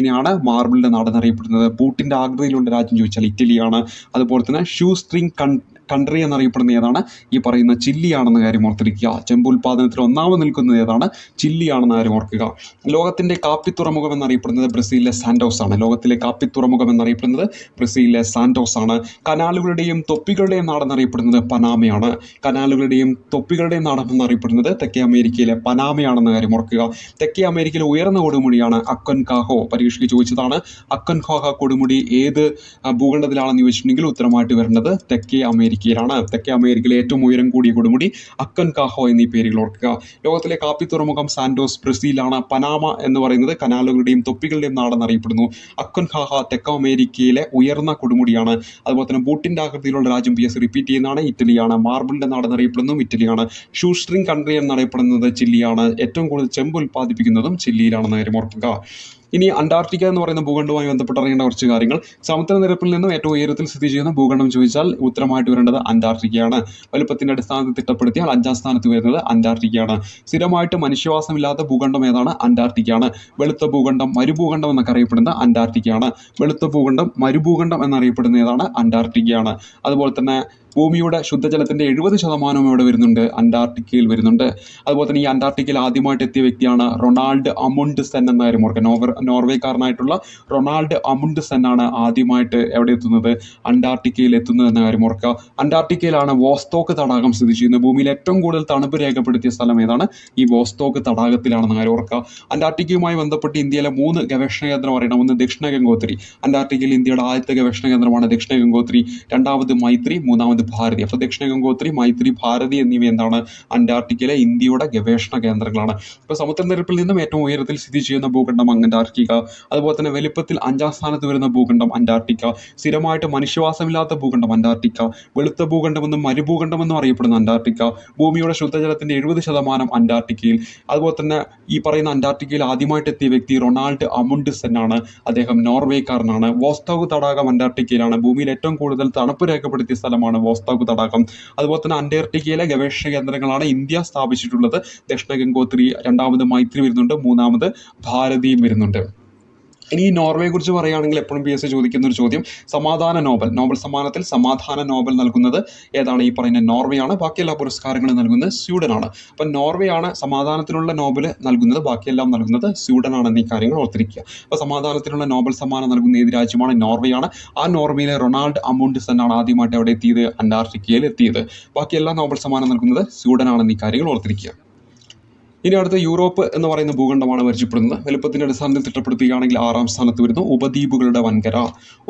മാർബിളിൻ്റെ നാടെന്നറിയപ്പെടുന്നത്. ബൂട്ടിൻ്റെ ആകൃതിയിലുള്ള രാജ്യം ചോദിച്ചാൽ ഇറ്റലിയാണ്. അതുപോലെ തന്നെ ഷൂ സ്ട്രിങ് കൺട്രി എന്നറിയപ്പെടുന്ന ഏതാണ്? ഈ പറയുന്ന ചില്ലിയാണെന്ന കാര്യം ഓർത്തിരിക്കുക. ചെമ്പ് ഉൽപ്പാദനത്തിൽ ഒന്നാമത് നിൽക്കുന്നത് ഏതാണ്? ചില്ലിയാണെന്ന കാര്യം ഓർക്കുക. ലോകത്തിൻ്റെ കാപ്പി തുറമുഖം എന്നറിയപ്പെടുന്നത് ബ്രസീലിലെ സാന്റോസ് ആണ്. ലോകത്തിലെ കാപ്പി തുറമുഖം എന്നറിയപ്പെടുന്നത് ബ്രസീലിലെ സാന്റോസ് ആണ്. കനാലുകളുടെയും തൊപ്പികളുടെയും നാടെന്നറിയപ്പെടുന്നത് പനാമയാണ്. കനാലുകളുടെയും തൊപ്പികളുടെയും നാടെന്നറിയപ്പെടുന്നത് തെക്കേ അമേരിക്കയിലെ പനാമയാണെന്ന കാര്യം ഓർക്കുക. തെക്കേ അമേരിക്കയിലെ ഉയർന്ന കൊടുമുടിയാണ് അക്കൻകാഹോ. പരീക്ഷയ്ക്ക് ചോദിച്ചതാണ്. അക്കൻകാഹോ കൊടുമുടി ഏത് ഭൂഖണ്ഡത്തിലാണെന്ന് ചോദിച്ചിട്ടുണ്ടെങ്കിൽ ഉത്തരമായിട്ട് വരേണ്ടത് തെക്കേ അമേരിക്കയിലാണ്. തെക്കേ അമേരിക്കയിലെ ഏറ്റവും ഉയരം കൂടിയ കൊടുമുടി അക്കൻകാഹോ എന്നീ പേരുകൾ ഓർക്കുക. ലോകത്തിലെ കാപ്പി തുറമുഖം സാന്റോസ് ബ്രസീലാണ്. പനാമ എന്ന് പറയുന്നത് കനാലുകളുടെയും തൊപ്പികളുടെയും നാടെന്നറിയപ്പെടുന്നു. അക്കൻകാഹോ തെക്കേ അമേരിക്കയിലെ ഉയർന്ന കൊടുമുടിയാണ്. അതുപോലെ തന്നെ ബൂട്ടിൻ്റെ ആകൃതിയിലുള്ള രാജ്യം റിപ്പീറ്റ് ചെയ്യുന്നതാണ് ഇറ്റലിയാണ്. മാർബിളിൻ്റെ നാടെന്നറിയപ്പെടുന്നതും ഇറ്റലിയാണ്. ഷൂ സ്ട്രിങ് കൺട്രി എന്നറിയപ്പെടുന്നത് ചില്ലിയാണ്. ഏറ്റവും കൂടുതൽ ചെമ്പ് ഉൽപ്പാദിപ്പിക്കുന്നതും ചില്ലിയിലാണെന്ന കാര്യം ഓർക്കുക. ഇനി അന്റാർട്ടിക്ക എന്ന് പറയുന്ന ഭൂഖണ്ഡവുമായി ബന്ധപ്പെട്ട് അറിയേണ്ട കുറച്ച് കാര്യങ്ങൾ. സമുദ്രനിരപ്പിൽ നിന്നും ഏറ്റവും ഉയരത്തിൽ സ്ഥിതി ചെയ്യുന്ന ഭൂഖണ്ഡം ചോദിച്ചാൽ ഉത്തരമായിട്ട് വരേണ്ടത് അന്റാർട്ടിക്കയാണ്. വലുപ്പത്തിൻ്റെ അടിസ്ഥാനത്തിൽ തിട്ടപ്പെടുത്തിയാൽ 5-ാം സ്ഥാനത്ത് വരുന്നത് അന്റാർട്ടിക്കയാണ്. സ്ഥിരമായിട്ട് മനുഷ്യവാസമില്ലാത്ത ഭൂഖണ്ഡം ഏതാണ്? അന്റാർട്ടിക്കയാണ്. വെളുത്ത ഭൂഖണ്ഡം, മരുഭൂഖണ്ഡം എന്നൊക്കെ അറിയപ്പെടുന്നത് അന്റാർട്ടിക്കയാണ്. വെളുത്ത ഭൂഖണ്ഡം, മരുഭൂഖണ്ഡം എന്നറിയപ്പെടുന്ന ഏതാണ്? അന്റാർട്ടിക്കയാണ്. അതുപോലെ തന്നെ ഭൂമിയുടെ ശുദ്ധജലത്തിൻ്റെ 70% ഇവിടെ വരുന്നുണ്ട്, അന്റാർട്ടിക്കയിൽ വരുന്നുണ്ട്. അതുപോലെ തന്നെ ഈ അന്റാർട്ടിക്കയിൽ ആദ്യമായിട്ട് എത്തിയ വ്യക്തിയാണ് റൊണാൾഡ് അമുണ്ട്സെൻ എന്ന കാര്യം ഓർക്കുക. നോർവേക്കാരനായിട്ടുള്ള റൊണാൾഡ് അമുണ്ട്സെൻ ആണ് ആദ്യമായിട്ട് എവിടെ എത്തുന്നത്? അന്റാർട്ടിക്കയിൽ എത്തുന്നത് എന്ന കാര്യം ഓർക്കുക. അന്റാർട്ടിക്കയിലാണ് വോസ്റ്റോക്ക് തടാകം സ്ഥിതി ചെയ്യുന്നത്. ഭൂമിയിൽ ഏറ്റവും കൂടുതൽ തണുപ്പ് രേഖപ്പെടുത്തിയ സ്ഥലം ഏതാണ്? ഈ വോസ്റ്റോക്ക് തടാകത്തിലാണെന്ന കാര്യം ഓർക്കുക. അന്റാർട്ടിക്കയുമായി ബന്ധപ്പെട്ട് ഇന്ത്യയിലെ 3 ഗവേഷണ കേന്ദ്രം അറിയണം. ഒന്ന് ദക്ഷിണ ഗംഗോത്രി. അന്റാർട്ടിക്കയിൽ ഇന്ത്യയുടെ ആദ്യത്തെ ഗവേഷണ കേന്ദ്രമാണ് ദക്ഷിണ ഗംഗോത്രി. രണ്ടാമത് മൈത്രി, മൂന്നാമത് ഭാരതി. അപ്പോൾ ദക്ഷിണ ഗംഗോത്രി, മൈത്രി, ഭാരതി എന്നിവ എന്താണ്? അന്റാർട്ടിക്കയിലെ ഇന്ത്യയുടെ ഗവേഷണ കേന്ദ്രങ്ങളാണ്. ഇപ്പോൾ സമുദ്രനിരപ്പിൽ നിന്നും ഏറ്റവും ഉയരത്തിൽ സ്ഥിതി ചെയ്യുന്ന ഭൂഖണ്ഡം അന്റാർട്ടിക്ക. അതുപോലെ തന്നെ വലിപ്പത്തിൽ 5-ാം സ്ഥാനത്ത് വരുന്ന ഭൂഖണ്ഡം അന്റാർട്ടിക്ക. സ്ഥിരമായിട്ട് മനുഷ്യവാസമില്ലാത്ത ഭൂഖണ്ഡം അന്റാർട്ടിക്ക. വെളുത്ത ഭൂഖണ്ഡമെന്നും മരുഭൂഖണ്ഡമെന്നും അറിയപ്പെടുന്ന അന്റാർട്ടിക്ക. ഭൂമിയുടെ ശുദ്ധജലത്തിൻ്റെ 70% അന്റാർട്ടിക്കയിൽ. അതുപോലെ തന്നെ ഈ പറയുന്ന അന്റാർട്ടിക്കയിൽ ആദ്യമായിട്ട് എത്തിയ വ്യക്തി റൊണാൾഡ് അമുണ്ട്സെൻ ആണ്. അദ്ദേഹം നോർവേക്കാരനാണ്. വോസ്റ്റോക്ക് തടാകം അന്റാർട്ടിക്കയിലാണ്. ഭൂമിയിൽ ഏറ്റവും കൂടുതൽ തണുപ്പ് രേഖപ്പെടുത്തിയ സ്ഥലമാണ് വോസ്റ്റോക്ക് തടാകം. അതുപോലെ തന്നെ അന്റാർട്ടിക്കയിലെ ഗവേഷണ കേന്ദ്രങ്ങളാണ് ഇന്ത്യ സ്ഥാപിച്ചിട്ടുള്ളത്. ദക്ഷിണ ഗംഗോത്രി, രണ്ടാമത് മൈത്രി വരുന്നുണ്ട്, മൂന്നാമത് ഭാരതിയും വരുന്നുണ്ട്. ഇനി ഈ നോർവേയെ കുറിച്ച് പറയുകയാണെങ്കിൽ എപ്പോഴും PSC ചോദിക്കുന്ന ഒരു ചോദ്യം, സമാധാന നോബൽ സമ്മാനത്തിൽ സമാധാന നോബൽ നൽകുന്നത് ഏതാണ്? ഈ പറയുന്ന നോർവേയാണ്. ബാക്കി എല്ലാ പുരസ്കാരങ്ങളും നൽകുന്നത് സ്വീഡനാണ്. അപ്പം നോർവേയാണ് സമാധാനത്തിനുള്ള നോബൽ നൽകുന്നത്, ബാക്കിയെല്ലാം നൽകുന്നത് സ്വീഡനാണെന്ന് ഈ കാര്യങ്ങൾ ഓർത്തിരിക്കുക. അപ്പോൾ സമാധാനത്തിനുള്ള നോബൽ സമ്മാനം നൽകുന്ന ഏത് രാജ്യമാണ്? നോർവേയാണ്. ആ നോർവേയിലെ റൊണാൾഡ് അമുണ്ട്സെൻ ആണ് ആദ്യമായിട്ട് എവിടെ എത്തിയത്? അന്റാർട്ടിക്കയിൽ എത്തിയത്. ബാക്കിയെല്ലാം നോബൽ സമ്മാനം നൽകുന്നത് സ്വീഡനാണെന്ന് ഈ കാര്യങ്ങൾ ഓർത്തിരിക്കുക. ഇനി അടുത്ത യൂറോപ്പ് എന്ന് പറയുന്ന ഭൂഖണ്ഡമാണ് പരിചയപ്പെടുന്നത്. വലുപ്പത്തിൻ്റെ അടിസ്ഥാനത്തിൽ തിട്ടപ്പെടുത്തുകയാണെങ്കിൽ 6-ാം സ്ഥാനത്ത് വരുന്നു ഉപദ്വീപുകളുടെ വൻകര.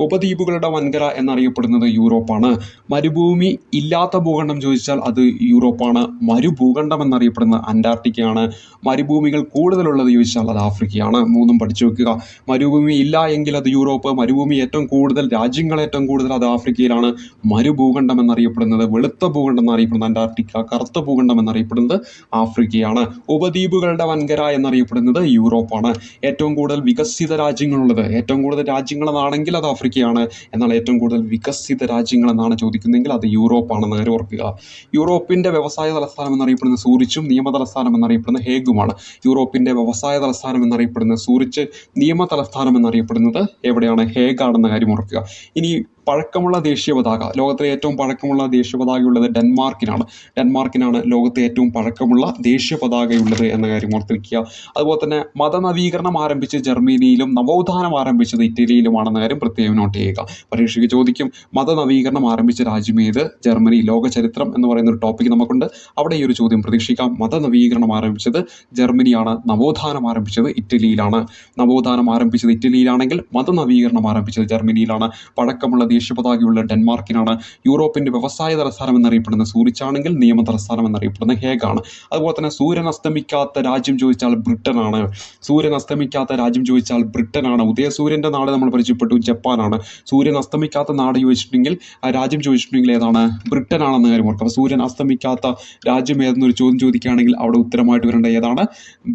ഉപദ്വീപുകളുടെ വൻകര എന്നറിയപ്പെടുന്നത് യൂറോപ്പാണ്. മരുഭൂമി ഇല്ലാത്ത ഭൂഖണ്ഡം ചോദിച്ചാൽ അത് യൂറോപ്പാണ്. മരുഭൂഖണ്ഡം എന്നറിയപ്പെടുന്നത് അന്റാർട്ടിക്കയാണ്. മരുഭൂമികൾ കൂടുതലുള്ളത് ചോദിച്ചാൽ അത് ആഫ്രിക്കയാണ്. മൂന്നും പഠിച്ചു വെക്കുക. മരുഭൂമി ഇല്ല എങ്കിൽ അത് യൂറോപ്പ്. മരുഭൂമി ഏറ്റവും കൂടുതൽ, രാജ്യങ്ങൾ ഏറ്റവും കൂടുതൽ, അത് ആഫ്രിക്കയിലാണ്. മരുഭൂഖണ്ഡം എന്നറിയപ്പെടുന്നത്, വെളുത്ത ഭൂഖണ്ഡം എന്നറിയപ്പെടുന്നത് അന്റാർട്ടിക്ക. കറുത്ത ഭൂഖണ്ഡം എന്നറിയപ്പെടുന്നത് ആഫ്രിക്കയാണ്. ഉപദ്വീപുകളുടെ വൻകര എന്നറിയപ്പെടുന്നത് യൂറോപ്പാണ്. ഏറ്റവും കൂടുതൽ വികസിത രാജ്യങ്ങളുള്ളത്, ഏറ്റവും കൂടുതൽ രാജ്യങ്ങളെന്നാണെങ്കിൽ അത് ആഫ്രിക്കയാണ്. എന്നാൽ ഏറ്റവും കൂടുതൽ വികസിത രാജ്യങ്ങളെന്നാണ് ചോദിക്കുന്നതെങ്കിൽ അത് യൂറോപ്പാണെന്ന് കാര്യം ഓർക്കുക. യൂറോപ്പിൻ്റെ വ്യവസായ തലസ്ഥാനം എന്നറിയപ്പെടുന്ന സൂറിച്ചും നിയമ തലസ്ഥാനം എന്നറിയപ്പെടുന്ന ഹേഗുമാണ്. യൂറോപ്പിൻ്റെ വ്യവസായ തലസ്ഥാനം എന്നറിയപ്പെടുന്ന സൂറിച്ച്, നിയമ തലസ്ഥാനം എന്നറിയപ്പെടുന്നത് എവിടെയാണ്? ഹേഗാണെന്ന കാര്യം ഓർക്കുക. ഇനി പഴക്കമുള്ള ദേശീയ പതാക, ലോകത്തിലെ ഏറ്റവും പഴക്കമുള്ള ദേശീയ പതാകയുള്ളത് ഡെൻമാർക്കിനാണ് ലോകത്തെ ഏറ്റവും പഴക്കമുള്ള ദേശീയ പതാകയുള്ളത് എന്ന കാര്യം ഓർത്തിരിക്കുക. അതുപോലെ തന്നെ മതനവീകരണം ആരംഭിച്ച് ജർമ്മനിയിലും നവോത്ഥാനം ആരംഭിച്ചത് ഇറ്റലിയിലുമാണെന്ന കാര്യം പ്രത്യേകം നോട്ട് ചെയ്യുക. പരീക്ഷയ്ക്ക് ചോദിക്കും, മതനവീകരണം ആരംഭിച്ച രാജ്യം ഏത്? ജർമ്മനി. ലോക ചരിത്രം എന്ന് പറയുന്ന ഒരു ടോപ്പിക് നമുക്കുണ്ട്, അവിടെ ഈ ഒരു ചോദ്യം പ്രതീക്ഷിക്കാം. മതനവീകരണം ആരംഭിച്ചത് ജർമ്മനിയാണ്. നവോത്ഥാനം ആരംഭിച്ചത് ഇറ്റലിയിലാണ്. നവോത്ഥാനം ആരംഭിച്ചത് ഇറ്റലിയിലാണെങ്കിൽ മതനവീകരണം ആരംഭിച്ചത് ജർമ്മനിയിലാണ്. പഴക്കമുള്ള ദേശീയ പതാകയുള്ള ഡെൻമാർക്കിനാണ്. യൂറോപ്പിൻ്റെ വ്യവസായ തലസ്ഥാനം എന്നറിയപ്പെടുന്ന സൂറിച്ചാണെങ്കിൽ നിയമ തലസ്ഥാനം എന്നറിയപ്പെടുന്ന ഹേഗാണ്. അതുപോലെ തന്നെ സൂര്യൻ അസ്തമിക്കാത്ത രാജ്യം ചോദിച്ചാൽ ബ്രിട്ടനാണ്. സൂര്യൻ അസ്തമിക്കാത്ത രാജ്യം ചോദിച്ചാൽ ബ്രിട്ടനാണ്. ഉദയസൂര്യൻ്റെ നാട് നമ്മൾ പരിചയപ്പെട്ടു, ജപ്പാനാണ്. സൂര്യൻ അസ്തമിക്കാത്ത നാട് ചോദിച്ചിട്ടുണ്ടെങ്കിൽ, രാജ്യം ചോദിച്ചിട്ടുണ്ടെങ്കിൽ ഏതാണ്? ബ്രിട്ടനാണെന്ന് കാര്യം ഓർക്കുക. അപ്പോൾ സൂര്യൻ അസ്തമിക്കാത്ത രാജ്യം ഏതെന്നൊരു ചോദ്യം ചോദിക്കുകയാണെങ്കിൽ അവിടെ ഉത്തരമായിട്ട് വരേണ്ട ഏതാണ്?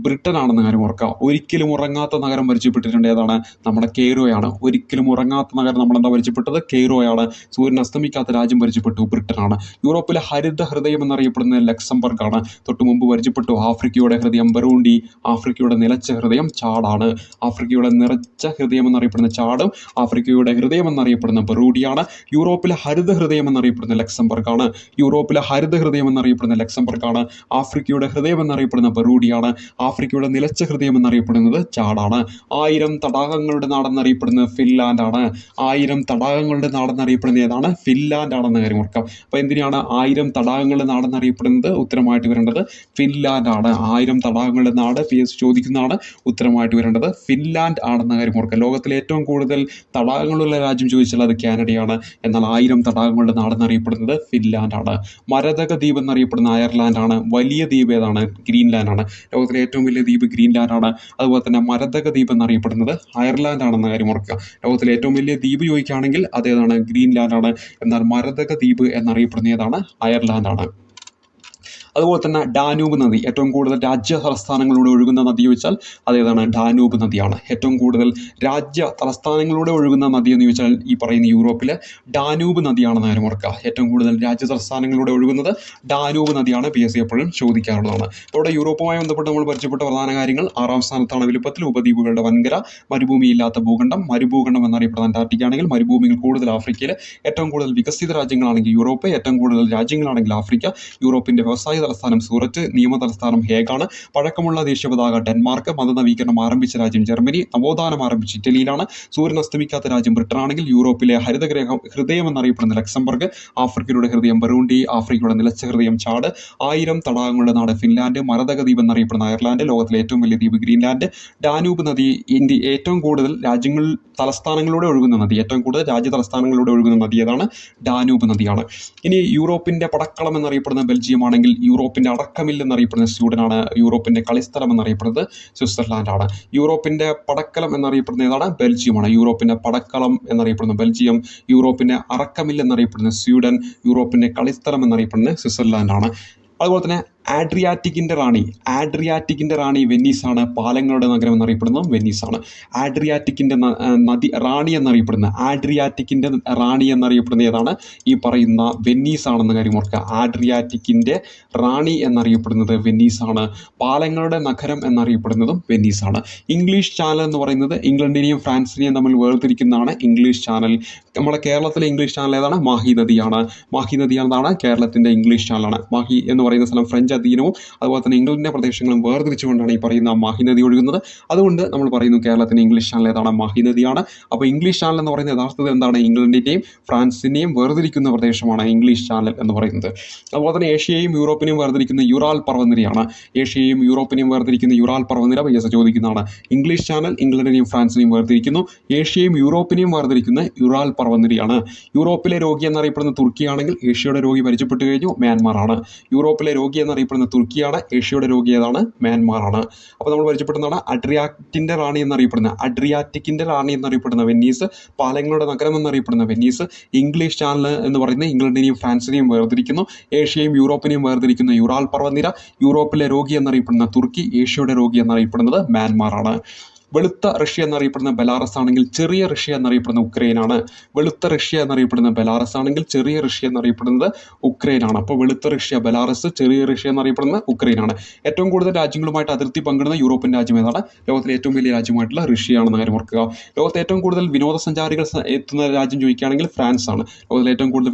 ബ്രിട്ടനാണെന്ന് കാര്യം ഓർക്കുക. ഒരിക്കലും ഉറങ്ങാത്ത നഗരം പരിചയപ്പെട്ടിട്ടുണ്ട്, ഏതാണ്? നമ്മുടെ കെയ്റോയാണ്. ഒരിക്കലും ഉറങ്ങാത്ത നഗരം നമ്മളെന്താ പരിചയപ്പെട്ടത്? കെയ്റോയാണ്. സൂര്യൻ അസ്തമിക്കാത്ത രാജ്യം പരിചയപ്പെട്ടു ബ്രിട്ടനാണ്. യൂറോപ്പിലെ ഹരിത ഹൃദയം എന്നറിയപ്പെടുന്നത് ലക്സംബർഗാണ്. തൊട്ടു മുമ്പ് പരിചയപ്പെട്ടു ആഫ്രിക്കയുടെ ഹൃദയം ബറൂണ്ടി, ആഫ്രിക്കയുടെ നിലച്ച ഹൃദയം ചാടാണ്. ആഫ്രിക്കയുടെ നിറച്ച ഹൃദയം എന്നറിയപ്പെടുന്ന ചാടും ആഫ്രിക്കയുടെ ഹൃദയം എന്നറിയപ്പെടുന്ന ബറൂഡിയാണ്. യൂറോപ്പിലെ ഹരിത ഹൃദയം എന്നറിയപ്പെടുന്ന ലക്സംബർഗാണ്. യൂറോപ്പിലെ ഹരിത ഹൃദയം എന്നറിയപ്പെടുന്ന ലക്സംബർഗാണ്. ആഫ്രിക്കയുടെ ഹൃദയം എന്നറിയപ്പെടുന്ന ബറൂഡിയാണ്. ആഫ്രിക്കയുടെ നിലച്ച ഹൃദയം എന്നറിയപ്പെടുന്നത് ചാടാണ്. 1000 തടാകങ്ങളുടെ നാടെന്നറിയപ്പെടുന്നത് ഫിൻലാൻഡാണ്. 1000 തടാകങ്ങളുടെ നാടെന്നറിയപ്പെടുന്നത് ഏതാണ്? ഫിൻലാൻഡ് ആണെന്ന കാര്യം ഓർക്കാം. അപ്പോൾ എന്തിനാണ് 1000 തടാകങ്ങളുടെ നാടെന്നറിയപ്പെടുന്നത്? ഉത്തരമായിട്ട് വരേണ്ടത് ഫിൻലാൻഡ് ആണ്. 1000 തടാകങ്ങളുടെ നാട് PS ചോദിക്കുന്നതാണ്. ഉത്തരമായിട്ട് വരേണ്ടത് ഫിൻലാൻഡ് ആണെന്ന കാര്യം ഓർക്കുക. ലോകത്തിലെ ഏറ്റവും കൂടുതൽ തടാകങ്ങളുള്ള രാജ്യം ചോദിച്ചാൽ അത് കാനഡയാണ്. എന്നാൽ 1000 തടാകങ്ങളുടെ നാടെന്നറിയപ്പെടുന്നത് ഫിൻലാൻഡ് ആണ്. മരതക ദ്വീപ് എന്നറിയപ്പെടുന്ന അയർലാൻഡ് ആണ്. വലിയ ദ്വീപ് ഏതാണ്? ഗ്രീൻലാൻഡ് ആണ്. ലോകത്തിലെ ഏറ്റവും വലിയ ദ്വീപ് ഗ്രീൻലാൻഡ് ആണ്. അതുപോലെ തന്നെ മരതക ദ്വീപ് എന്നറിയപ്പെടുന്നത് അയർലാൻഡ് ആണെന്ന കാര്യം ഓർക്കുക. ലോകത്തിലെ ഏറ്റവും വലിയ ദ്വീപ് ചോദിക്കുകയാണെങ്കിൽ അതേതാണ്? ഗ്രീൻലാൻഡ് ആണ്. എന്നാൽ മരതക ദ്വീപ് എന്നറിയപ്പെടുന്ന ഏതാണ്? അയർലാൻഡ് ആണ്. അതുപോലെ തന്നെ ഡാനൂബ് നദി ഏറ്റവും കൂടുതൽ രാജ്യ തലസ്ഥാനങ്ങളിലൂടെ ഒഴുകുന്ന നദി ചോദിച്ചാൽ അതേതാണ്? ഡാനൂബ് നദിയാണ്. ഏറ്റവും കൂടുതൽ രാജ്യ തലസ്ഥാനങ്ങളിലൂടെ ഒഴുകുന്ന നദി എന്ന് ചോദിച്ചാൽ ഈ പറയുന്ന യൂറോപ്പിലെ ഡാനൂബ് നദിയാണെന്ന് കാര്യം ഓർക്കുക. ഏറ്റവും കൂടുതൽ രാജ്യ തലസ്ഥാനങ്ങളിലൂടെ ഒഴുകുന്നത് ഡാനൂബ് നദിയാണ്. PS എപ്പോഴും ചോദിക്കാറുള്ളതാണ്. ഇവിടെ യൂറോപ്പുമായി ബന്ധപ്പെട്ട് നമ്മൾ പരിചയപ്പെട്ട പ്രധാന കാര്യങ്ങൾ: 6ാം സ്ഥാനത്താണ് വലുപ്പത്തിൽ. ഉപദ്വീപുകളുടെ വൻകര, മരുഭൂമിയില്ലാത്ത ഭൂഖണ്ഡം. മരുഭൂഖണ്ഡം എന്നറിയപ്പെടുന്ന അന്റാർട്ടിക്ക ആണെങ്കിൽ മരുഭൂമികൾ കൂടുതൽ ആഫ്രിക്കയിൽ. ഏറ്റവും കൂടുതൽ വികസിത രാജ്യങ്ങളാണെങ്കിൽ യൂറോപ്പ്. ഏറ്റവും കൂടുതൽ രാജ്യങ്ങളാണെങ്കിൽ ആഫ്രിക്ക. യൂറോപ്പിൻ്റെ വ്യവസായ തലസ്ഥാനം സൂററ്റ്. നിയമ തലസ്ഥാനം ഹേഗാണ്. പഴക്കമുള്ള ദേശീയ പതാക ഡെൻമാർക്ക്. മതനവീകരണം ആരംഭിച്ച രാജ്യം ജർമ്മനി. നവോത്ഥാനം ആരംഭിച്ച ഇറ്റലിയിലാണ്. സൂര്യൻ അസ്തമിക്കാത്ത രാജ്യം ബ്രിട്ടനാണെങ്കിൽ യൂറോപ്പിലെ ഹൃദയം എന്നറിയപ്പെടുന്ന ലക്സംബർഗ്. ആഫ്രിക്കയുടെ ഹൃദയം ബറൂണ്ടി. ആഫ്രിക്കയുടെ നിലച്ച ഹൃദയം ചാട്. 1000 തടാകങ്ങളുടെ നാട് ഫിൻലാൻഡ്. മരതക ദ്വീപ് എന്നറിയപ്പെടുന്ന അയർലാൻഡ്. ലോകത്തിലെ ഏറ്റവും വലിയ ദ്വീപ് ഗ്രീൻലാൻഡ്. ഡാനൂബ് നദി ഇന്ത്യ ഏറ്റവും കൂടുതൽ തലസ്ഥാനങ്ങളിലൂടെ ഒഴുകുന്ന നദി. ഏറ്റവും കൂടുതൽ രാജ്യ തലസ്ഥാനങ്ങളിലൂടെ ഒഴുകുന്ന നദി ഏതാണ്? ഡാനൂബ് നദിയാണ്. ഇനി യൂറോപ്പിൻ്റെ പടക്കളം എന്നറിയപ്പെടുന്ന ബെൽജിയം ആണെങ്കിൽ യൂറോപ്പിൻ്റെ അടക്കമില്ല എന്നറിയപ്പെടുന്ന സ്വീഡനാണ്. യൂറോപ്പിൻ്റെ കളിസ്ഥലം എന്നറിയപ്പെടുന്നത് സ്വിറ്റ്സർലാൻഡാണ്. യൂറോപ്പിൻ്റെ പടക്കലം എന്നറിയപ്പെടുന്ന ഏതാണ്? ബെൽജിയമാണ്. യൂറോപ്പിൻ്റെ പടക്കളം എന്നറിയപ്പെടുന്ന ബെൽജിയം. യൂറോപ്പിൻ്റെ അറക്കമില്ല എന്നറിയപ്പെടുന്ന സ്വീഡൻ. യൂറോപ്പിൻ്റെ കളിസ്ഥലം എന്നറിയപ്പെടുന്നത് സ്വിറ്റ്സർലാൻഡാണ്. അതുപോലെ തന്നെ ആഡ്രിയാറ്റിക്കിൻ്റെ റാണി വെന്നീസാണ്. പാലങ്ങളുടെ നഗരം എന്നറിയപ്പെടുന്നത് വെന്നീസാണ്. ആഡ്രിയാറ്റിക്കിൻ്റെ റാണി എന്നറിയപ്പെടുന്ന ഏതാണ്? ഈ പറയുന്ന വെന്നീസാണെന്ന കാര്യം ഓർക്കുക. ആഡ്രിയാറ്റിക്കിൻ്റെ റാണി എന്നറിയപ്പെടുന്നത് വെന്നീസാണ്. പാലങ്ങളുടെ നഗരം എന്നറിയപ്പെടുന്നതും വെന്നീസാണ്. ഇംഗ്ലീഷ് ചാനൽ എന്ന് പറയുന്നത് ഇംഗ്ലണ്ടിനെയും ഫ്രാൻസിനെയും തമ്മിൽ വേർതിരിക്കുന്നതാണ് ഇംഗ്ലീഷ് ചാനൽ. നമ്മുടെ കേരളത്തിലെ ഇംഗ്ലീഷ് ചാനൽ ഏതാണ്? മാഹി നദിയാണ്. മാഹി നദി എന്നതാണ് കേരളത്തിൻ്റെ ഇംഗ്ലീഷ് ചാനലാണ്. മാഹി എന്ന് പറയുന്ന സ്ഥലം ഫ്രഞ്ച് അധീനവും അതുപോലെ തന്നെ ഇംഗ്ലണ്ടിൻ്റെ പ്രദേശങ്ങളും വേർതിരിച്ചുകൊണ്ടാണ് ഈ പറയുന്ന മാഹി നദി ഒഴുകുന്നത്. അതുകൊണ്ട് നമ്മൾ പറയുന്നു കേരളത്തിന് ഇംഗ്ലീഷ് ചാനൽ ഏതാണ്? മാഹി നദിയാണ്. അപ്പോൾ ഇംഗ്ലീഷ് ചാനൽ എന്ന് പറയുന്നത് യഥാർത്ഥത്തിൽ എന്താണ്? ഇംഗ്ലണ്ടിൻ്റെയും ഫ്രാൻസിനെയും വേർതിരിക്കുന്ന പ്രദേശമാണ് ഇംഗ്ലീഷ് ചാനൽ എന്ന് പറയുന്നത്. അതുപോലെ തന്നെ ഏഷ്യയെയും യൂറോപ്പിനെയും വേർതിരിക്കുന്ന യുറാൽ പർവ്വതനിരയാണ്. ഏഷ്യയെയും യൂറോപ്പിനെയും വേർതിരിക്കുന്ന യുറാൽ പർവ്വതനിര PS ചോദിക്കുന്നതാണ്. ഇംഗ്ലീഷ് ചാനൽ ഇംഗ്ലണ്ടിനെയും ഫ്രാൻസിനെയും വേർതിരിക്കുന്നു. ഏഷ്യയും യൂറോപ്പിനെയും വേർതിരിക്കുന്ന യുറാൽ പർവ്വതനിരയാണ്. യൂറോപ്പിലെ രോഗി എന്നറിയപ്പെടുന്ന തുർക്കിയാണെങ്കിൽ ഏഷ്യയുടെ രോഗി പരിചയപ്പെട്ടു കഴിഞ്ഞു. മ്യാൻമാർ ആണ്. യൂറോപ്പിലെ രോഗി എന്നറിയപ്പെടുന്ന തുർക്കിയാണ്. ഏഷ്യയുടെ രോഗി ഏതാണ്? മ്യാൻമാർ ആണ്. അപ്പോൾ നമ്മൾ പരിചയപ്പെടുന്നതാണ് അഡ്രിയാറ്റിക്കിൻ്റെ റാണി എന്നറിയപ്പെടുന്ന വെന്നീസ്. പാലങ്ങളുടെ നഗരം എന്നറിയപ്പെടുന്ന വെന്നീസ്. ഇംഗ്ലീഷ് ചാനൽ എന്ന് പറയുന്നത് ഇംഗ്ലണ്ടിനെയും ഫ്രാൻസിനെയും വേർതിരിക്കുന്നു. ഏഷ്യയും യൂറോപ്പിനെയും വേർതിരിക്കുന്ന യുറാൽ പർവ്വതനിര. യൂറോപ്പിലെ രോഗി എന്നറിയപ്പെടുന്ന തുർക്കി. ഏഷ്യയുടെ രോഗി എന്നറിയപ്പെടുന്നത് മ്യാൻമാർ ആണ്. വെളുത്ത റഷ്യ എന്നറിയപ്പെടുന്ന ബെലാറസ് ആണെങ്കിൽ ചെറിയ റഷ്യ എന്നറിയപ്പെടുന്ന ഉക്രൈനാണ്. വെളുത്ത റഷ്യ എന്നറിയപ്പെടുന്ന ബെലാറസ് ആണെങ്കിൽ ചെറിയ റഷ്യ എന്നറിയപ്പെടുന്നത് ഉക്രൈനാണ്. അപ്പോൾ വെളുത്ത റഷ്യ ബെലാറസ്, ചെറിയ റഷ്യ എന്നറിയപ്പെടുന്ന ഉക്രൈനാണ്. ഏറ്റവും കൂടുതൽ രാജ്യങ്ങളുമായിട്ട് അതിർത്തി പങ്കിടുന്ന യൂറോപ്യൻ രാജ്യം ഏതാണ്? ലോകത്തിലെ ഏറ്റവും വലിയ രാജ്യമായിട്ടുള്ള റഷ്യയാണെന്ന് കാര്യം ഓർക്കുക. ലോകത്തെ ഏറ്റവും കൂടുതൽ വിനോദസഞ്ചാരികൾ എത്തുന്ന രാജ്യം ചോദിക്കുകയാണെങ്കിൽ ഫ്രാൻസ് ആണ്. ലോകത്തിലെ ഏറ്റവും കൂടുതൽ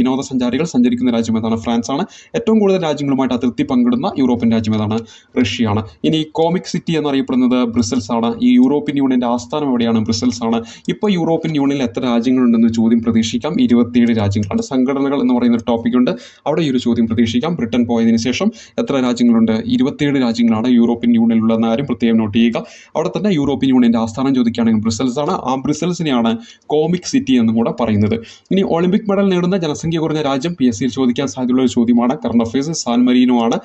വിനോദസഞ്ചാരികൾ സഞ്ചരിക്കുന്ന രാജ്യം ഏതാണ്? ഫ്രാൻസ് ആണ്. ഏറ്റവും കൂടുതൽ രാജ്യങ്ങളുമായിട്ട് അതിർത്തി പങ്കിടുന്ന യൂറോപ്യൻ രാജ്യം ഏതാണ്? റഷ്യയാണ്. ഇനി കോമിക് സിറ്റി എന്നറിയപ്പെടുന്നത് ബ്രസൽസ് ആണ്. ഈ യൂറോപ്യൻ യൂണിയൻ്റെ ആസ്ഥാനം എവിടെയാണ്? ബ്രസൽസ് ആണ്. ഇപ്പോൾ യൂറോപ്യൻ യൂണിയനിൽ എത്ര രാജ്യങ്ങളുണ്ടെന്ന് ചോദ്യം പ്രതീക്ഷിക്കാം. 27 രാജ്യങ്ങളാണ്. സംഘടനകൾ എന്ന് പറയുന്ന ഒരു ടോപ്പിക് ഉണ്ട്. അവിടെ ഈ ഒരു ചോദ്യം പ്രതീക്ഷിക്കാം. ബ്രിട്ടൻ പോയതിനു ശേഷം എത്ര രാജ്യങ്ങളുണ്ട്? 27 രാജ്യങ്ങളാണ് യൂറോപ്യൻ യൂണിയനിലുള്ളതെന്ന് ആരും പ്രത്യേകം നോട്ട് ചെയ്യുക. അവിടെ തന്നെ യൂറോപ്യൻ യൂണിയൻ്റെ ആസ്ഥാനം ചോദിക്കുകയാണെങ്കിൽ ബ്രസൽസ് ആണ്. ആ ബ്രസൽസിനെയാണ് കോമിക് സിറ്റി എന്നും കൂടെ പറയുന്നത്. ഇനി ഒളിമ്പിക് മെഡൽ നേടുന്ന ജനസംഖ്യ കുറഞ്ഞ രാജ്യം PSCയിൽ ചോദിക്കാൻ സാധ്യതയുള്ള ഒരു ചോദ്യമാണ്. Current affairs. സാൻ മരീനോ ആണ്.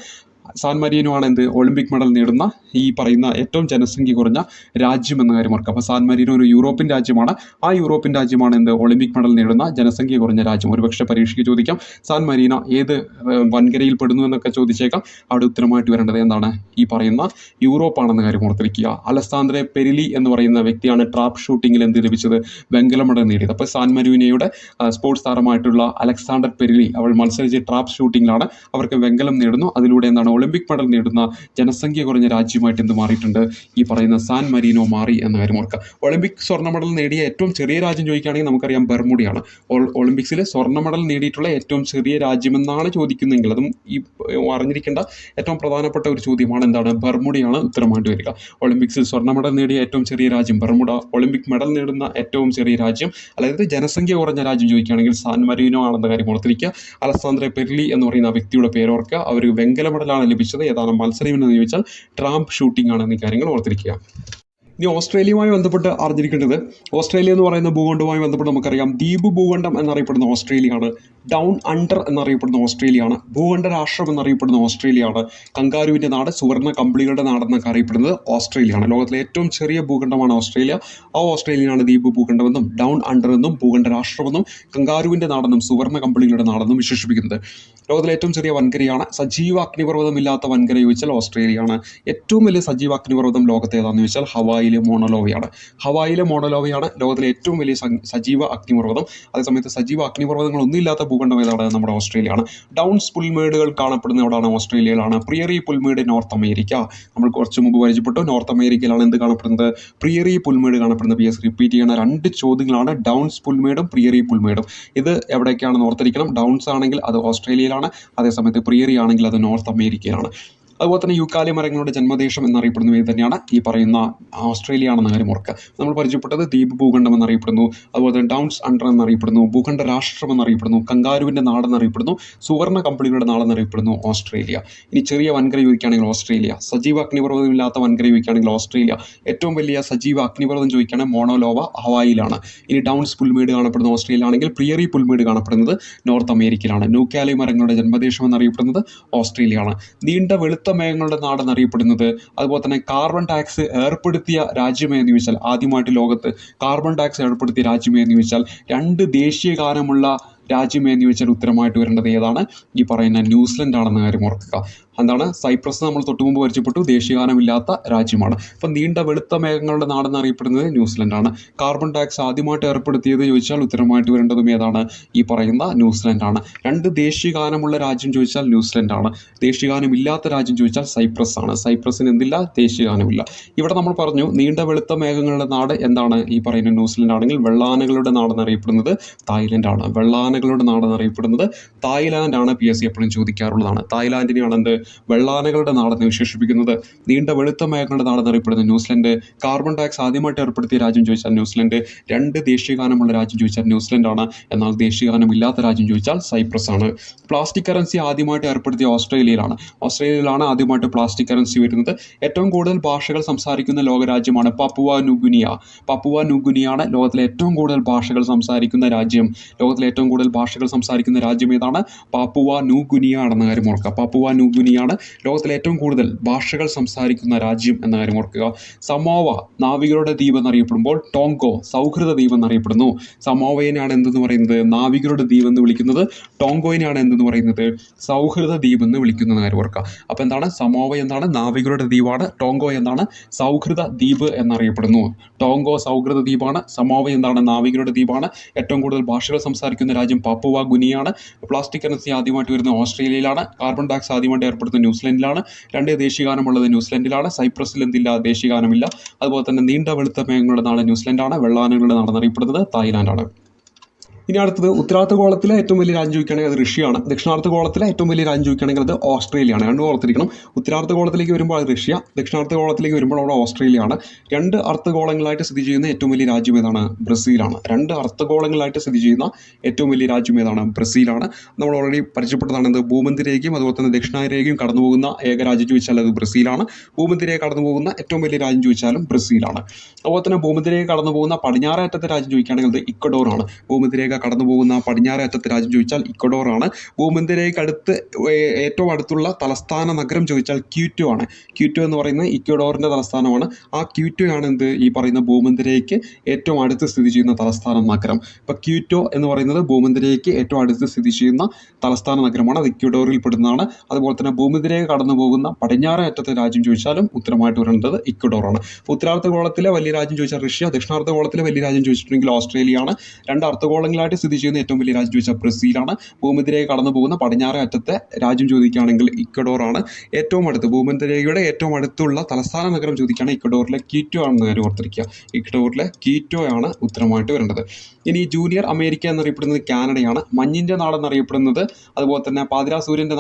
സാൻ മരീനോ ആണ് എന്ത് ഒളിമ്പിക് മെഡൽ നേടുന്ന ഈ പറയുന്ന ഏറ്റവും ജനസംഖ്യ കുറഞ്ഞ രാജ്യം എന്ന കാര്യം ഓർക്കുക. അപ്പോൾ സാൻ മരീനോ ഒരു യൂറോപ്യൻ രാജ്യമാണ്. ആ യൂറോപ്യൻ രാജ്യമാണ് എന്ത് ഒളിമ്പിക് മെഡൽ നേടുന്ന ജനസംഖ്യ കുറഞ്ഞ രാജ്യം. ഒരുപക്ഷെ പരീക്ഷയ്ക്ക് ചോദിക്കാം സാൻ മരീനോ ഏത് വൻകരയിൽ പെടുന്നു എന്നൊക്കെ ചോദിച്ചേക്കാം. അവിടെ ഉത്തരമായിട്ട് വരേണ്ടത് എന്താണ്? ഈ പറയുന്ന യൂറോപ്പാണെന്ന കാര്യം ഓർത്തിരിക്കുക. അലസാന്ദ്രെ പെരിലി എന്ന് പറയുന്ന വ്യക്തിയാണ് ട്രാപ്പ് ഷൂട്ടിങ്ങിൽ എന്ത് ലഭിച്ചത്? വെങ്കല മെഡൽ നേടിയത്. അപ്പോൾ സാൻ മരീനോയുടെ സ്പോർട്സ് താരമായിട്ടുള്ള അലക്സാണ്ടർ പെരിലി അവൾ മത്സരിച്ച് ട്രാപ്പ് ഷൂട്ടിങ്ങിലാണ്, അവർക്ക് വെങ്കലം നേടുന്നു. അതിലൂടെ എന്താണ് ഒളിമ്പിക് മെഡൽ നേടുന്ന ജനസംഖ്യ കുറഞ്ഞ രാജ്യമായിട്ട് എന്ത് മാറിയിട്ടുണ്ട്? ഈ പറയുന്ന സാൻ മരീനോ മാറി എന്ന കാര്യം ഓർക്കുക. ഒളിമ്പിക് സ്വർണ്ണ മെഡൽ നേടിയ ഏറ്റവും ചെറിയ രാജ്യം ചോദിക്കുകയാണെങ്കിൽ നമുക്കറിയാം ബർമുഡയാണ്. ഒളിമ്പിക്സിൽ സ്വർണ്ണ മെഡൽ നേടിയിട്ടുള്ള ഏറ്റവും ചെറിയ രാജ്യമെന്നാണ് ചോദിക്കുന്നതെങ്കിൽ അതും ഈ അറിഞ്ഞിരിക്കേണ്ട ഏറ്റവും പ്രധാനപ്പെട്ട ഒരു ചോദ്യമാണ്. എന്താണ്? ബർമുഡയാണ് ഉത്തരമായിട്ട് വരിക. ഒളിമ്പിക്സിൽ സ്വർണ്ണ മെഡൽ നേടിയ ഏറ്റവും ചെറിയ രാജ്യം ബർമുഡ. ഒളിമ്പിക് മെഡൽ നേടുന്ന ഏറ്റവും ചെറിയ രാജ്യം, അതായത് ജനസംഖ്യ കുറഞ്ഞ രാജ്യം ചോദിക്കുകയാണെങ്കിൽ സാൻ മരീനോ ആണെന്ന കാര്യം ഓർത്തിരിക്കുക. അലസാന്ദ്രെ പെരിലി എന്ന് പറയുന്ന വ്യക്തിയുടെ പേരോർക്കുക. അവർ വെങ്കല മെഡലാണ് ലഭിച്ചത്. ഏതാണ് മത്സരം എന്ന് ചോദിച്ചാൽ ട്രാപ്പ് ഷൂട്ടിംഗ് ആണ് എന്നീ കാര്യങ്ങൾ ഓർത്തിരിക്കുക. ഇനി ഓസ്ട്രേലിയയുമായി ബന്ധപ്പെട്ട് അറിഞ്ഞിരിക്കേണ്ടത്, ഓസ്ട്രേലിയ എന്ന് പറയുന്ന ഭൂഖണ്ഡവുമായി ബന്ധപ്പെട്ട് നമുക്കറിയാം ദ്വീപ് ഭൂഖണ്ഡം എന്നറിയപ്പെടുന്ന ഓസ്ട്രേലിയയാണ്. ഡൗൺ അണ്ടർ എന്നറിയപ്പെടുന്ന ഓസ്ട്രേലിയയാണ്. ഭൂഖണ്ഡ രാഷ്ട്രം എന്നറിയപ്പെടുന്ന ഓസ്ട്രേലിയയാണ്. കങ്കാരുവിൻ്റെ നാട്, സുവർണ്ണ കമ്പിളികളുടെ നാടെന്നൊക്കെ അറിയപ്പെടുന്നത് ഓസ്ട്രേലിയയാണ്. ലോകത്തിലെ ഏറ്റവും ചെറിയ ഭൂഖണ്ഡമാണ് ഓസ്ട്രേലിയ. ആ ഓസ്ട്രേലിയയാണ് ദ്വീപ് ഭൂഖണ്ഡമെന്നും ഡൗൺ അണ്ടർ എന്നും ഭൂഖണ്ഡ രാഷ്ട്രമെന്നും കങ്കാരുവിൻ്റെ നാടെന്നും സുവർണ്ണ കമ്പിളികളുടെ നാടെന്നും വിശേഷിപ്പിക്കുന്നത്. ലോകത്തിലെ ഏറ്റവും ചെറിയ വൻകരയാണ്. സജീവ അഗ്നിപർവ്വതമില്ലാത്ത വൻകര ചോദിച്ചാൽ ഓസ്ട്രേലിയയാണ്. ഏറ്റവും വലിയ സജീവ അഗ്നിപർവ്വതം ലോകത്തെ ഏതാണെന്ന് ചോദിച്ചാൽ ഹവായിലെ മോണലോവയാണ്. ഹവായിലെ മോണലോവയാണ് ലോകത്തിലെ ഏറ്റവും വലിയ സജീവ അഗ്നിപർവ്വതം. അതേസമയത്ത് സജീവ അഗ്നിപർവ്വതങ്ങളൊന്നും ഇല്ലാത്ത ഭൂഖണ്ഡം ഏതാണ്? നമ്മുടെ ഓസ്ട്രേലിയയാണ്. ഡൗൺസ് പുൽമേടുകൾ കാണപ്പെടുന്ന എവിടെയാണ്? ഓസ്ട്രേലിയയിലാണ്. പ്രിയറി പുൽമേട് നോർത്ത് അമേരിക്ക. നമ്മൾ കുറച്ച് മുമ്പ് പരിചയപ്പെട്ടു. നോർത്ത് അമേരിക്കയിലാണ് എന്ത് കാണപ്പെടുന്നത്? പ്രിയറി പുൽമേട് കാണപ്പെടുന്നത്. PS റിപ്പീറ്റ് ചെയ്യുന്ന 2 ചോദ്യങ്ങളാണ് ഡൗൺസ് പുൽമേടും പ്രിയറി പുൽമേടും. ഇത് എവിടേക്കാണെന്ന് ഓർത്തിരിക്കണം. ഡൗൺസ് ആണെങ്കിൽ അത് ഓസ്ട്രേലിയയിലാണ്, അതേസമയത്ത് പ്രിയറി ആണെങ്കിൽ അത് നോർത്ത് അമേരിക്കയിലാണ്. അതുപോലെ തന്നെ യൂക്കാലി മരങ്ങളുടെ ജന്മദേശം എന്നറിയപ്പെടുന്ന ഇത് തന്നെയാണ് ഈ പറയുന്ന ഓസ്ട്രേലിയ ആണെന്ന കാര്യം ഓർക്കുക. നമ്മൾ പരിചയപ്പെട്ടത് ദ്വീപ് ഭൂഖണ്ഡം എന്നറിയപ്പെടുന്നു. അതുപോലെ തന്നെ ഡൗൺസ് അണ്ടർ എന്നറിയപ്പെടുന്നു. ഭൂഖണ്ഡ രാഷ്ട്രം എന്നറിയപ്പെടുന്നു. കങ്കാരുവിൻ്റെ നാടെന്നറിയപ്പെടുന്നു. സുവർണ്ണ കമ്പിളികളുടെ നാടെന്നറിയപ്പെടുന്നു ഓസ്ട്രേലിയ. ഇനി ചെറിയ വൻകര ചോദിക്കുകയാണെങ്കിൽ ഓസ്ട്രേലിയ. സജീവ അഗ്നിപർവ്വതമില്ലാത്ത വൻകര ചോദിക്കുകയാണെങ്കിൽ ഓസ്ട്രേലിയ. ഏറ്റവും വലിയ സജീവ അഗ്നിപർവ്വതം ചോദിക്കുകയാണെങ്കിൽ മോണോലോവ ഹവായിലാണ്. ഇനി ഡൗൺസ് പുൽമേട് കാണപ്പെടുന്ന ഓസ്ട്രേലിയ ആണെങ്കിൽ പ്രിയറി പുൽമേട് കാണപ്പെടുന്നത് നോർത്ത് അമേരിക്കയിലാണ്. യൂക്കാലി മരങ്ങളുടെ ജന്മദേശം എന്നറിയപ്പെടുന്നത് ഓസ്ട്രേലിയയാണ്. നീണ്ട വെളുത്ത മേഘങ്ങളുടെ നാടെന്നറിയപ്പെടുന്നത്, അതുപോലെ തന്നെ കാർബൺ ടാക്സ് ഏർപ്പെടുത്തിയ രാജ്യമേന്ന് ചോദിച്ചാൽ, ആദ്യമായിട്ട് ലോകത്ത് കാർബൺ ടാക്സ് ഏർപ്പെടുത്തിയ രാജ്യമേന്ന് ചോദിച്ചാൽ 2 ദേശീയ ഗാനമുള്ള രാജ്യമേന്ന് ചോദിച്ചാൽ ഉത്തരമായിട്ട് വരേണ്ടത് ഏതാണ്? ഈ പറയുന്ന ന്യൂസിലൻഡ് ആണെന്ന കാര്യം ഓർക്കുക. എന്താണ്? സൈപ്രസ് നമ്മൾ തൊട്ട് മുമ്പ് പരിചയപ്പെട്ടു, ദേശീയഗാനമില്ലാത്ത രാജ്യമാണ്. അപ്പം നീണ്ട വെളുത്ത മേഘങ്ങളുടെ നാടെന്നറിയപ്പെടുന്നത് ന്യൂസിലൻഡാണ്. കാർബൺ ടാക്സ് ആദ്യമായിട്ട് ഏർപ്പെടുത്തിയത് ചോദിച്ചാൽ ഉത്തരമായിട്ട് വരേണ്ടതും ഏതാണ്? ഈ പറയുന്ന ന്യൂസിലൻഡാണ്. 2 ദേശീയഗാനമുള്ള രാജ്യം ചോദിച്ചാൽ ന്യൂസിലൻഡാണ്. ദേശീയഗാനമില്ലാത്ത രാജ്യം ചോദിച്ചാൽ സൈപ്രസ് ആണ്. സൈപ്രസിന് എന്തില്ല? ദേശീയഗാനമില്ല. ഇവിടെ നമ്മൾ പറഞ്ഞു നീണ്ട വെളുത്ത മേഘങ്ങളുടെ നാട് എന്താണ്? ഈ പറയുന്ന ന്യൂസിലൻഡ് ആണെങ്കിൽ വെള്ളാനകളുടെ നാടെന്നറിയപ്പെടുന്നത് തായ്ലൻഡാണ്. വെള്ളാനകളുടെ നാടെന്നറിയപ്പെടുന്നത് തായ്ലാൻഡാണ്. PS എപ്പോഴും ചോദിക്കാറുള്ളതാണ്. തായ്ലാൻഡിനെയാണ് എന്ത്? വെള്ളാനകളുടെ നാടെന്ന് വിശേഷിപ്പിക്കുന്നത്. നീണ്ട വെളുത്ത മേഘങ്ങളുടെ നാടെന്നറിയപ്പെടുന്നത് ന്യൂസിലൻഡ്. കാർബൺ ടാക്സ് ആദ്യമായിട്ട് ഏർപ്പെടുത്തിയ രാജ്യം ചോദിച്ചാൽ ന്യൂസിലൻഡ്. 2 ദേശീയഗാനമുള്ള രാജ്യം ചോദിച്ചാൽ ന്യൂസിലൻഡാണ്. എന്നാൽ ദേശീയഗാനമില്ലാത്ത രാജ്യം ചോദിച്ചാൽ സൈപ്രസ് ആണ്. പ്ലാസ്റ്റിക് കറൻസി ആദ്യമായിട്ട് ഏർപ്പെടുത്തിയ ഓസ്ട്രേലിയയിലാണ്. ഓസ്ട്രേലിയയിലാണ് ആദ്യമായിട്ട് പ്ലാസ്റ്റിക് കറൻസി വരുന്നത്. ഏറ്റവും കൂടുതൽ ഭാഷകൾ സംസാരിക്കുന്ന ലോകരാജ്യമാണ് പപ്പുവ ന്യൂഗിനിയ. പപ്പുവ ന്യൂഗിനിയാണ് ലോകത്തിലെ ഏറ്റവും കൂടുതൽ ഭാഷകൾ സംസാരിക്കുന്ന രാജ്യം. ലോകത്തിലെ ഏറ്റവും കൂടുതൽ ഭാഷകൾ സംസാരിക്കുന്ന രാജ്യം ഏതാണ്? പാപ്പുവ ന്യൂഗിനിയ ആണെന്ന കാര്യം ഓർക്കുക. പാപ്പുവ ന്യൂഗിനിയാണ് ലോകത്തിലെ ഏറ്റവും കൂടുതൽ ഭാഷകൾ സംസാരിക്കുന്ന രാജ്യം എന്ന കാര്യം ഓർക്കുക. സമോവ നാവികരുടെ ദ്വീപ് എന്നറിയപ്പെടുമ്പോൾ ടോങ്കോ സൗഹൃദ ദ്വീപ് എന്നറിയപ്പെടുന്നു. സമോവയെയാണ് എന്തെന്ന് പറയുന്നത്? നാവികരുടെ ദ്വീപ് എന്ന് വിളിക്കുന്നത്. ടോങ്കോയിനാണ് എന്തെന്ന് പറയുന്നത്? സൗഹൃദ ദ്വീപ് എന്ന് വിളിക്കുന്ന കാര്യം ഓർക്കുക. അപ്പോൾ എന്താണ്? സമോവ എന്താണ്? നാവികരുടെ ദ്വീപാണ്. ടോങ്കോ എന്താണ്? സൗഹൃദ ദ്വീപ് എന്നറിയപ്പെടുന്നു. ടോങ്കോ സൗഹൃദ ദ്വീപാണ്. സമോവ എന്താണ്? നാവികരുടെ ദ്വീപാണ്. ഏറ്റവും കൂടുതൽ ഭാഷകൾ സംസാരിക്കുന്ന രാജ്യം പാപ്പുവ ഗുനിയാണ്. പ്ലാസ്റ്റിക് കറൻസി ആദ്യമായിട്ട് വരുന്നത് ഓസ്ട്രേലിയയിലാണ്. കാർബൺ ടാക്സ് ആദ്യമായിട്ട് ഏർപ്പെടുത്തുന്നത് ന്യൂസിലൻഡിലാണ്. 2 ദേശീയഗാനമുള്ളത് ന്യൂസിലൻഡിലാണ്. സൈപ്രസിൽ എന്തില്ല? ദേശീയഗാനമില്ല. അതുപോലെ തന്നെ നീണ്ട വെളുത്ത മേഘങ്ങളുടെ നാട് ന്യൂസിലൻഡാണ്. വെള്ളാനകളുടെ നാടെന്നറിയപ്പെടുന്നത് തായ്ലാൻഡാണ്. ഇനി അടുത്തത് ഉത്തരാർദ്ധഗോളത്തിലെ ഏറ്റവും വലിയ രാജ്യം ചോദിക്കുകയാണെങ്കിൽ അത് റഷ്യയാണ്. ദക്ഷിണാർദ്ധഗോളത്തിലെ ഏറ്റവും വലിയ രാജ്യം ചോദിക്കുകയാണെങ്കിൽ അത് ഓസ്ട്രേലിയയാണ്. രണ്ടും ഓർത്തിരിക്കണം. ഉത്തരാർദ്ധഗോളത്തിലേക്ക് വരുമ്പോൾ അത് റഷ്യ, ദക്ഷിണാർദ്ധഗോളത്തിലേക്ക് വരുമ്പോൾ അവിടെ ഓസ്ട്രേലിയയാണ്. 2 അർദ്ധഗോളങ്ങളായിട്ട് സ്ഥിതി ചെയ്യുന്ന ഏറ്റവും വലിയ രാജ്യം ഏതാണ്? ബ്രസീലാണ്. 2 അർദ്ധഗോളങ്ങളായിട്ട് സ്ഥിതി ചെയ്യുന്ന ഏറ്റവും വലിയ രാജ്യം ഏതാണ്? ബ്രസീലാണ്. നമ്മൾ ഓൾറെഡി പരിചയപ്പെട്ടതാണ്. എന്ത്? ഭൂമധ്യരേഖയും അതുപോലെ തന്നെ ദക്ഷിണാരേഖയും കടന്നു പോകുന്ന ഏക രാജ്യം ചോദിച്ചാൽ അത് ബ്രസീലാണ്. ഭൂമധ്യരേഖ കടന്നു പോകുന്ന ഏറ്റവും വലിയ രാജ്യം ചോദിച്ചാലും ബ്രസീലാണ്. അതുപോലെ തന്നെ ഭൂമധ്യരേഖ കടന്നു പോകുന്ന പടിഞ്ഞാറേ അറ്റത്തെ രാജ്യം ചോദിക്കുകയാണെങ്കിൽ അത് ഇക്വഡോറാണ്. ഭൂമധ്യരേഖ കടന്നു പോകുന്ന പടിഞ്ഞാറേ അറ്റത്തെ രാജ്യം ചോദിച്ചാൽ ഇക്വഡോറാണ്. ഭൂമധ്യരേഖയ്ക്ക് അടുത്ത് ഏറ്റവും അടുത്തുള്ള തലസ്ഥാന നഗരം ചോദിച്ചാൽ ക്യൂറ്റോ ആണ്. ക്യൂറ്റോ എന്ന് പറയുന്നത് ഇക്വഡോറിൻ്റെ തലസ്ഥാനമാണ്. ആ ക്യൂറ്റോയാണ് ഈ പറയുന്ന ഭൂമധ്യരേഖയ്ക്ക് ഏറ്റവും അടുത്ത് സ്ഥിതി ചെയ്യുന്ന തലസ്ഥാന നഗരം. ഇപ്പോൾ ക്യൂറ്റോ എന്ന് പറയുന്നത് ഭൂമധ്യരേഖയ്ക്ക് ഏറ്റവും അടുത്ത് സ്ഥിതി ചെയ്യുന്ന തലസ്ഥാന നഗരമാണ്. അത് ഇക്വഡോറിൽ പെടുന്നതാണ്. അതുപോലെ തന്നെ ഭൂമധ്യരേഖ കടന്നു പോകുന്ന പടിഞ്ഞാറേ അറ്റത്തെ രാജ്യം ചോദിച്ചാലും ഉത്തരമായിട്ട് വരേണ്ടത് ഇക്വഡോറാണ്. ഉത്തരാർദ്ധഗോളത്തിലെ വലിയ രാജ്യം ചോദിച്ചാൽ റഷ്യ, ദക്ഷിണാർദ്ധഗോളത്തിലെ വലിയ രാജ്യം ചോദിച്ചിട്ടുണ്ടെങ്കിൽ ഓസ്ട്രേലിയയാണ്. രണ്ട് അർദ്ധഗോളങ്ങളായിട്ട് സ്ഥിതി ചെയ്യുന്ന ഏറ്റവും വലിയ രാജ്യം ചോദിച്ചാൽ ബ്രസീലാണ്. ഭൂമധ്യരേഖ കടന്നു പോകുന്ന പടിഞ്ഞാറേ അറ്റത്തെ രാജ്യം ചോദിക്കുകയാണെങ്കിൽ ഇക്വഡോറാണ്. ഏറ്റവും അടുത്ത് ഭൂമധ്യരേഖയുടെ ഏറ്റവും അടുത്തുള്ള തലസ്ഥാന നഗരം ചോദിക്കുകയാണെങ്കിൽ ഇക്വഡോറിലെ ക്യൂറ്റോ ആണെന്ന് കാര്യം ഓർത്തിരിക്കുക. ഇക്വഡോറിലെ ക്യൂറ്റോ ആണ് ഉത്തരമായിട്ട് വരേണ്ടത്. ഇനി ജൂനിയർ അമേരിക്ക എന്നറിയപ്പെടുന്നത് കാനഡയാണ്. മഞ്ഞിൻ്റെ നാടെന്നറിയപ്പെടുന്നത്, അതുപോലെ തന്നെ പാതിരാ സൂര്യൻ്റെ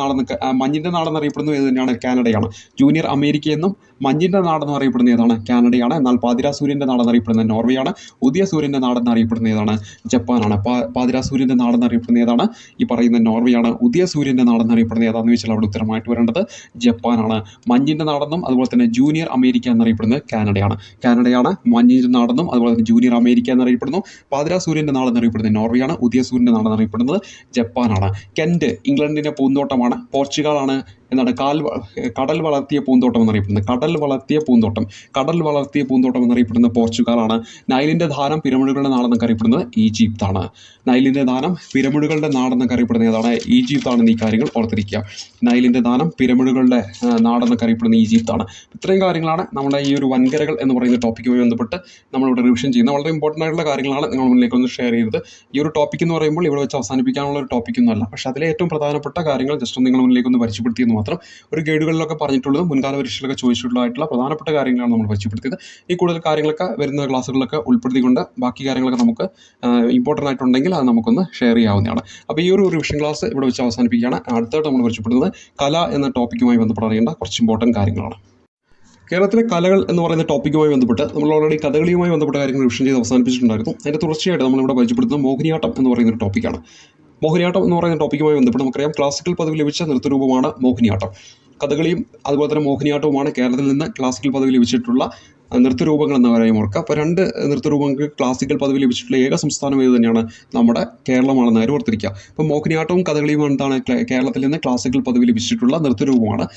മഞ്ഞിൻ്റെ നാടെന്നറിയപ്പെടുന്നത് ഏത് തന്നെയാണ്? കാനഡയാണ്. ജൂനിയർ അമേരിക്ക എന്നും മഞ്ഞിൻ്റെ നാടെന്ന് അറിയപ്പെടുന്ന ഏതാണ്? കാനഡയാണ്. എന്നാൽ പാതിരാ സൂര്യൻ്റെ നാടെന്നറിയപ്പെടുന്നത് നോർവേയാണ്. ഉദയ സൂര്യൻ്റെ നാടെന്നറിയപ്പെടുന്ന ഏതാണ്? ജപ്പാനാണ്. പാതിരാ സൂര്യൻ്റെ നാടെന്നറിയപ്പെടുന്ന ഏതാണ്? ഈ പറയുന്ന നോർവേയാണ്. ഉദയ സൂര്യൻ്റെ നാടെന്നറിയപ്പെടുന്നത് ഏതാണെന്ന് വെച്ചാൽ അവിടെ ഉത്തരമായിട്ട് വരേണ്ടത് ജപ്പാനാണ്. മഞ്ഞിൻ്റെ നാടെന്നും അതുപോലെ തന്നെ ജൂനിയർ അമേരിക്ക എന്നറിയപ്പെടുന്നത് കാനഡയാണ്. മഞ്ഞിൻ്റെ നാടെന്നും അതുപോലെ തന്നെ ജൂനിയർ അമേരിക്ക എന്നറിയപ്പെടുന്നു. പാതിരാ സൂര്യൻ്റെ നാടെന്നറിയപ്പെടുന്നത് നോർവേയാണ്. ഉദയ സൂര്യൻ്റെ നാടെന്നറിയപ്പെടുന്നത് ജപ്പാനാണ്. കെൻറ്റ് ഇംഗ്ലണ്ടിൻ്റെ പൂന്തോട്ടമാണ്. പോർച്ചുഗലാണ് എന്താണ് കടൽ വളർത്തിയ പൂന്തോട്ടം എന്നറിയപ്പെടുന്നത്. കടൽ വളർത്തിയ പൂന്തോട്ടം എന്നറിയപ്പെടുന്നത് പോർച്ചുഗലാണ്. നൈലിൻ്റെ ധാരം പിരമിഡുകളുടെ നാടെന്നൊക്കെ അറിയപ്പെടുന്നത് ഈജിപ്താണ്. നൈലിൻ്റെ ധാരം പിരമിഡുകളുടെ നാടെന്നൊക്കെ അറിയപ്പെടുന്നത് ഏതാണ്? ഈജിപ്താണെന്ന് ഈ കാര്യങ്ങൾ ഓർത്തിരിക്കുക. നൈലിൻ്റെ ധാരം പിരമിഡുകളുടെ നാടെന്നൊക്കെ അറിയപ്പെടുന്നത് ഈജിപ്താണ്. ഇത്രയും കാര്യങ്ങളാണ് നമ്മുടെ ഈ ഒരു വൻകരകൾ എന്ന് പറയുന്ന ടോപ്പിക്കുമായി ബന്ധപ്പെട്ട് നമ്മളിവിടെ റിവിഷൻ ചെയ്യുന്ന വളരെ ഇമ്പോർട്ടൻ്റ് ആയിട്ടുള്ള കാര്യങ്ങളാണ് നിങ്ങൾ മുന്നിലേക്കൊന്ന് ഷെയർ ചെയ്തത്. ഈ ഒരു ടോപ്പിക് എന്ന് പറയുമ്പോൾ ഇവിടെ വെച്ച് അവസാനിപ്പിക്കാനുള്ള ഒരു ടോപ്പിക്കൊന്നും അല്ല. പക്ഷേ അതിലെ ഏറ്റവും പ്രധാനപ്പെട്ട കാര്യങ്ങൾ ജസ്റ്റ് നിങ്ങൾ മുന്നിലേക്കൊന്ന് പരിചയപ്പെടുത്തിയെന്ന് മാത്രം. ഒരു ഗൈഡുകളിലൊക്കെ പറഞ്ഞിട്ടുള്ളതും മുൻകാല പരീക്ഷയിലൊക്കെ ചോദിച്ചിട്ടുള്ളതായിട്ടുള്ള പ്രധാനപ്പെട്ട കാര്യങ്ങളാണ് നമ്മൾ പരിചയപ്പെടുത്തിയത്. ഈ കൂടുതൽ കാര്യങ്ങളൊക്കെ വരുന്ന ക്ലാസ്സുകളിലൊക്കെ ഉൾപ്പെടുത്തിക്കൊണ്ട് ബാക്കി കാര്യങ്ങളൊക്കെ നമുക്ക് ഇമ്പോർട്ടൻ്റ് ആയിട്ടുണ്ടെങ്കിൽ അത് നമുക്കൊന്ന് ഷെയർ ചെയ്യാവുന്നതാണ്. അപ്പോൾ ഈ ഒരു റിവിഷൻ ക്ലാസ് ഇവിടെ വെച്ച് അവസാനിപ്പിക്കുകയാണ്. അടുത്തായിട്ട് നമ്മൾ പരിചയപ്പെടുന്നത് കല എന്ന ടോപ്പിക്കുമായി ബന്ധപ്പെട്ട് അറിയേണ്ട കുറച്ച് ഇമ്പോർട്ടൻ്റ് കാര്യങ്ങളാണ്. കേരളത്തിലെ കലകൾ എന്ന് പറയുന്ന ടോപ്പിക്കുമായി ബന്ധപ്പെട്ട് നമ്മൾ ഓൾറെഡി കഥകളിയുമായി ബന്ധപ്പെട്ട കാര്യങ്ങൾ റിവിഷൻ ചെയ്ത് അവസാനിപ്പിച്ചിട്ടുണ്ടായിരുന്നു. അതിൻ്റെ തുടർച്ചയായിട്ട് നമ്മളിവിടെ പരിചയപ്പെടുത്തുന്നത് മോഹിനിയാട്ടം എന്ന് പറയുന്ന ഒരു ടോപ്പിക്കാണ്. മോഹിനിയാട്ടം എന്ന് പറയുന്ന ടോപ്പിക്കുമായി ബന്ധപ്പെട്ട് നമുക്കറിയാം ക്ലാസിക്കൽ പദവി ലഭിച്ച നൃത്തരൂപമാണ് മോഹിനിയാട്ടം. കഥകളിയും അതുപോലെ തന്നെ മോഹിനിയാട്ടവുമാണ് കേരളത്തിൽ നിന്ന് ക്ലാസിക്കൽ പദവി ലഭിച്ചിട്ടുള്ള നൃത്തരൂപങ്ങൾ എന്ന കാര്യം ഓർക്കുക. അപ്പോൾ രണ്ട് നൃത്തരൂപങ്ങൾക്ക് ക്ലാസിക്കൽ പദവി ലഭിച്ചിട്ടുള്ള ഏക സംസ്ഥാനം ഏത് തന്നെയാണ്? നമ്മുടെ കേരളമാണെന്ന കാര്യം ഓർത്തിരിക്കുക. അപ്പോൾ മോഹിനിയാട്ടവും കഥകളിയും എന്താണ് കേരളത്തിൽ നിന്ന് ക്ലാസിക്കൽ പദവി ലഭിച്ചിട്ടുള്ള നൃത്തരൂപമാണ്.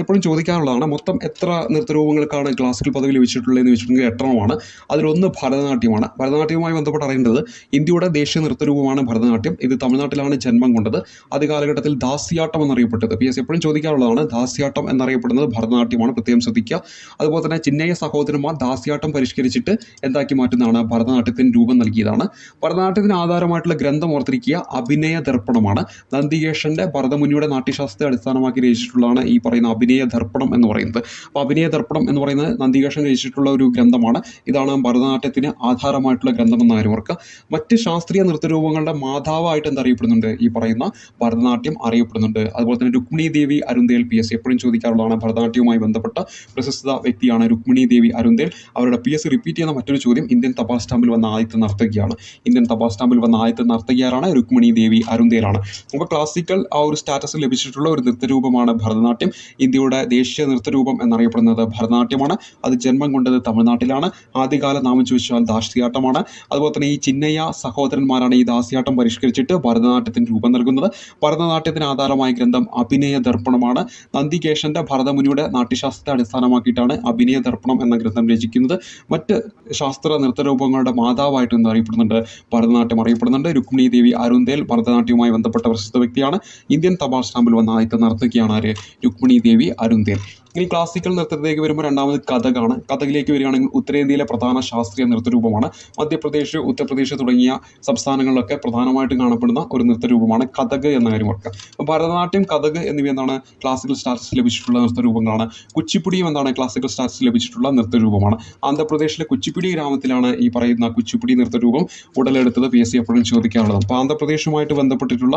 എപ്പോഴും ചോദിക്കാനുള്ളതാണ്, മൊത്തം എത്ര നൃത്തരൂപങ്ങൾക്കാണ് ക്ലാസിക്കൽ പദവി ലഭിച്ചിട്ടുള്ളതെന്ന് വെച്ചിട്ടുണ്ടെങ്കിൽ 8 അതിലൊന്ന് ഭരതനാട്യമാണ്. ഭരതനാട്യവുമായി ബന്ധപ്പെട്ട് അറിയേണ്ടത് ഇന്ത്യയുടെ ദേശീയ നൃത്തരൂപമാണ് ഭരതനാട്യം. ഇത് തമിഴ്നാട്ടിലാണ് ജന്മം കൊണ്ടത്. ആദ്യ കാലഘട്ടത്തിൽ ദാസ്യാട്ടം എന്നറിയപ്പെട്ടത്. എപ്പോഴും ചോദിക്കാനുള്ളതാണ്, ദാസ്യാട്ടം എന്നറിയപ്പെടുന്നത് ഭരതനാട്യമാണ്. പ്രത്യേകം ശ്രദ്ധിക്കുക. അതുപോലെ തന്നെ ചിന്നയ്യ സഹോദരന്മാർ ദാസ്യാട്ടം പരിഷ്കരിച്ചിട്ട് എന്താക്കി മാറ്റുന്നതാണ്? ഭരതനാട്യത്തിന് രൂപം നൽകിയതാണ്. ഭരതനാട്യത്തിന് ആധാരമായിട്ടുള്ള ഗ്രന്ഥം ഓർത്തിരിക്കുക, അഭിനയ ദർപ്പണമാണ്. നന്ദികേശൻ്റെ ഭരതമുനിയുടെ നാട്യശാസ്ത്രത്തെ അടിസ്ഥാനമാക്കി രചിച്ചിട്ടുള്ളതാണ് ഈ പറയുന്ന അഭിനയ ദർപ്പണം എന്ന് പറയുന്നത്. അപ്പോൾ അഭിനയ ദർപ്പണം എന്ന് പറയുന്നത് നന്ദികേശൻ രചിച്ചിട്ടുള്ള ഒരു ഗ്രന്ഥമാണ്. ഇതാണ് ഭരതനാട്യത്തിന് ആധാരമായിട്ടുള്ള ഗ്രന്ഥമെന്ന കാര്യം ഓർക്കുക. മറ്റ് ശാസ്ത്രീയ നൃത്തരൂപങ്ങളുടെ മാതാവായിട്ട് എന്തറിയപ്പെടുന്നുണ്ട്? ഈ പറയുന്ന ഭരതനാട്യം അറിയപ്പെടുന്നുണ്ട്. അതുപോലെ തന്നെ രുക്മിണി ദേവി അരുന്തേൽ PSC എപ്പോഴും ചോദിക്കാറുള്ളതാണ്. ഭരതനാട്യവുമായി ബന്ധപ്പെട്ട പ്രശസ്ത വ്യക്തിയാണ് രുക്മിണി ദേവി അരുന്തേൽ. അവരുടെ PSC റിപ്പീറ്റ് ചെയ്യുന്ന മറ്റൊരു ചോദ്യം ഇന്ത്യൻ തപാൽ സ്റ്റാമ്പിൽ വന്ന ആദ്യത്തെ നർത്തകിയാണ്. ഇന്ത്യൻ തപാൽ സ്റ്റാമ്പിൽ വന്ന ആദ്യത്തെ നർത്തകിയാരാണ്? രുക്മിണി ദേവി അരുന്തേലാണ്. അപ്പോൾ ക്ലാസിക്കൽ ആ ഒരു സ്റ്റാറ്റസ് ലഭിച്ചിട്ടുള്ള ഒരു നൃത്തരൂപമാണ് ഭരതനാട്യം. ഇന്ത്യയുടെ ദേശീയ നൃത്തരൂപം എന്നറിയപ്പെടുന്നത് ഭരതനാട്യമാണ്. അത് ജന്മം കൊണ്ടത് തമിഴ്നാട്ടിലാണ്. ആദ്യകാല നാമം ചോദിച്ചാൽ ദാസ്യാട്ടമാണ്. അതുപോലെ തന്നെ ഈ ചിന്നയ്യ സഹോദരന്മാരാണ് ഈ ദാസ്യാട്ടം പരിഷ്കരിച്ചിട്ട് ഭരതനാട്യത്തിന് രൂപം നൽകുന്നത്. ഭരതനാട്യത്തിന് ആധാരമായ ഗ്രന്ഥം അഭിനയ ദർപ്പണമാണ്. നന്ദികേശൻ്റെ ഭരതമുനിയുടെ നാട്യശാസ്ത്രത്തെ അടിസ്ഥാനമാക്കിയിട്ടാണ് അഭിനയ ദർപ്പണം എന്ന ഗ്രന്ഥം രചിക്കുന്നത്. മറ്റ് ശാസ്ത്ര നൃത്തരൂപങ്ങളുടെ മാതാവായിട്ട് അറിയപ്പെടുന്നുണ്ട് ഭരതനാട്യം അറിയപ്പെടുന്നുണ്ട്. രുക്മിണി ദേവി അരുന്തേൽ ഭരതനാട്യവുമായി ബന്ധപ്പെട്ട പ്രസിദ്ധ വ്യക്തിയാണ്. ഇന്ത്യൻ തപാൽ സ്റ്റാമ്പിൽ വന്ന ആദ്യത്തെ നർത്തകിയാണ് ആര്? രുക്മിണി ദേവി അരുന്തേൽ. ഇനി ക്ലാസിക്കൽ നൃത്തത്തിലേക്ക് വരുമ്പോൾ രണ്ടാമത് കഥകാണ്. കഥകിലേക്ക് വരികയാണെങ്കിൽ ഉത്തരേന്ത്യയിലെ പ്രധാന ശാസ്ത്രീയ നൃത്തരൂപമാണ്. മധ്യപ്രദേശ്, ഉത്തർപ്രദേശ് തുടങ്ങിയ സംസ്ഥാനങ്ങളിലൊക്കെ പ്രധാനമായിട്ടും കാണപ്പെടുന്ന ഒരു നൃത്തരൂപമാണ് കഥക് എന്ന കാര്യം ഓർക്കുക. അപ്പോൾ ഭരതനാട്യം, കഥക് എന്നിവ എന്താണ്? ക്ലാസിക്കൽ സ്റ്റാറ്റസ് ലഭിച്ചിട്ടുള്ള നൃത്തരൂപങ്ങളാണ്. കുച്ചിപ്പുടിയും എന്താണ്? ക്ലാസിക്കൽ സ്റ്റാറ്റസ് ലഭിച്ചിട്ടുള്ള നൃത്തരൂപമാണ്. ആന്ധ്രാപ്രദേശിലെ കുച്ചിപ്പുടി ഗ്രാമത്തിലാണ് ഈ പറയുന്ന കുച്ചിപ്പുടി നൃത്തരൂപം ഉടലെടുത്തത്. PSC എപ്പോഴും ചോദിക്കാറുള്ളത്. അപ്പോൾ ആന്ധ്രാപ്രദേശുമായിട്ട് ബന്ധപ്പെട്ടിട്ടുള്ള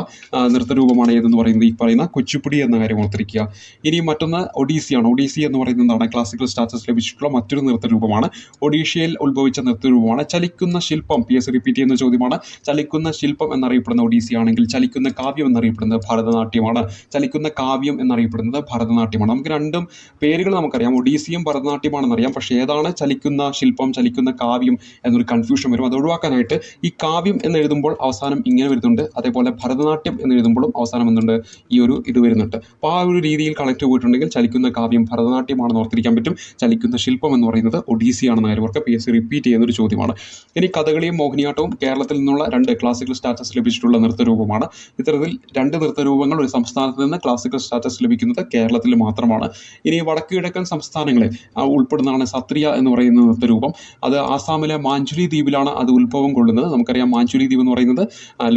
നൃത്തരൂപമാണ് ഏതെന്ന് പറയുന്നത് ഈ പറയുന്ന കുച്ചിപ്പുടി എന്ന കാര്യം ഓർത്തിരിക്കുക. ഇനി മറ്റൊന്ന് ഒഡീസിയാണ്. ഒഡീസിയാണ്. ഒഡീസി എന്ന് പറയുന്നത് എന്താണ്? ക്ലാസിക്കൽ സ്റ്റാറ്റസ് ലഭിച്ചിട്ടുള്ള മറ്റൊരു നൃത്തരൂപമാണ്. ഒഡീഷയിൽ ഉത്ഭവിച്ച നൃത്തരൂപമാണ്. ചലിക്കുന്ന ശില്പം, PS റിപ്പീറ്റ് ചെയ്യുന്ന ചോദ്യമാണ്. ചലിക്കുന്ന ശില്പം എന്നറിയപ്പെടുന്ന ഒഡീസിയാണെങ്കിൽ ചലിക്കുന്ന കാവ്യം എന്നറിയപ്പെടുന്നത് ഭരതനാട്യമാണ്. ചലിക്കുന്ന കാവ്യം എന്നറിയപ്പെടുന്നത് ഭരതനാട്യമാണ്. നമുക്ക് രണ്ടും പേരുകൾ നമുക്കറിയാം, ഒഡീസിയും ഭരതനാട്യമാണെന്നറിയാം. പക്ഷേ ഏതാണ് ചലിക്കുന്ന ശില്പം, ചലിക്കുന്ന കാവ്യം എന്നൊരു കൺഫ്യൂഷൻ വരും. അത് ഒഴിവാക്കാനായിട്ട് ഈ കാവ്യം എന്ന് എഴുതുമ്പോൾ അവസാനം ഇങ്ങനെ വരുന്നുണ്ട്, അതേപോലെ ഭരതനാട്യം എന്ന് എഴുതുമ്പോഴും അവസാനം എന്തുണ്ട്? ഈ ഒരു ഇത് വരുന്നുണ്ട്. അപ്പോൾ ആ ഒരു രീതിയിൽ കണക്ട് പോയിട്ടുണ്ടെങ്കിൽ ചലിക്കുന്ന കാവ്യം ഭരതനാട്യമാണെന്ന് ഓർത്തിരിക്കാൻ പറ്റും. ചലിക്കുന്ന ശില്പം എന്ന് പറയുന്നത് ഒഡീസിയാണെന്ന് കാര്യം ഓർക്കുക. PS റിപ്പീറ്റ് ചെയ്യുന്ന ഒരു ചോദ്യമാണ്. ഇനി കഥകളിയും മോഹിനിയാട്ടവും കേരളത്തിൽ നിന്നുള്ള രണ്ട് ക്ലാസിക്കൽ സ്റ്റാറ്റസ് ലഭിച്ചിട്ടുള്ള നൃത്തരൂപമാണ്. ഇത്തരത്തിൽ രണ്ട് നൃത്തരൂപങ്ങൾ ഒരു സംസ്ഥാനത്ത് നിന്ന് ക്ലാസിക്കൽ സ്റ്റാറ്റസ് ലഭിക്കുന്നത് കേരളത്തിൽ മാത്രമാണ്. ഇനി വടക്ക് കിഴക്കൻ സംസ്ഥാനങ്ങളിൽ ഉൾപ്പെടുന്നതാണ് സത്രിയ എന്ന് പറയുന്ന നൃത്തരൂപം. അത് ആസാമിലെ മാഞ്ചുലി ദ്വീപിലാണ് അത് ഉത്ഭവം കൊള്ളുന്നത്. നമുക്കറിയാം മാഞ്ചുലി ദ്വീപ് എന്ന് പറയുന്നത്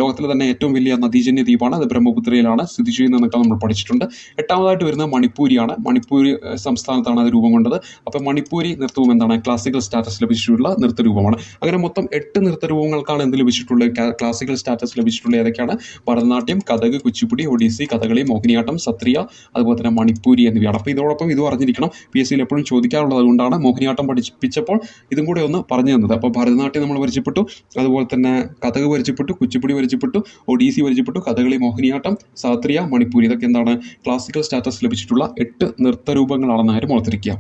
ലോകത്തിലെ തന്നെ ഏറ്റവും വലിയ നദീജന്യ ദ്വീപാണ്. അത് ബ്രഹ്മപുത്രയിലാണ് സ്ഥിതി ചെയ്യുന്നതെന്നൊക്കെ നമ്മൾ പഠിച്ചിട്ടുണ്ട്. എട്ടാമതായിട്ട് വരുന്നത് മണിപ്പൂരിയാണ്. മണിപ്പൂരി സംസ്ഥാനത്താണ് അത് രൂപം കൊണ്ടത്. അപ്പോൾ മണിപ്പൂരി നൃത്തവും എന്താണ്? ക്ലാസിക്കൽ സ്റ്റാറ്റസ് ലഭിച്ചിട്ടുള്ള നൃത്തരൂപമാണ്. അങ്ങനെ മൊത്തം 8 നൃത്തരൂപങ്ങൾക്കാണ് എന്ത് ലഭിച്ചിട്ടുള്ളത്? ക്ലാസിക്കൽ സ്റ്റാറ്റസ് ലഭിച്ചിട്ടുള്ളത്. ഏതൊക്കെയാണ്? ഭരതനാട്യം, കഥക്, കുച്ചിപ്പുടി, ഒഡീസി, കഥകളി, മോഹിനിയാട്ടം, സത്രിയ, അതുപോലെ തന്നെ മണിപ്പൂരി എന്നിവയാണ്. അപ്പോൾ ഇതോടൊപ്പം ഇതും അറിഞ്ഞിരിക്കണം. PS എപ്പോഴും ചോദിക്കാറുള്ളത് അതുകൊണ്ടാണ് മോഹിനിയാട്ടം പഠിപ്പിച്ചപ്പോൾ ഇതും കൂടെ ഒന്ന് പറഞ്ഞു തന്നത്. അപ്പോൾ ഭരതനാട്യം നമ്മൾ പരിചയപ്പെട്ടു, അതുപോലെ തന്നെ കഥക് പരിചയപ്പെട്ടു, കുച്ചിപ്പുടി പരിചയപ്പെട്ടു, ഒഡീസി പരിചയപ്പെട്ടു, കഥകളി, മോഹിനിയാട്ടം, സത്രിയ, മണിപ്പൂരി, ഇതൊക്കെ എന്താണ്? ക്ലാസിക്കൽ സ്റ്റാറ്റസ് ലഭിച്ചിട്ടുള്ള 8 നൃത്തരൂപങ്ങളാണെന്ന് കാര്യം ഓർത്തിരിക്കുക.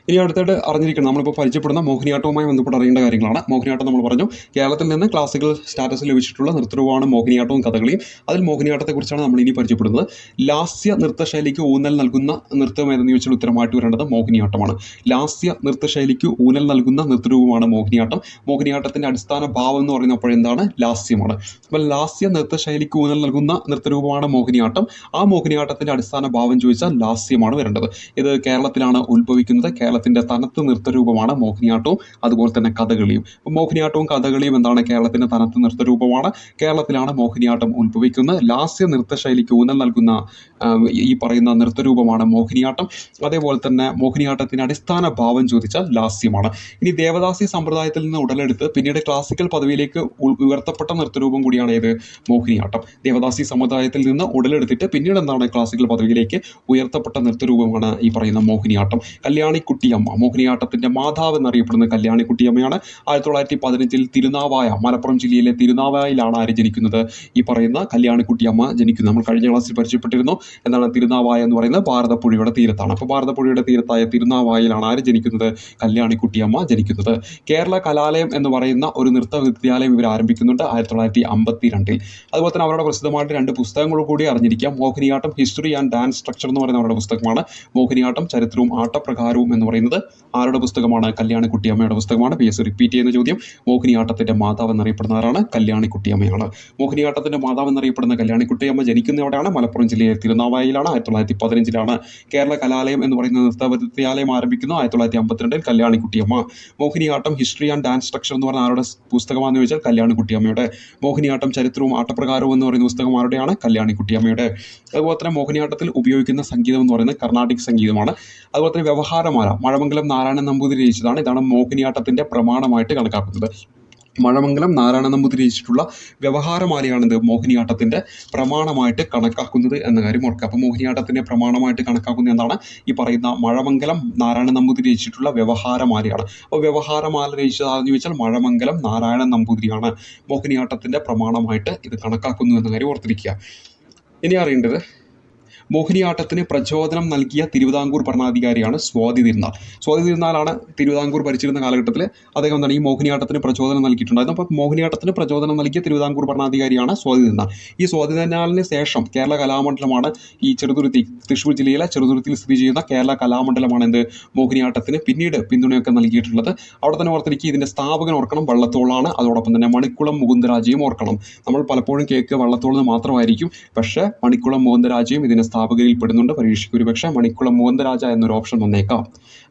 ഇനി അടുത്തായിട്ട് അറിഞ്ഞിരിക്കണം, നമ്മളിപ്പോൾ പരിചയപ്പെടുന്ന മോഹിനിയാട്ടവുമായി ബന്ധപ്പെട്ട് അറിയേണ്ട കാര്യങ്ങളാണ്. മോഹിനിയാട്ടം നമ്മൾ പറഞ്ഞു, കേരളത്തിൽ നിന്ന് ക്ലാസിക്കൽ സ്റ്റാറ്റസ് ലഭിച്ചിട്ടുള്ള നൃത്തരൂപമാണ് മോഹിനിയാട്ടവും കഥകളിയും. അതിൽ മോഹിനിയാട്ടത്തെക്കുറിച്ചാണ് നമ്മൾ ഇനി പരിചയപ്പെടുന്നത്. ലാസ്യ നൃത്തശൈലിക്ക് ഊന്നൽ നൽകുന്ന നൃത്തം ഏതെന്ന് ചോദിച്ചാൽ ഉത്തരമായിട്ട് വരേണ്ടത് മോഹിനിയാട്ടമാണ്. ലാസ്യ നൃത്തശൈലിക്ക് ഊന്നൽ നൽകുന്ന നൃത്തരൂപമാണ് മോഹിനിയാട്ടം. മോഹിനിയാട്ടത്തിൻ്റെ അടിസ്ഥാന ഭാവം എന്ന് പറയുന്നപ്പോൾ എന്താണ്? ലാസ്യമാണ്. അപ്പോൾ ലാസ്യ നൃത്തശൈലിക്ക് ഊന്നൽ നൽകുന്ന നൃത്തരൂപമാണ് മോഹിനിയാട്ടം. ആ മോഹിനിയാട്ടത്തിൻ്റെ അടിസ്ഥാന ഭാവം ചോദിച്ചാൽ ലാസ്യമാണ് വരേണ്ടത്. ഇത് കേരളത്തിലാണ് ഉത്ഭവിക്കുന്നത്. കേരളത്തിൻ്റെ തനത്ത് നൃത്തരൂപമാണ് മോഹിനിയാട്ടവും അതുപോലെ തന്നെ കഥകളിയും. മോഹിനിയാട്ടവും കഥകളിയും എന്താണ്? കേരളത്തിൻ്റെ തനത്ത് നൃത്തരൂപമാണ്. കേരളത്തിലാണ് മോഹിനിയാട്ടം ഉത്ഭവിക്കുന്നത്. ലാസ്യ നൃത്തശൈലിക്ക് ഊന്നൽ നൽകുന്ന ഈ പറയുന്ന നൃത്തരൂപമാണ് മോഹിനിയാട്ടം. അതേപോലെ തന്നെ മോഹിനിയാട്ടത്തിൻ്റെ അടിസ്ഥാന ഭാവം ചോദിച്ചാൽ ലാസ്യമാണ്. ഇനി ദേവദാസി സമ്പ്രദായത്തിൽ നിന്ന് ഉടലെടുത്ത് പിന്നീട് ക്ലാസിക്കൽ പദവിയിലേക്ക് ഉയർത്തപ്പെട്ട നൃത്തരൂപം കൂടിയാണ് ഏത്? മോഹിനിയാട്ടം. ദേവദാസി സമുദായത്തിൽ നിന്ന് ഉടലെടുത്തിട്ട് പിന്നീട് എന്താണ്? ക്ലാസിക്കൽ പദവിയിലേക്ക് ഉയർത്തപ്പെട്ട നൃത്തരൂപമാണ് ഈ പറയുന്ന മോഹിനിയാട്ടം. കല്യാണിക്കുട്ടിയമ്മ, മോഹിനിയാട്ടത്തിൻ്റെ മാതാവ് എന്നറിയപ്പെടുന്നത് കല്യാണിക്കുട്ടിയമ്മയാണ്. 1915 തിരുനാവായ, മലപ്പുറം ജില്ലയിലെ തിരുനാവായയിലാണ് ആര് ജനിക്കുന്നത്? ഈ പറയുന്ന കല്യാണിക്കുട്ടിയമ്മ ജനിക്കുന്നത്. നമ്മൾ കഴിഞ്ഞ ക്ലാസ്സിൽ പരിചയപ്പെട്ടിരുന്നു. എന്താണ് തിരുനാവായ എന്ന് പറയുന്നത്? ഭാരതപ്പുഴയുടെ തീരത്താണ്. അപ്പോൾ ഭാരതപ്പുഴയുടെ തീരത്തായ തിരുനാവായയിലാണ് ആര് ജനിക്കുന്നത്? കല്യാണിക്കുട്ടിയമ്മ ജനിക്കുന്നത്. കേരള കലാലയം എന്ന് പറയുന്ന ഒരു നൃത്ത വിദ്യാലയം ഇവർ ആരംഭിക്കുന്നുണ്ട് 1952. അതുപോലെ തന്നെ അവരുടെ പ്രസിദ്ധമായിട്ട് 2 പുസ്തകങ്ങൾ കൂടി അറിഞ്ഞിരിക്കാം. Mohiniyattam history and dance structure എന്ന് പറയുന്ന അവരുടെ പുസ്തകമാണ്. മോഹിനിയാട്ടം ചരിത്രവും ആട്ടപ്രകാരവും എന്ന് പറയുന്നത് ആരുടെ പുസ്തകമാണ്? കല്യാണിക്കുട്ടിയമ്മയുടെ പുസ്തകമാണ്. PS റിപ്പീറ്റ് ചെയ്യുന്ന ചോദ്യം. മോഹിനിയാട്ടത്തിൻ്റെ മാതാവ് എന്നറിയപ്പെടുന്ന ആരാണ്? കല്യാണിക്കുട്ടിയമ്മയാണ്. മോഹിനിയാട്ടത്തിൻ്റെ മാതാവ് എന്നറിയപ്പെടുന്ന കല്യാണിക്കുട്ടിയമ്മ ജനിക്കുന്ന എവിടെയാണ്? മലപ്പുറം ജില്ലയിലെ തിരുനാവായയിലാണ്. 1915 കേരള കലാലയം എന്ന് പറയുന്ന നൃത്ത വിദ്യാലയം ആരംഭിക്കുന്നു. 1952 Kalyanikuttyamma. Mohiniyattam history and dance structure എന്ന് പറഞ്ഞ ആരുടെ പുസ്തകമാണെന്ന് ചോദിച്ചാൽ കല്യാണിക്കുട്ടിയമ്മയുടെ. മോഹിനിയാട്ടം ചരിത്രവും ആട്ടപ്രകാരവും എന്ന് പറയുന്ന പുസ്തകം ആരുടെയാണ്? കല്യാണിക്കുട്ടിയമ്മയുടെ. അതുപോലെ തന്നെ മോഹിനിയാട്ടത്തിൽ ഉപയോഗിക്കുന്ന സംഗീതം എന്ന് പറയുന്നത് കർണാട്ടിക് സംഗീതമാണ്. അതുപോലെ തന്നെ വ്യവഹാരമാല മഴമംഗലം നാരായണൻ നമ്പൂതിരി രചിച്ചതാണ്. ഇതാണ് മോഹിനിയാട്ടത്തിൻ്റെ പ്രമാണമായിട്ട് കണക്കാക്കുന്നത്. മഴമംഗലം നാരായണൻ നമ്പൂതിരി രചിച്ചിട്ടുള്ള വ്യവഹാരമാലയാണിത് മോഹിനിയാട്ടത്തിൻ്റെ പ്രമാണമായിട്ട് കണക്കാക്കുന്നത് എന്ന കാര്യം ഓർക്കുക. അപ്പോൾ മോഹിനിയാട്ടത്തിൻ്റെ പ്രമാണമായിട്ട് കണക്കാക്കുന്നത് എന്താണ്? ഈ പറയുന്ന മഴമംഗലം നാരായണൻ നമ്പൂതിരി രചിച്ചിട്ടുള്ള വ്യവഹാരമാലയാണ്. അപ്പോൾ വ്യവഹാരമാല രചിച്ചതാണെന്ന് ചോദിച്ചാൽ മഴമംഗലം നാരായണൻ നമ്പൂതിരിയാണ് മോഹിനിയാട്ടത്തിൻ്റെ പ്രമാണമായിട്ട് ഇത് കണക്കാക്കുന്നു എന്ന കാര്യം ഓർത്തിരിക്കുക. ഇനി അറിയേണ്ടത്, മോഹിനിയാട്ടത്തിന് പ്രചോദനം നൽകിയ തിരുവിതാംകൂർ ഭരണാധികാരിയാണ് സ്വാതി തിരുനാൾ. സ്വാതി തിരുനാളാണ് തിരുവിതാംകൂർ ഭരിച്ചിരുന്ന കാലഘട്ടത്തിൽ അദ്ദേഹം എന്താണ് ഈ മോഹിനിയാട്ടത്തിന് പ്രചോദനം നൽകിയിട്ടുണ്ടായിരുന്നു. അപ്പോൾ മോഹിനിയാട്ടത്തിന് പ്രചോദനം നൽകിയ തിരുവിതാംകൂർ ഭരണാധികാരിയാണ് സ്വാതി തിരുനാൾ. ഈ സ്വാതി തിരുനാളിന് ശേഷം കേരള കലാമണ്ഡലമാണ് ഈ ചെറുതുരുത്തി, തൃശ്ശൂർ ജില്ലയിലെ ചെറുതുരുത്തിയിൽ സ്ഥിതി ചെയ്യുന്ന കേരള കലാമണ്ഡലമാണ് എന്ത്? മോഹിനിയാട്ടത്തിന് പിന്നീട് പിന്തുണയൊക്കെ നൽകിയിട്ടുള്ളത്. അവിടെ തന്നെ ഓർത്തിരിക്കുക, ഇതിൻ്റെ സ്ഥാപകൻ ഓർക്കണം വള്ളത്തോളാണ്. അതോടൊപ്പം തന്നെ മണിക്കുളം മുകുന്ദരാജയും ഓർക്കണം. നമ്മൾ പലപ്പോഴും കേൾക്കുക വള്ളത്തോളിന് മാത്രമായിരിക്കും, പക്ഷേ മണിക്കുളം മുകുന്ദരാജയും ഇതിൻ്റെ സ്ഥാപകരിൽ പെടുന്നുണ്ട്. പരീക്ഷയ്ക്ക് ഒരുപക്ഷെ മണിക്കുളം മുകുന്ദരാജ എന്നൊരു ഓപ്ഷൻ വന്നേക്കാം.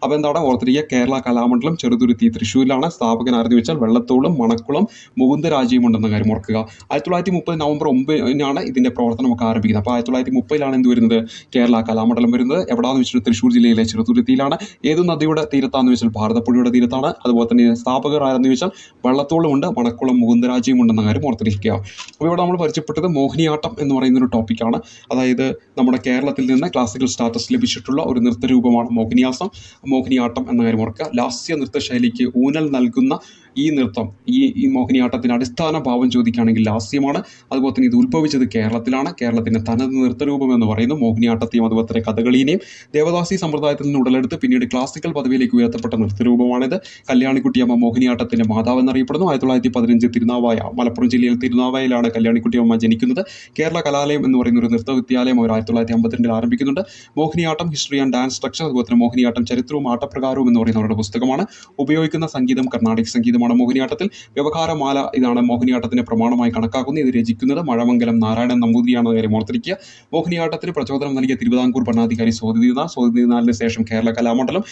അപ്പോൾ എന്താണ് ഓർത്തിരിക്കുക, കേരള കലാമണ്ഡലം ചെറുതുരുത്തി തൃശ്ശൂരിലാണ്. സ്ഥാപകൻ ആരെന്ന് വെച്ചാൽ വെള്ളത്തോളും മണക്കുളം മുകുന്ദരാജയും ഉണ്ടെന്ന കാര്യം ഓർക്കുക. 1930 നവംബർ 9 ഇതിൻ്റെ പ്രവർത്തനമൊക്കെ ആരംഭിക്കുന്നത്. അപ്പോൾ 1930 എന്ത് വരുന്നത്? കേരള കലാമണ്ഡലം വരുന്നത്. എവിടെയാണെന്ന് വെച്ചാൽ തൃശ്ശൂർ ജില്ലയിലെ ചെറുതുരുത്തിയിലാണ്. ഏത് നദിയുടെ തീരത്താണെന്ന് വെച്ചാൽ ഭാരതപ്പുഴയുടെ തീരത്താണ്. അതുപോലെ തന്നെ സ്ഥാപകർ ആരെന്ന് വെച്ചാൽ വെള്ളത്തോളുമുണ്ട്, മണക്കുളം മുകുന്ദരാജയും ഉണ്ടെന്ന കാര്യം ഓർത്തിരിക്കുക. അപ്പോൾ ഇവിടെ നമ്മൾ പരിചയപ്പെട്ടത് മോഹിനിയാട്ടം എന്ന് പറയുന്നൊരു ടോപ്പിക്കാണ്. അതായത് നമ്മൾ നമ്മുടെ കേരളത്തിൽ നിന്ന് ക്ലാസിക്കൽ സ്റ്റാറ്റസ് ലഭിച്ചിട്ടുള്ള ഒരു നൃത്തരൂപമാണ് മോഹിനിയാട്ടം എന്ന കാര്യം ഓർക്കുക. ലാസ്യ നൃത്തശൈലിക്ക് ഊന്നൽ നൽകുന്ന ഈ നൃത്തം, ഈ മോഹിനിയാട്ടത്തിന് അടിസ്ഥാന ഭാവം ചോദിക്കുകയാണെങ്കിൽ ലാസ്യമാണ്. അതുപോലെ തന്നെ ഇത് ഉത്ഭവിച്ചത് കേരളത്തിലാണ്. കേരളത്തിൻ്റെ തനത് നൃത്തരൂപം എന്ന് പറയുന്നത് മോഹിനിയാട്ടത്തെയും അതുപോലെ തന്നെ കഥകളിനെയും ദേവദാസി സമ്പ്രദായത്തിൽ നിന്ന് ഉടലെടുത്ത് പിന്നീട് ക്ലാസിക്കൽ പദവിയിലേക്ക് ഉയർത്തപ്പെട്ട നൃത്തരൂപമാണിത്. കല്യാണിക്കുട്ടിയമ്മ മോഹിനിയാട്ടത്തിൻ്റെ മാതാവ് എന്നറിയപ്പെടുന്നു. 1915 തിരുനാവായ, മലപ്പുറം ജില്ലയിൽ തിരുനാവായയിലാണ് കല്യാണിക്കുട്ടിയമ്മ ജനിക്കുന്നത്. കേരള കലാലയം എന്ന് പറയുന്ന ഒരു നൃത്ത വിദ്യാലയം അവർ 1952 ആരംഭിക്കുന്നുണ്ട്. Mohiniyattam history and dance structure, അതുപോലെ തന്നെ മോഹിനിയാട്ടം ചരിത്രവും ആട്ടപ്രകാരവും എന്ന് പറയുന്ന അവരുടെ പുസ്തകമാണ്. ഉപയോഗിക്കുന്ന സംഗീതം കർണാടിക് സംഗീതമാണ് മോഹിനിയാട്ടത്തിൽ. വ്യവഹാരമാല ഇതാണ് മോഹിനിയാട്ടത്തിന് പ്രമാണമായി കണക്കാക്കുന്നത്. ഇത് രചിക്കുന്നത് മഴമംഗലം നാരായണൻ നമ്പൂതിരിയാണെന്ന കാര്യം ഓർത്തിരിക്കുക. മോഹിനിയാട്ടത്തിന് പ്രചോദനം നൽകിയ തിരുവിതാംകൂർ ഭരണാധികാരി സ്വാതിനാളിന് ശേഷം കേരള കലാമണ്ഡലം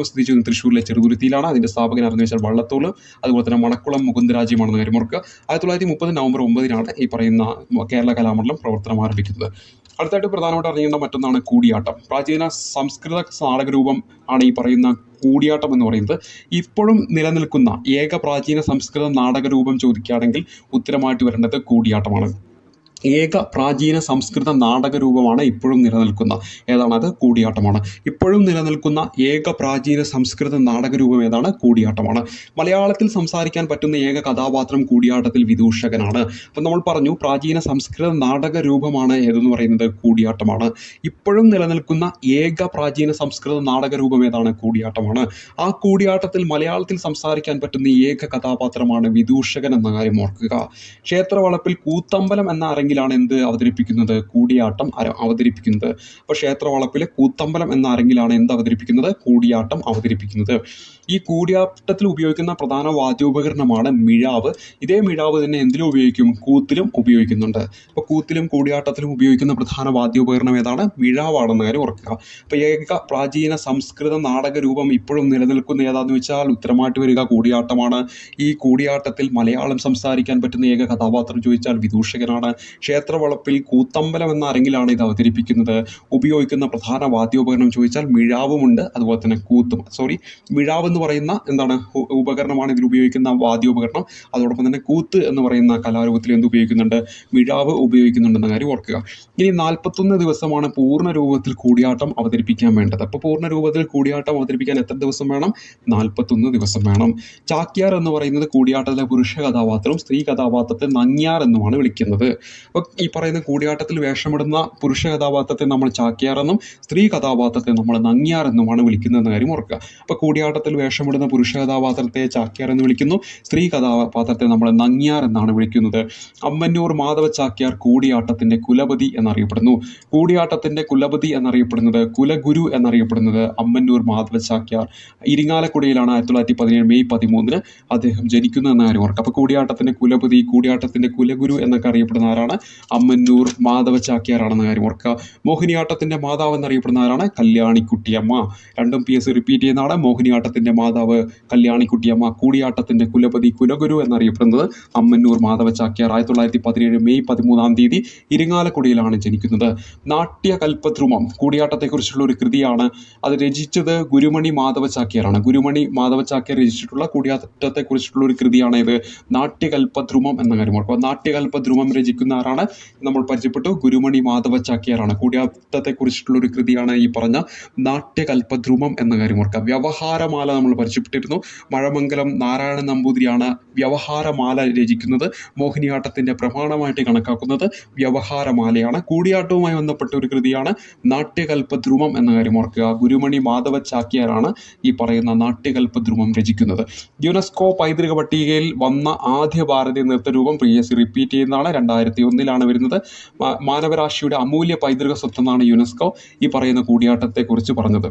സ്ഥിതി ചെയ്യുന്നത് തൃശ്ശൂരിലെ ചെറുതുരുത്തിയിലാണ്. അതിൻ്റെ സ്ഥാപകൻ ആരെന്ന് വെച്ചാൽ വള്ളത്തോള്, അതുപോലെ തന്നെ മണക്കുളം മുകുന്ദരാജ്യമാണെന്ന കാര്യം ഓർക്കുക. 1930 നവംബർ 9 ഈ പറയുന്ന കേരള കലാമണ്ഡലം പ്രവർത്തനം ആരംഭിക്കുന്നത്. അടുത്തായിട്ട് പ്രധാനമായിട്ട് അറിയേണ്ട മറ്റൊന്നാണ് കൂടിയാട്ടം. പ്രാചീന സംസ്കൃത നാടകരൂപം ആണ് ഈ പറയുന്ന കൂടിയാട്ടം എന്ന് പറയുന്നത്. ഇപ്പോഴും നിലനിൽക്കുന്ന ഏക പ്രാചീന സംസ്കൃത നാടകരൂപം ചോദിക്കുകയാണെങ്കിൽ ഉത്തരമായിട്ട് വരേണ്ടത് കൂടിയാട്ടമാണ്. ഏക പ്രാചീന സംസ്കൃത നാടകരൂപമാണ് ഇപ്പോഴും നിലനിൽക്കുന്ന, ഏതാണത്? കൂടിയാട്ടമാണ്. ഇപ്പോഴും നിലനിൽക്കുന്ന ഏക പ്രാചീന സംസ്കൃത നാടകരൂപം ഏതാണ്? കൂടിയാട്ടമാണ്. മലയാളത്തിൽ സംസാരിക്കാൻ പറ്റുന്ന ഏക കഥാപാത്രം കൂടിയാട്ടത്തിൽ വിദൂഷകനാണ്. അപ്പം നമ്മൾ പറഞ്ഞു പ്രാചീന സംസ്കൃത നാടകരൂപമാണ് ഏതെന്ന് പറയുന്നത് കൂടിയാട്ടമാണ്. ഇപ്പോഴും നിലനിൽക്കുന്ന ഏക പ്രാചീന സംസ്കൃത നാടകരൂപം ഏതാണ്? കൂടിയാട്ടമാണ്. ആ കൂടിയാട്ടത്തിൽ മലയാളത്തിൽ സംസാരിക്കാൻ പറ്റുന്ന ഏക കഥാപാത്രമാണ് വിദൂഷകൻ എന്ന കാര്യം ഓർക്കുക. ക്ഷേത്രവളപ്പിൽ കൂത്തമ്പലം എന്ന ാണ് എന്ത് അവതരിപ്പിക്കുന്നത്? കൂടിയാട്ടം അവതരിപ്പിക്കുന്നത്. അപ്പോൾ ക്ഷേത്രവളപ്പിലെ കൂത്തമ്പലം എന്ന അരങ്ങിലാണ് എന്ത് അവതരിപ്പിക്കുന്നത്? കൂടിയാട്ടം അവതരിപ്പിക്കുന്നത്. ഈ കൂടിയാട്ടത്തിൽ ഉപയോഗിക്കുന്ന പ്രധാന വാദ്യോപകരണമാണ് മിഴാവ്. ഇതേ മിഴാവ് തന്നെ എന്തിലും ഉപയോഗിക്കും? കൂത്തിലും ഉപയോഗിക്കുന്നുണ്ട്. അപ്പോൾ കൂത്തിലും കൂടിയാട്ടത്തിലും ഉപയോഗിക്കുന്ന പ്രധാന വാദ്യോപകരണം ഏതാണ്? മിഴാവാണെന്ന കാര്യം ഓർക്കുക. അപ്പോൾ ഏക പ്രാചീന സംസ്കൃത നാടകരൂപം ഇപ്പോഴും നിലനിൽക്കുന്ന ഏതാണെന്ന് വെച്ചാൽ ഉത്തരമായിട്ട് വരിക കൂടിയാട്ടമാണ്. ഈ കൂടിയാട്ടത്തിൽ മലയാളം സംസാരിക്കാൻ പറ്റുന്ന ഏക കഥാപാത്രം ചോദിച്ചാൽ വിദൂഷകനാണ്. ക്ഷേത്രവളപ്പിൽ കൂത്തമ്പലം എന്ന അരങ്ങിലാണ് ഇത് അവതരിപ്പിക്കുന്നത്. ഉപയോഗിക്കുന്ന പ്രധാന വാദ്യോപകരണം ചോദിച്ചാൽ മിഴാവുമുണ്ട്, അതുപോലെ തന്നെ കൂത്തും. മിഴാവ് എന്ന് പറയുന്ന എന്താണ് ഉപകരണമാണ് ഇതിൽ ഉപയോഗിക്കുന്ന വാദ്യോപകരണം. അതോടൊപ്പം തന്നെ കൂത്ത് എന്ന് പറയുന്ന കലാരൂപത്തിൽ എന്ത് ഉപയോഗിക്കുന്നുണ്ട്? മിഴാവ് ഉപയോഗിക്കുന്നുണ്ടെന്ന കാര്യം ഓർക്കുക. ഇനി 41 ദിവസമാണ് പൂർണ്ണ രൂപത്തിൽ കൂടിയാട്ടം അവതരിപ്പിക്കാൻ വേണ്ടത്. അപ്പോൾ പൂർണ്ണ രൂപത്തിൽ കൂടിയാട്ടം അവതരിപ്പിക്കാൻ എത്ര ദിവസം വേണം? 41 ദിവസം വേണം. ചാക്യാർ എന്ന് പറയുന്നത് കൂടിയാട്ടത്തിലെ പുരുഷ കഥാപാത്രവും സ്ത്രീ കഥാപാത്രത്തെ നങ്ങ്യാർ എന്നുമാണ് വിളിക്കുന്നത്. അപ്പോൾ ഈ പറയുന്ന കൂടിയാട്ടത്തിൽ വേഷമിടുന്ന പുരുഷ കഥാപാത്രത്തെ നമ്മൾ ചാക്യാറെന്നും സ്ത്രീ കഥാപാത്രത്തെ നമ്മൾ നങ്ങ്യാർ എന്നുമാണ് വിളിക്കുന്നതെന്ന കാര്യം ഓർക്കുക. അപ്പോൾ കൂടിയാട്ടത്തിൽ വേഷമിടുന്ന പുരുഷ കഥാപാത്രത്തെ ചാക്യാർ എന്ന് വിളിക്കുന്നു, സ്ത്രീ കഥാപാത്രത്തെ നമ്മൾ നങ്ങ്യാർ എന്നാണ് വിളിക്കുന്നത്. അമ്മന്നൂർ മാധവ ചാക്യാർ കൂടിയാട്ടത്തിൻ്റെ കുലപതി എന്നറിയപ്പെടുന്നു. കൂടിയാട്ടത്തിൻ്റെ കുലപതി എന്നറിയപ്പെടുന്നത്, കുലഗുരു എന്നറിയപ്പെടുന്നത് അമ്മന്നൂർ മാധവ ചാക്യാർ. ഇരിങ്ങാലക്കുടയിലാണ് 1917 മെയ് 13 അദ്ദേഹം ജനിക്കുന്നത് എന്ന കാര്യം ഓർക്കുക. അപ്പോൾ കൂടിയാട്ടത്തിൻ്റെ കുലപതി, കൂടിയാട്ടത്തിൻ്റെ കുലഗുരു എന്നൊക്കെ അറിയപ്പെടുന്ന ആരാണ്? അമ്മന്നൂർ മാധവ ചാക്യാറാണെന്ന കാര്യം ഓർക്കുക. മോഹിനിയാട്ടത്തിൻ്റെ മാതാവ് എന്നറിയപ്പെടുന്ന ആരാണ്? കല്യാണിക്കുട്ടിയമ്മ. രണ്ടും PSC റിപ്പീറ്റ് ചെയ്യുന്നതാണ്. മോഹിനിയാട്ടത്തിൻ്റെ മാതാവ് കല്യാണിക്കുട്ടിയമ്മ, കൂടിയാട്ടത്തിൻ്റെ കുലപതി കുലഗുരു എന്നറിയപ്പെടുന്നത് അമ്മന്നൂർ മാധവ ചാക്യാർ. 1917 മെയ് 13 ഇരിങ്ങാലക്കുടയിലാണ് ജനിക്കുന്നത്. നാട്യകൽപദ്രുമം കൂടിയാട്ടത്തെക്കുറിച്ചുള്ള ഒരു കൃതിയാണ്. അത് രചിച്ചത് ഗുരുമണി മാധവ ചാക്യാറാണ്. ഗുരുമണി മാധവ ചാക്യാർ രചിച്ചിട്ടുള്ള കൂടിയാട്ടത്തെക്കുറിച്ചിട്ടുള്ള ഒരു കൃതിയാണ് ഇത് നാട്യകൽപദ്രുമം എന്ന കാര്യം ഓർക്കുക. നാട്യകൽപദ്രുമം രചിക്കുന്ന ആരാണ്? നമ്മൾ പരിചയപ്പെട്ടു, ഗുരുമണി മാധവ ചാക്യാറാണ്. കൂടിയാട്ടത്തെക്കുറിച്ചിട്ടുള്ള ഒരു കൃതിയാണ് ഈ പറഞ്ഞ നാട്യകൽപദ്രുമം എന്ന കാര്യം ഓർക്കുക. വ്യവഹാരമാല നമ്മൾ പരിചയപ്പെട്ടിരുന്നു. മഴമംഗലം നാരായണൻ നമ്പൂതിരിയാണ് വ്യവഹാരമാല രചിക്കുന്നത്. മോഹിനിയാട്ടത്തിൻ്റെ പ്രമാണമായിട്ട് കണക്കാക്കുന്നത് വ്യവഹാരമാലയാണ്. കൂടിയാട്ടവുമായി ബന്ധപ്പെട്ട ഒരു കൃതിയാണ് നാട്യകൽപദ്രുമം എന്ന കാര്യം ഓർക്കുക. ഗുരുമണി മാധവ ചാക്യാറാണ് ഈ പറയുന്ന നാട്യകൽപദ്രുമം രചിക്കുന്നത്. യുനെസ്കോ പൈതൃക പട്ടികയിൽ വന്ന ആദ്യ ഭാരതീയ നൃത്തരൂപം PSC റിപ്പീറ്റ് ചെയ്യുന്നതാണ്. 2001 വരുന്നത്. മാനവരാശിയുടെ അമൂല്യ പൈതൃക സ്വത്തെന്നാണ് യുനെസ്കോ ഈ പറയുന്ന കൂടിയാട്ടത്തെക്കുറിച്ച് പറഞ്ഞത്.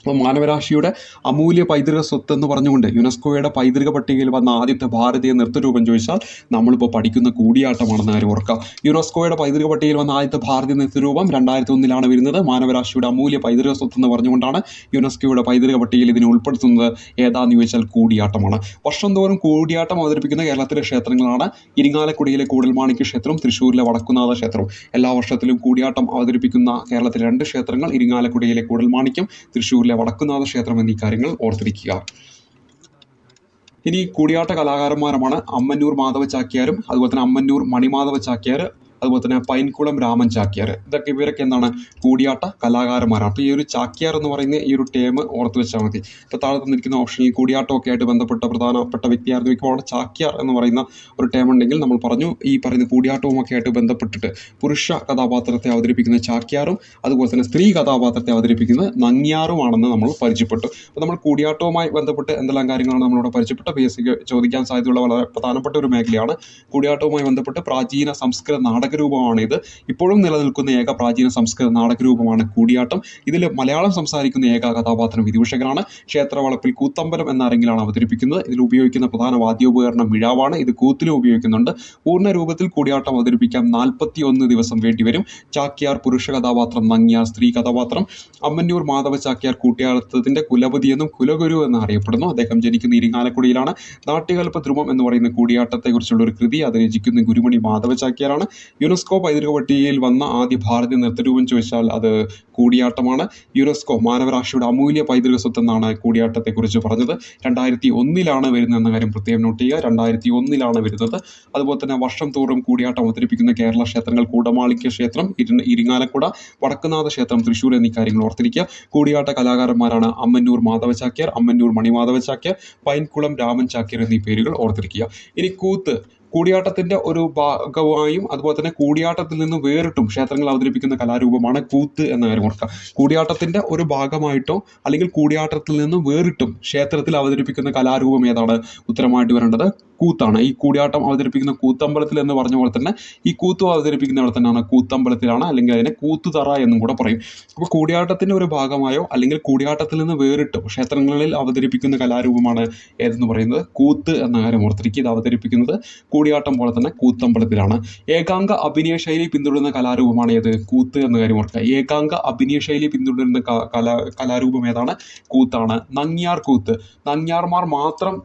അപ്പോൾ മാനവരാശിയുടെ അമൂല്യ പൈതൃക സ്വത്ത് എന്ന് പറഞ്ഞുകൊണ്ട് യുനെസ്കോയുടെ പൈതൃക പട്ടികയിൽ വന്ന ആദ്യത്തെ ഭാരതീയ നൃത്തരൂപം ചോദിച്ചാൽ നമ്മളിപ്പോൾ പഠിക്കുന്ന കൂടിയാട്ടമാണെന്ന് കാര്യം ഓർക്കുക. യുനെസ്കോയുടെ പൈതൃക പട്ടികയിൽ വന്ന ആദ്യത്തെ ഭാരതീയ നൃത്തരൂപം 2001 വരുന്നത്. മാനവരാശിയുടെ അമൂല്യ പൈതൃക സ്വത്ത് എന്ന് പറഞ്ഞുകൊണ്ടാണ് യുനെസ്കോയുടെ പൈതൃക പട്ടികയിൽ ഇതിനെ ഉൾപ്പെടുത്തുന്നത്. ഏതാണെന്ന് ചോദിച്ചാൽ കൂടിയാട്ടമാണ്. വർഷം തോറും കൂടിയാട്ടം അവതരിപ്പിക്കുന്ന കേരളത്തിലെ ക്ഷേത്രങ്ങളാണ് ഇരിങ്ങാലക്കുടയിലെ കൂടൽമാണിക്യ ക്ഷേത്രവും തൃശ്ശൂരിലെ വടക്കുന്നാഥ ക്ഷേത്രവും. എല്ലാ വർഷത്തിലും കൂടിയാട്ടം അവതരിപ്പിക്കുന്ന കേരളത്തിലെ 2 ക്ഷേത്രങ്ങൾ ഇരിങ്ങാലക്കുടയിലെ കൂടൽമാണിക്യം, തൃശ്ശൂരിലെ വടക്കുന്നാഥ ക്ഷേത്രം എന്നീ കാര്യങ്ങൾ ഓർത്തിരിക്കുക. ഇനി കൂടിയാട്ട കലാകാരന്മാരുമാണ് അമ്മന്നൂർ മാധവ ചാക്യാരും അതുപോലെ തന്നെ അമ്മന്നൂർ മണിമാധവ ചാക്യാർ, അതുപോലെ തന്നെ പൈൻകുളം രാമൻ ചാക്യാർ. ഇവരൊക്കെ എന്താണ് കൂടിയാട്ട കലാകാരന്മാരാണ്. അപ്പോൾ ഈ ഒരു ചാക്യാർ എന്ന് പറയുന്ന ഈ ഒരു ടേം ഓർത്ത് വെച്ചാൽ മതി. ഇപ്പോൾ താഴെ തന്നിരിക്കുന്ന ഓപ്ഷനിൽ കൂടിയാട്ടമൊക്കെ ആയിട്ട് ബന്ധപ്പെട്ട പ്രധാനപ്പെട്ട വ്യക്തിയായിരുന്നു ഇപ്പോൾ അവിടെ ചാക്യാർ എന്ന് പറയുന്ന ഒരു ടേം ഉണ്ടെങ്കിൽ നമ്മൾ പറഞ്ഞു ഈ പറയുന്ന കൂടിയാട്ടവുമൊക്കെ ആയിട്ട് ബന്ധപ്പെട്ടിട്ട് പുരുഷ കഥാപാത്രത്തെ അവതരിപ്പിക്കുന്ന ചാക്യാറും അതുപോലെ തന്നെ സ്ത്രീ കഥാപാത്രത്തെ അവതരിപ്പിക്കുന്നത് നങ്ങ്യാറുമാണെന്ന് നമ്മൾ പരിചയപ്പെട്ടു. അപ്പോൾ നമ്മൾ കൂടിയാട്ടവുമായി ബന്ധപ്പെട്ട് എന്തെല്ലാം കാര്യങ്ങളാണ് നമ്മളിവിടെ പരിചയപ്പെട്ട ബേസിക് ചോദിക്കാൻ സാധ്യതയുള്ള വളരെ പ്രധാനപ്പെട്ട ഒരു മേഖലയാണ്. കൂടിയാട്ടവുമായി ബന്ധപ്പെട്ട് പ്രാചീന സംസ്കൃത നാടകരൂപമാണിത്. ഇപ്പോഴും നിലനിൽക്കുന്ന ഏക പ്രാചീന സംസ്കൃത നാടകരൂപമാണ് കൂടിയാട്ടം. ഇതിൽ മലയാളം സംസാരിക്കുന്ന ഏക കഥാപാത്രം വിദൂഷകനാണ്. ക്ഷേത്രവളപ്പിൽ കൂത്തമ്പലം എന്ന അരങ്ങിലാണ് അവതരിപ്പിക്കുന്നത്. ഇതിൽ ഉപയോഗിക്കുന്ന പ്രധാന വാദ്യോപകരണം മിഴാവാണ്. ഇത് കൂത്തിലും ഉപയോഗിക്കുന്നുണ്ട്. പൂർണ്ണ രൂപത്തിൽ കൂടിയാട്ടം അവതരിപ്പിക്കാൻ 41 ദിവസം വേണ്ടിവരും. ചാക്യാർ പുരുഷ കഥാപാത്രം, നങ്ങ്യാർ സ്ത്രീ കഥാപാത്രം. അമ്മന്നൂർ മാധവ ചാക്യാർ കൂട്ടിയാട്ടത്തിന്റെ കുലപതിയെന്നും കുലഗുരു എന്നും അറിയപ്പെടുന്നു. അദ്ദേഹം ജനിക്കുന്ന ഇരിങ്ങാലക്കുടിയിലാണ്. നാട്യകൽപ്പ ധ്രുവം എന്ന് പറയുന്ന കൂടിയാട്ടത്തെക്കുറിച്ചുള്ള ഒരു കൃതി അത് രചിക്കുന്ന ഗുരുമണി മാധവ ചാക്യാറാണ്. യുനെസ്കോ പൈതൃക പട്ടികയിൽ വന്ന ആദ്യ ഭാരതീയ നൃത്തരൂപം ചോദിച്ചാൽ അത് കൂടിയാട്ടമാണ്. യുനെസ്കോ മാനവരാശിയുടെ അമൂല്യ പൈതൃക സ്വത്തെന്നാണ് കൂടിയാട്ടത്തെക്കുറിച്ച് പറഞ്ഞത്. 2001 വരുന്നത് എന്ന കാര്യം പ്രത്യേകം നോട്ട് ചെയ്യുക. 2001 വരുന്നത്. അതുപോലെ തന്നെ വർഷം തോറും കൂടിയാട്ടം അവതരിപ്പിക്കുന്ന കേരള ക്ഷേത്രങ്ങൾ കൂടമാണിക്യ ക്ഷേത്രം, ഇരിങ്ങാലക്കുട, വടക്കുന്നാഥ ക്ഷേത്രം, തൃശ്ശൂർ എന്നീ കാര്യങ്ങൾ ഓർത്തിരിക്കുക. കൂടിയാട്ട കലാകാരന്മാരാണ് അമ്മന്നൂർ മാധവ ചാക്യാർ, അമ്മന്നൂർ മണിമാധവ ചാക്യാർ, പൈൻകുളം രാമൻ ചാക്യാർ എന്നീ പേരുകൾ ഓർത്തിരിക്കുക. ഇനി കൂത്ത് കൂടിയാട്ടത്തിന്റെ ഒരു ഭാഗമായും അതുപോലെ തന്നെ കൂടിയാട്ടത്തിൽ നിന്ന് വേറിട്ടും ക്ഷേത്രങ്ങൾ അവതരിപ്പിക്കുന്ന കലാരൂപമാണ് കൂത്ത് എന്ന കാര്യം ഓർക്കുക. കൂടിയാട്ടത്തിന്റെ ഒരു ഭാഗമായിട്ടോ അല്ലെങ്കിൽ കൂടിയാട്ടത്തിൽ നിന്ന് വേറിട്ടും ക്ഷേത്രത്തിൽ അവതരിപ്പിക്കുന്ന കലാരൂപം ഏതാണ്? ഉത്തരമായിട്ട് വരേണ്ടത് കൂത്താണ്. ഈ കൂടിയാട്ടം അവതരിപ്പിക്കുന്ന കൂത്തമ്പലത്തിൽ എന്ന് പറഞ്ഞ പോലെ തന്നെ ഈ കൂത്തും അവതരിപ്പിക്കുന്ന അവിടെ തന്നെയാണ് കൂത്തമ്പലത്തിലാണ്, അല്ലെങ്കിൽ അതിനെ കൂത്തുതറ എന്നും കൂടെ പറയും. അപ്പോൾ കൂടിയാട്ടത്തിന്റെ ഒരു ഭാഗമായോ അല്ലെങ്കിൽ കൂടിയാട്ടത്തിൽ നിന്ന് വേറിട്ടോ ക്ഷേത്രങ്ങളിൽ അവതരിപ്പിക്കുന്ന കലാരൂപമാണ് ഏതെന്ന് പറയുന്നത് കൂത്ത് എന്ന കാര്യം ഓർത്തിരിക്കുക. ഇത് അവതരിപ്പിക്കുന്നത് കൂടിയാട്ടം പോലെ തന്നെ കൂത്തമ്പലത്തിലാണ്. ഏകാംഗ അഭിനയ ശൈലി പിന്തുടരുന്ന കലാരൂപമാണ് ഏത്? കൂത്ത് എന്ന കാര്യം ഓർക്കുക. ഏകാംഗ അഭിനയ ശൈലി പിന്തുടരുന്ന കലാരൂപം ഏതാണ്? കൂത്താണ്. നങ്ങ്യാർ കൂത്ത്, നങ്ങ്യാർമാർ മാത്രം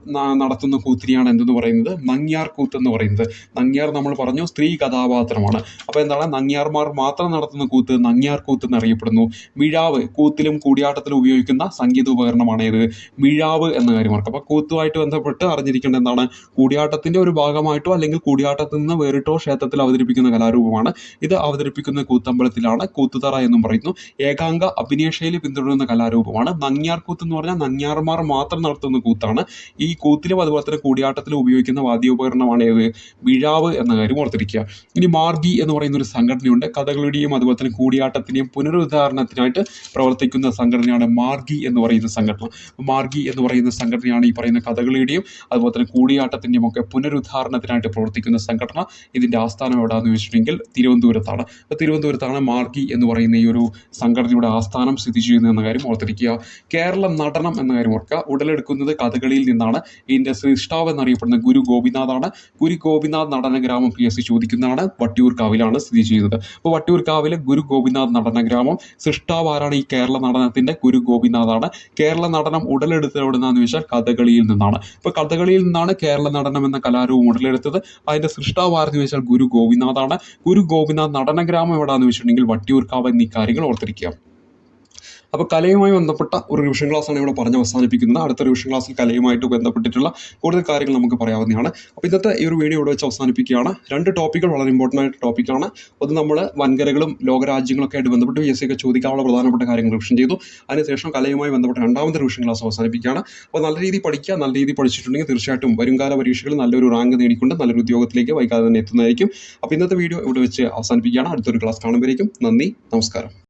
നടത്തുന്ന കൂത്തിനെയാണ് എന്തെന്ന് പറയുന്നത്? നങ്ങ്യാർ കൂത്ത് എന്ന് പറയുന്നത്. നങ്ങ്യാർ നമ്മൾ പറഞ്ഞു സ്ത്രീ കഥാപാത്രമാണ്. അപ്പോൾ എന്താണ്? നങ്ങ്യാർമാർ മാത്രം നടത്തുന്ന കൂത്ത് നങ്ങ്യാർ കൂത്ത് എന്നറിയപ്പെടുന്നു. മിഴാവ് കൂത്തിലും കൂടിയാട്ടത്തിലും ഉപയോഗിക്കുന്ന സംഗീത ഉപകരണമാണ് ഏത്? മിഴാവ് എന്ന കാര്യം ഓർക്കുക. അപ്പോൾ കൂത്തുമായിട്ട് ബന്ധപ്പെട്ട് അറിഞ്ഞിരിക്കേണ്ട എന്താണ്? കൂടിയാട്ടത്തിന്റെ ഒരു ഭാഗമായിട്ട് അല്ലെങ്കിൽ കൂടിയാട്ടത്തിൽ നിന്ന് വേറിട്ടോ ക്ഷേത്രത്തിൽ അവതരിപ്പിക്കുന്ന കലാരൂപമാണ്. ഇത് അവതരിപ്പിക്കുന്ന കൂത്തമ്പലത്തിലാണ്. കൂത്തുതറ എന്നും പറയുന്നു. ഏകാംഗ അഭിനയശൈലി പിന്തുടരുന്ന കലാരൂപമാണ്. നങ്ങ്യാർ കൂത്ത് എന്ന് പറഞ്ഞാൽ നങ്ങ്യാർമാർ മാത്രം നടത്തുന്ന കൂത്താണ്. ഈ കൂത്തിലും അതുപോലെ തന്നെ കൂടിയാട്ടത്തിലും ഉപയോഗിക്കുന്ന വാദ്യോപകരണമാണ് ഏത്? മിഴാവ് എന്ന കാര്യം ഓർത്തിരിക്കുക. ഇനി മാർഗി എന്ന് പറയുന്ന ഒരു സംഘടനയുണ്ട്. കഥകളിയുടെയും അതുപോലെ തന്നെ കൂടിയാട്ടത്തിന്റെയും പുനരുദ്ധാരണത്തിനായിട്ട് പ്രവർത്തിക്കുന്ന സംഘടനയാണ് മാർഗി എന്ന് പറയുന്ന സംഘടന. മാർഗി എന്ന് പറയുന്ന സംഘടനയാണ് ഈ പറയുന്ന കഥകളിയുടെയും അതുപോലെ തന്നെ കൂടിയാട്ടത്തിന്റെയും ഒക്കെ പുനരുദ്ധാരണത്തിനായിട്ട് പ്രവർത്തിക്കുന്ന സംഘടന. ഇതിന്റെ ആസ്ഥാനം എവിടെയാണെന്ന് ചോദിച്ചിട്ടുണ്ടെങ്കിൽ തിരുവനന്തപുരത്താണ്. അപ്പോൾ തിരുവനന്തപുരത്താണ് മാർഗി എന്ന് പറയുന്ന ഈ ഒരു സംഘടനയുടെ ആസ്ഥാനം സ്ഥിതി ചെയ്യുന്നത് എന്ന കാര്യം ഓർത്തിരിക്കുക. കേരള നടനം എന്ന കാര്യം ഓർക്കുക. ഉടലെടുക്കുന്നത് കഥകളിയിൽ നിന്നാണ്. ഇതിന്റെ സൃഷ്ടാവ് എന്നറിയപ്പെടുന്ന ഗുരു ഗോപിനാഥാണ്. ഗുരു ഗോപിനാഥ് നടന ഗ്രാമം PSC ചോദിക്കുന്നതാണ്. വട്ടിയൂർക്കാവിലാണ് സ്ഥിതി ചെയ്യുന്നത്. അപ്പോൾ വട്ടിയൂർക്കാവിലെ ഗുരു ഗോപിനാഥ് നടന ഗ്രാമം. സൃഷ്ടാവ് ആരാണ്? ഈ കേരള നടനത്തിന്റെ ഗുരു ഗോപിനാഥാണ്. കേരള നടനം ഉടലെടുത്തത് എവിടുന്നാന്ന് ചോദിച്ചാൽ കഥകളിയിൽ നിന്നാണ്. അപ്പോൾ കഥകളിയിൽ നിന്നാണ് കേരള നടനം എന്ന കലാരൂപം ഉടലെടുത്തത്. അതിന്റെ സൃഷ്ടാവ് ആരെന്ന് ചോദിച്ചാൽ ഗുരു ഗോപിനാഥാണ്. ഗുരു ഗോപിനാഥ് നടനഗ്രാമം എവിടെയാണെന്ന് വെച്ചിട്ടുണ്ടെങ്കിൽ വട്ടിയൂർക്കാവ് എന്നീ കാര്യങ്ങൾ ഓർത്തിരിക്കുക. അപ്പോൾ കലയുമായി ബന്ധപ്പെട്ട ഒരു റിവിഷൻ ക്ലാസ്സാണ് ഇവിടെ പറഞ്ഞ് അവസാനിപ്പിക്കുന്നത്. അടുത്ത റിവിഷൻ ക്ലാസ്സിൽ കലയുമായിട്ട് ബന്ധപ്പെട്ടിട്ടുള്ള കൂടുതൽ കാര്യങ്ങൾ നമുക്ക് പറയാവുന്നതാണ്. അപ്പോൾ ഇന്നത്തെ ഈ ഒരു വീഡിയോ ഇവിടെ വെച്ച് അവസാനിപ്പിക്കുകയാണ്. 2 ടോപ്പിക്കുകൾ വളരെ ഇമ്പോർട്ടൻ്റ് ആയിട്ട് ടോപ്പിക്കാണ്. അത് നമ്മൾ വൻകരകളും ലോകരാജ്യങ്ങളൊക്കെ ആയിട്ട് ബന്ധപ്പെട്ട് PSC ഒക്കെ ചോദിക്കാനുള്ള പ്രധാനപ്പെട്ട കാര്യങ്ങൾ റിവിഷൻ ചെയ്തു. അതിനുശേഷം കലയുമായി ബന്ധപ്പെട്ട 2ാമത്തെ റിവിഷൻ ക്ലാസ് അവസാനിപ്പിക്കുകയാണ്. അപ്പോൾ നല്ല രീതിയിൽ പഠിക്കുക. നല്ല രീതിയിൽ പഠിച്ചിട്ടുണ്ടെങ്കിൽ തീർച്ചയായിട്ടും വരുംകാല പരീക്ഷകളിൽ നല്ലൊരു റാങ്ക് നേടിക്കൊണ്ട് നല്ലൊരു ഉദ്യോഗത്തിലേക്ക് വൈകാതെ തന്നെ എത്തുന്നതായിരിക്കും. അപ്പോൾ ഇന്നത്തെ വീഡിയോ ഇവിടെ വെച്ച് അവസാനിപ്പിക്കുകയാണ്. അടുത്തൊരു ക്ലാസ് കാണുമ്പോഴേക്കും നന്ദി, നമസ്കാരം.